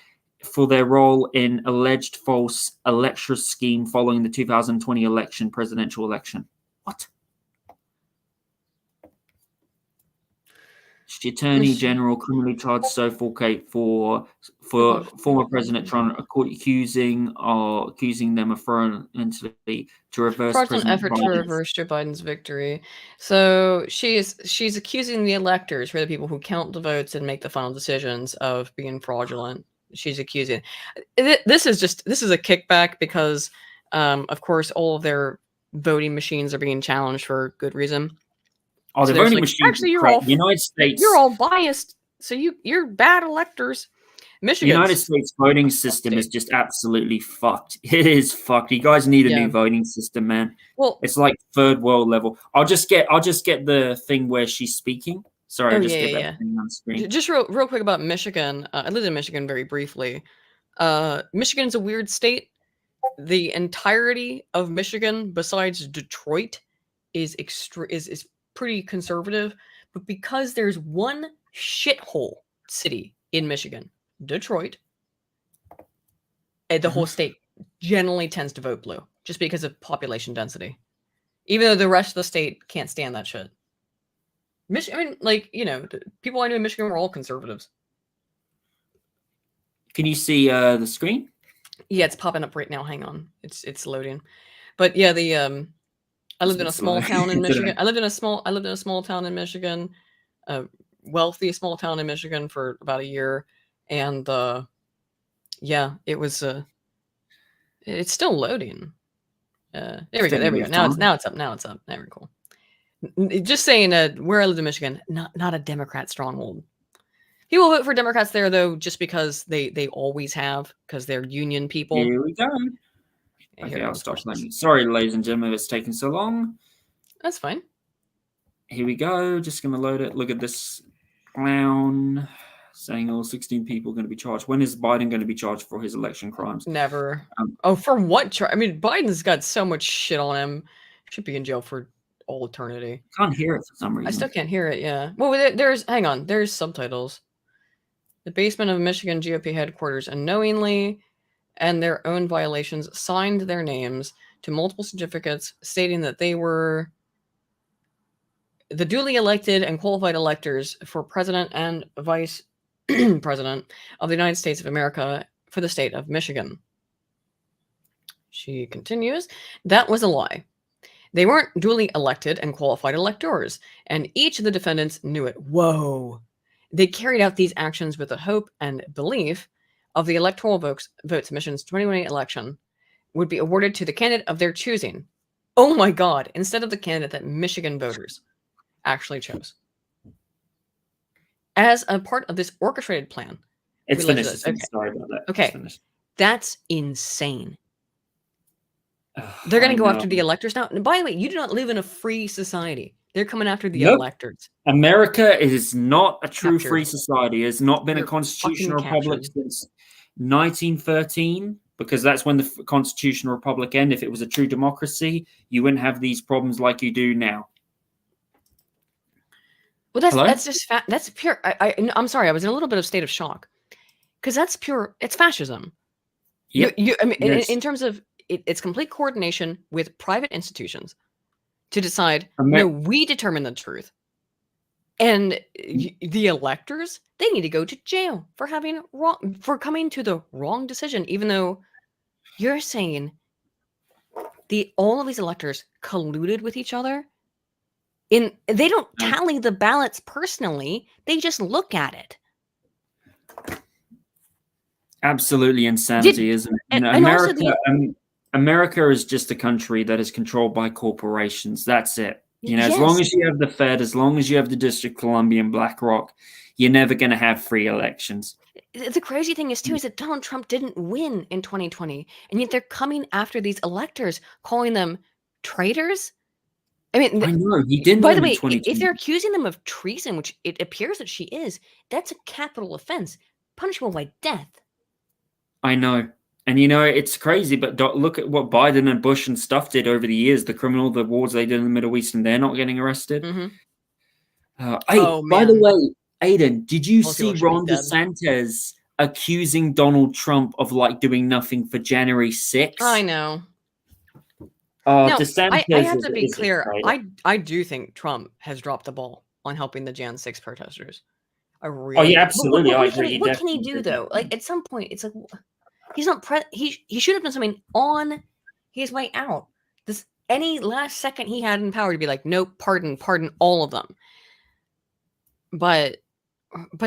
in alleged false electoral scheme following the 2020 presidential election. What? The Attorney General criminally charged for former President Trump, accusing them of fraudulently to reverse fraudulent effort to reverse Joe Biden's victory. So she's accusing the electors, who are the people who count the votes and make the final decisions, of being fraudulent. She's accusing. This is a kickback because, of course, all of their voting machines are being challenged for good reason. Oh, the voting machines. Actually, United States. You're all biased, so you're bad electors. Michigan. United States voting system is just absolutely fucked. It is fucked. You guys need a new voting system, man. Well, it's like third world level. I'll just get the thing where she's speaking. Sorry, I'll just get that thing on screen. Just real quick about Michigan. I lived in Michigan very briefly. Michigan's a weird state. The entirety of Michigan, besides Detroit, is pretty conservative, but because there's one shithole city in Michigan, Detroit, the whole state generally tends to vote blue just because of population density, even though the rest of the state can't stand that shit. People I know in Michigan were all conservatives. Can you see the screen? Yeah, it's popping up right now. Hang on, it's loading. But yeah, I lived in a small town in Michigan. I lived in a small town in Michigan, a wealthy small town in Michigan for about a year, and it was. It's still loading. There we go. Now it's up. Very cool. Just saying, where I lived in Michigan, not a Democrat stronghold. People vote for Democrats there though, just because they always have, because they're union people. Here we go. Okay, I'll stop playing. Sorry, ladies and gentlemen, it's taking so long. That's fine. Here we go. Just going to load it. Look at this clown saying all 16 people are going to be charged. When is Biden going to be charged for his election crimes? Never. For what? I mean, Biden's got so much shit on him. Should be in jail for all eternity. Can't hear it for some reason. I still can't hear it, yeah. Well, there's subtitles. the basement of Michigan GOP headquarters unknowingly, and their own violations, signed their names to multiple certificates stating that they were the duly elected and qualified electors for president and vice president of the United States of America for the state of Michigan. She continues, that was a lie. They weren't duly elected and qualified electors, and each of the defendants knew it. Whoa. They carried out these actions with the hope and belief of the electoral votes Michigan's 2020 election would be awarded to the candidate of their choosing. Oh my God, instead of the candidate that Michigan voters actually chose. As a part of this orchestrated plan. It's finished. Okay. Sorry about that. Okay. That's insane. They're going to go after the electors now. And by the way, you do not live in a free society. They're coming after the electors. America is not a true free society. It's not been a constitutional republic since 1913, because that's when the constitutional republic ended. If it was a true democracy, you wouldn't have these problems like you do now. Well, that's just that's pure. I'm sorry, I was in a little bit of state of shock because that's pure. It's fascism. Yeah, I mean, yes. in terms of it's complete coordination with private institutions to decide. No, we determine the truth, and the electors, they need to go to jail for coming to the wrong decision. Even though you're saying all of these electors colluded with each other. They don't tally the ballots personally. They just look at it. Absolutely insanity, isn't it? America is just a country that is controlled by corporations. That's it. As long as you have the Fed, as long as you have the District of Columbia and BlackRock, you're never going to have free elections. The crazy thing is that Donald Trump didn't win in 2020, and yet they're coming after these electors, calling them traitors. I mean, I know he didn't. By the way, if they're accusing them of treason, which it appears that she is, that's a capital offense, punishable by death. I know, and it's crazy. But look at what Biden and Bush and stuff did over the years. The wars they did in the Middle East, and they're not getting arrested. Mm-hmm. By the way, Aydin, did you see Ron DeSantis accusing Donald Trump of doing nothing for January 6th? I know. No, I have to be clear. I do think Trump has dropped the ball on helping the Jan 6 protesters. Absolutely. What can he do though? At some point, it's like he's not. He should have done something on his way out. Any last second he had in power to be like, nope, pardon all of them. But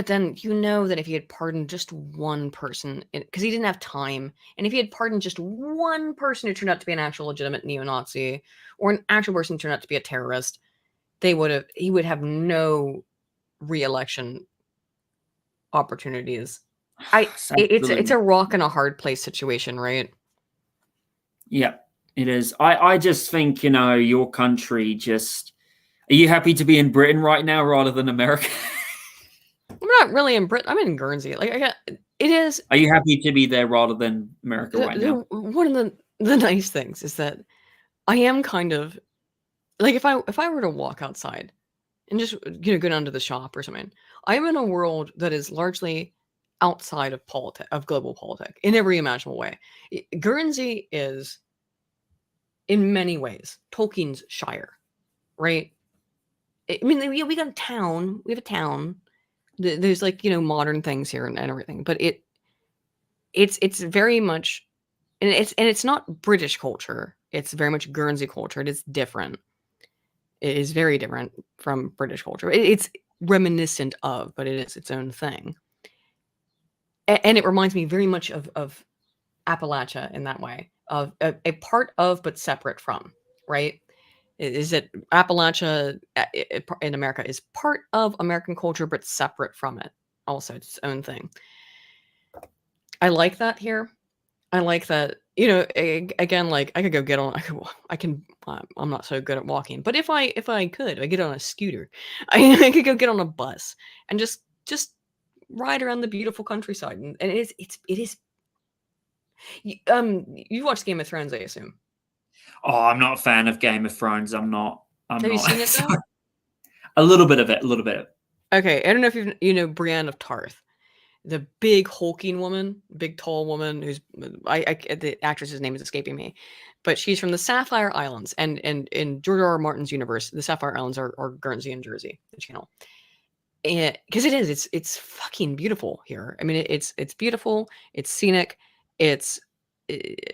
then that if he had pardoned just one person, because he didn't have time, and if he had pardoned just one person who turned out to be an actual legitimate neo-Nazi or an actual person who turned out to be a terrorist, he would have no re-election opportunities. It's a rock and a hard place situation, right? Yeah, it is. I just think your country just. Are you happy to be in Britain right now rather than America? I'm not really in Britain. I'm in Guernsey. It is. Are you happy to be there rather than America right now? One of the nice things is that I am kind of if I were to walk outside and just go down to the shop or something, I am in a world that is largely outside of global politics in every imaginable way. Guernsey is, in many ways, Tolkien's Shire, right? I mean, we got a town. We have a town. There's modern things here and everything, but it's very much, and it's not British culture. It's very much Guernsey culture. It is different. It is very different from British culture. It's reminiscent of, but it is its own thing. And it reminds me very much of Appalachia in that way, of a part of but separate from, right? Is that Appalachia in America is part of American culture, but separate from it. Also, it's its own thing. I like that here. I like that, again, I could go get on, I'm not so good at walking, but if I could, I get on a scooter, I could go get on a bus and just ride around the beautiful countryside. And it is, you watched Game of Thrones, I assume. Oh, I'm not a fan of Game of Thrones. Have you seen it though? A little bit of it. Okay, I don't know if you know Brienne of Tarth. the big hulking woman, big tall woman who's the actress's name is escaping me, but she's from the Sapphire Islands, and in George R. R. Martin's universe, the Sapphire Islands are Guernsey and Jersey, the channel. And because it's fucking beautiful here. I mean, it's beautiful, it's scenic, it's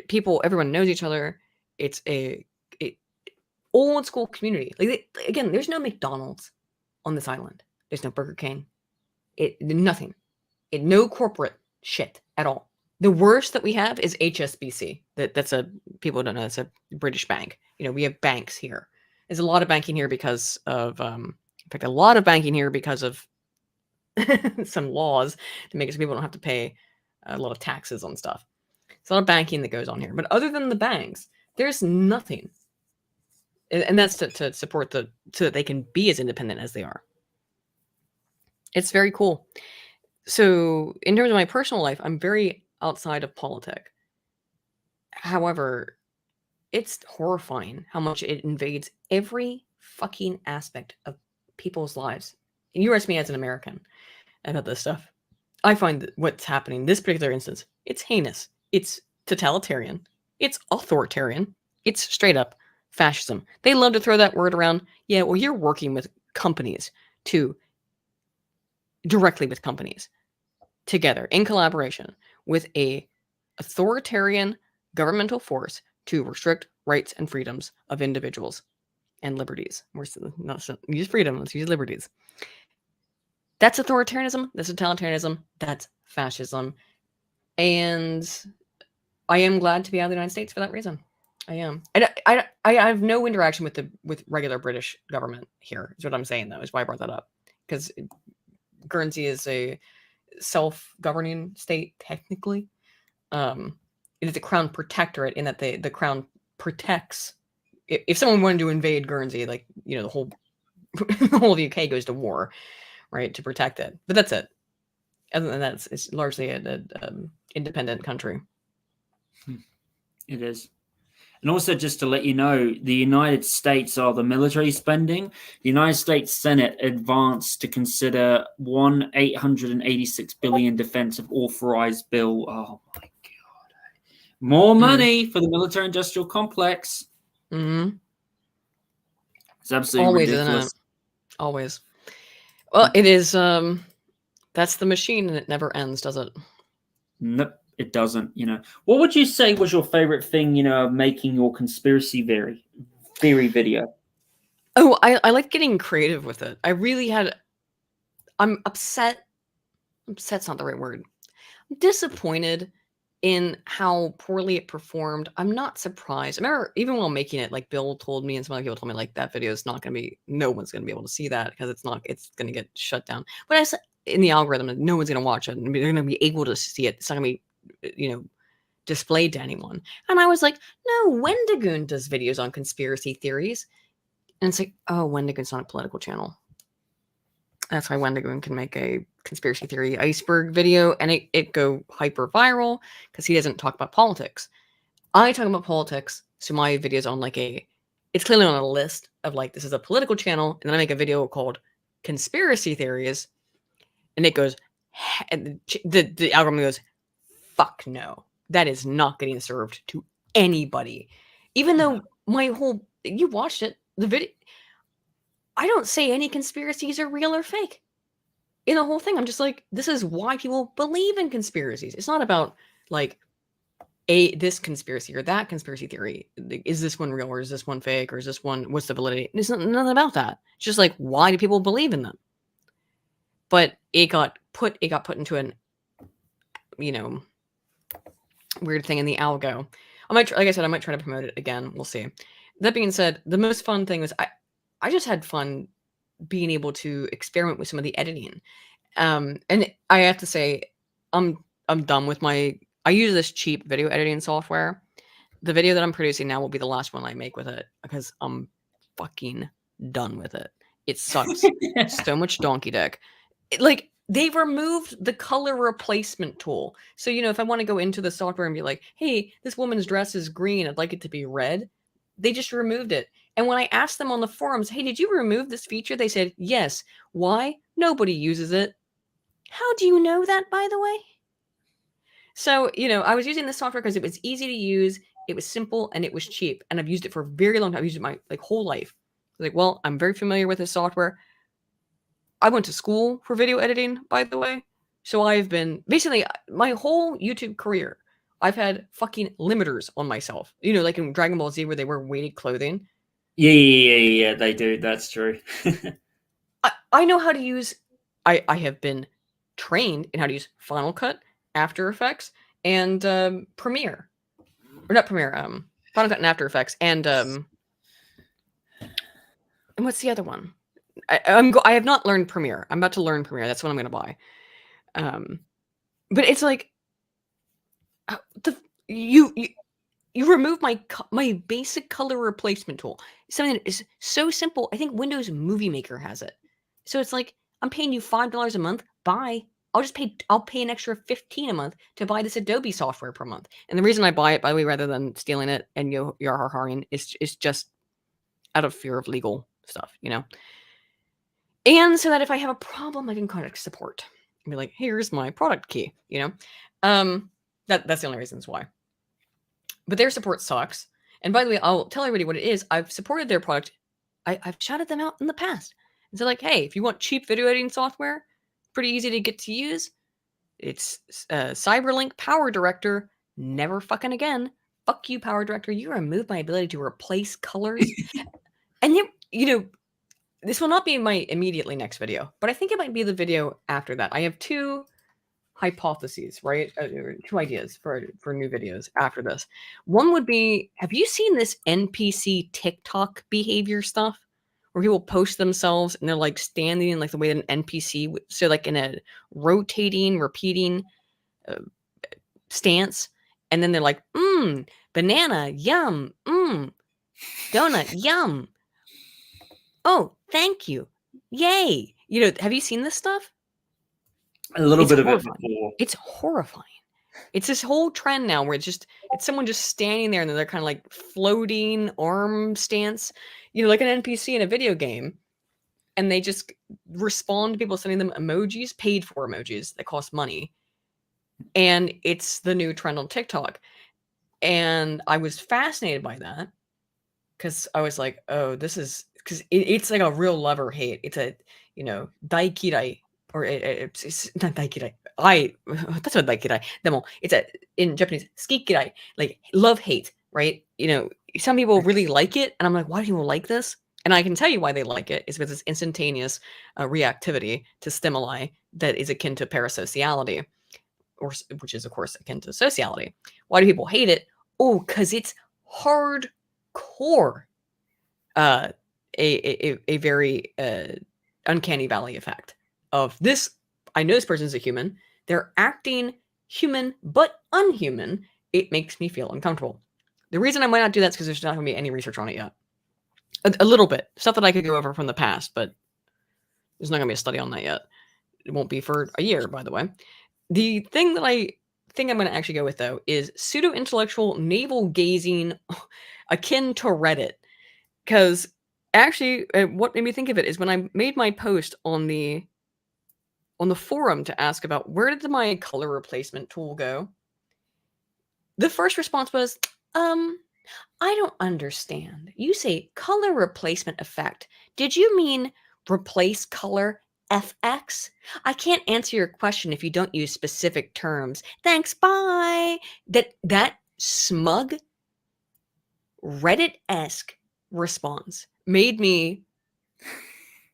people, everyone knows each other. It's a old school community. Like again, there's no McDonald's on this island. There's no Burger King. Nothing. No corporate shit at all. The worst that we have is HSBC. That's people don't know, that's a British bank. You know, we have banks here. There's a lot of banking here because of in fact, a lot of banking here because of some laws to make it so people don't have to pay a lot of taxes on stuff. There's a lot of banking that goes on here. But other than the banks, there's nothing. And that's to support so that they can be as independent as they are. It's very cool. So in terms of my personal life, I'm very outside of politics. However, it's horrifying how much it invades every fucking aspect of people's lives. And you ask me as an American about this stuff. I find that what's happening in this particular instance, it's heinous. It's totalitarian. It's authoritarian. It's straight up fascism. They love to throw that word around. Yeah, well, you're working with companies directly with companies together in collaboration with a authoritarian governmental force to restrict rights and freedoms of individuals and liberties. We're not use freedom, let's use liberties. That's authoritarianism, that's totalitarianism, that's fascism. And I am glad to be out of the United States for that reason. I am. I have no interaction with regular British government here, is what I'm saying, though, is why I brought that up. Because Guernsey is a self-governing state, technically. It is a crown protectorate in that the crown protects. If someone wanted to invade Guernsey, like, you know, the whole UK goes to war, right, to protect it. But that's it. Other than that, it's largely an independent country. It is. And also, just to let you know, the United States are the military spending. The United States Senate advanced to consider $886 billion defense of authorized bill. Oh my God. More money for the military-industrial complex. Mm-hmm. It's absolutely ridiculous. Isn't it? Always. Well, it is. That's the machine, and it never ends, does it? Nope. It doesn't, you know. What would you say was your favorite thing, you know, making your conspiracy theory video? Oh, I like getting creative with it. I really had. I'm upset. Upset's not the right word. I'm disappointed in how poorly it performed. I'm not surprised. I remember even while making it, like Bill told me and some other people told me, like, that video is not going to be. No one's going to be able to see that because it's going to get shut down. But I said in the algorithm, no one's going to watch it, and they're going to be able to see it. It's not going to be, you know, displayed to anyone. And I was like, no, Wendigoon does videos on conspiracy theories. And it's like, oh, Wendigoon's not a political channel. That's why Wendigoon can make a conspiracy theory iceberg video and it go hyper viral because he doesn't talk about politics. I talk about politics, so my video's on it's clearly on a list of like, this is a political channel, and then I make a video called Conspiracy Theories, and it goes, and the algorithm goes, fuck no, that is not getting served to anybody. Even though you watched it, the video, I don't say any conspiracies are real or fake. In the whole thing, I'm just like, this is why people believe in conspiracies. It's not about like this conspiracy or that conspiracy theory. Is this one real or is this one fake or is this one, what's the validity? It's nothing about that. It's just like, why do people believe in them? But it got put into an, you know, weird thing in the algo. Like I said, I might try to promote it again. We'll see. That being said, the most fun thing was I just had fun being able to experiment with some of the editing. And I have to say, I'm done with I use this cheap video editing software. The video that I'm producing now will be the last one I make with it because I'm fucking done with it. It sucks so much donkey dick. They've removed the color replacement tool. So, you know, if I want to go into the software and be like, hey, this woman's dress is green, I'd like it to be red. They just removed it. And when I asked them on the forums, hey, did you remove this feature? They said, yes. Why? Nobody uses it. How do you know that, by the way? So, I was using this software because it was easy to use, it was simple, and it was cheap. And I've used it for a very long time. I've used it my whole life. Like, well, I'm very familiar with this software. I went to school for video editing, by the way. So I've been basically my whole YouTube career, I've had fucking limiters on myself. Like in Dragon Ball Z where they wear weighted clothing. Yeah, they do. That's true. I know how to use, I have been trained in how to use Final Cut, After Effects, and Premiere. Or not Premiere, Final Cut and After Effects, and what's the other one? I have not learned Premiere. I'm about to learn Premiere. That's what I'm going to buy. But it's like you remove my basic color replacement tool. Something that is so simple. I think Windows Movie Maker has it. So it's like, I'm paying you $5 a month. Bye. I'll pay an extra $15 a month to buy this Adobe software per month. And the reason I buy it, by the way, rather than stealing it and you're hiring, is just out of fear of legal stuff, And so that if I have a problem, I can contact support and be like, here's my product key, That's the only reasons why. But their support sucks. And by the way, I'll tell everybody what it is. I've supported their product. I've shouted them out in the past. And so like, hey, if you want cheap video editing software, pretty easy to get to use. It's Cyberlink Power Director. Never fucking again. Fuck you, Power Director. You removed my ability to replace colors. And this will not be my immediately next video, but I think it might be the video after that. I have two hypotheses, right? Two ideas for new videos after this. One would be, have you seen this NPC TikTok behavior stuff? Where people post themselves and they're like standing in like the way that an NPC, so like in a rotating, repeating stance. And then they're like, banana, yum, donut, yum. Oh, thank you. Yay. Have you seen this stuff? A little bit of it before. It's horrifying. It's this whole trend now where it's someone just standing there and then they're kind of like floating arm stance, like an NPC in a video game. And they just respond to people sending them emojis, paid for emojis that cost money. And it's the new trend on TikTok. And I was fascinated by that because I was like, oh, this is, because it's like a real love or hate. It's a, daikirai, or it's not daikirai. That's what daikirai. Demo, it's in Japanese, skikirai, like love hate, right? Some people really like it, and I'm like, why do people like this? And I can tell you why they like it is because it's instantaneous reactivity to stimuli that is akin to parasociality, which is of course akin to sociality. Why do people hate it? Oh, because it's hardcore. A very uncanny valley effect of this. I know this person's a human. They're acting human but unhuman. It makes me feel uncomfortable. The reason I might not do that is because there's not going to be any research on it yet. A little bit. Stuff that I could go over from the past, but there's not going to be a study on that yet. It won't be for a year, by the way. The thing that I think I'm going to actually go with, though, is pseudo-intellectual navel-gazing akin to Reddit. Because actually, what made me think of it is when I made my post on the forum to ask about where did my color replacement tool go, the first response was, I don't understand. You say color replacement effect. Did you mean replace color FX? I can't answer your question if you don't use specific terms. Thanks, bye. That smug Reddit-esque response made me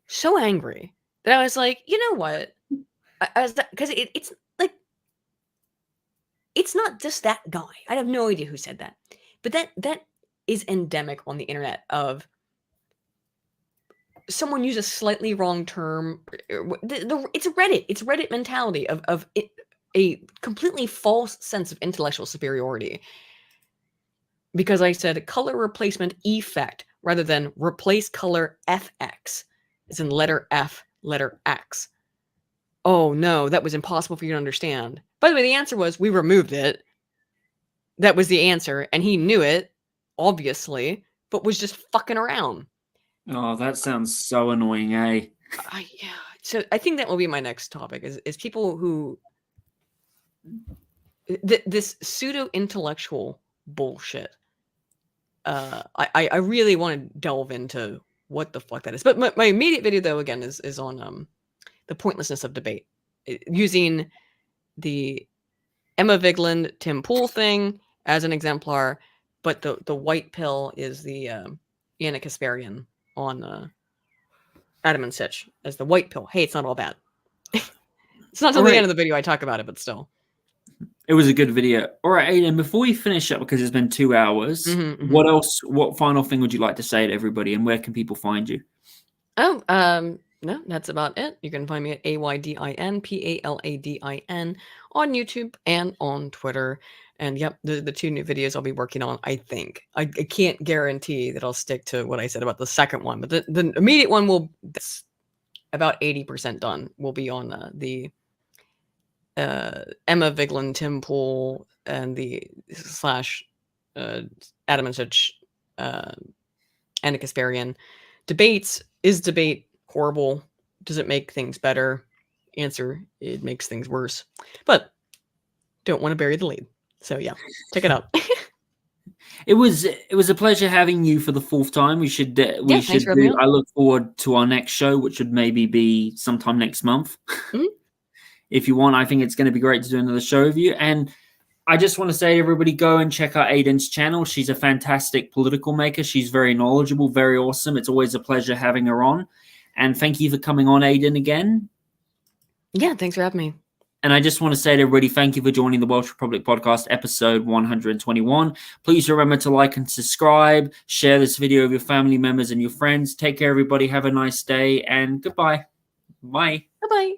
so angry that I was like, you know what? Because it's like, it's not just that guy. I have no idea who said that, but that is endemic on the internet of someone use a slightly wrong term. It's Reddit. It's Reddit mentality of a completely false sense of intellectual superiority. Because I said color replacement effect rather than replace color FX, as in letter F, letter X. Oh no, that was impossible for you to understand. By the way, the answer was we removed it. That was the answer, and he knew it, obviously, but was just fucking around. Oh, that sounds so annoying, eh? Yeah, So I think that will be my next topic is people who this pseudo intellectual bullshit. I really want to delve into what the fuck that is. But my immediate video though again is on the pointlessness of debate using the Emma Vigeland Tim Pool thing as an exemplar, but the white pill is the Anna Kasparian on Adam and Sitch as the white pill. Hey, it's not all bad. It's not till the end of the video I talk about it, but still. It was a good video. All right, Aydin, before we finish up, because it's been 2 hours, what else, what final thing would you like to say to everybody, and where can people find you? Oh, no, that's about it. You can find me at AydinPaladin on YouTube and on Twitter. And yep, the 2 new videos I'll be working on, I think. I can't guarantee that I'll stick to what I said about the second one, but the immediate one will, that's about 80% done, will be on the Emma Vigeland, Tim Pool, and the / Adam and Sitch, Anna Kasparian debates. Is debate horrible? Does it make things better? Answer: it makes things worse. But don't want to bury the lead. So yeah, check it out. It was a pleasure having you for the 4th time. We should do. I look forward to our next show, which should maybe be sometime next month. If you want, I think it's going to be great to do another show with you. And I just want to say to everybody, go and check out Aydin's channel. She's a fantastic political maker. She's very knowledgeable, very awesome. It's always a pleasure having her on. And thank you for coming on, Aydin, again. Yeah, thanks for having me. And I just want to say to everybody, thank you for joining the Welsh Republic Podcast, episode 121. Please remember to like and subscribe. Share this video with your family members and your friends. Take care, everybody. Have a nice day, and goodbye. Bye. Bye-bye.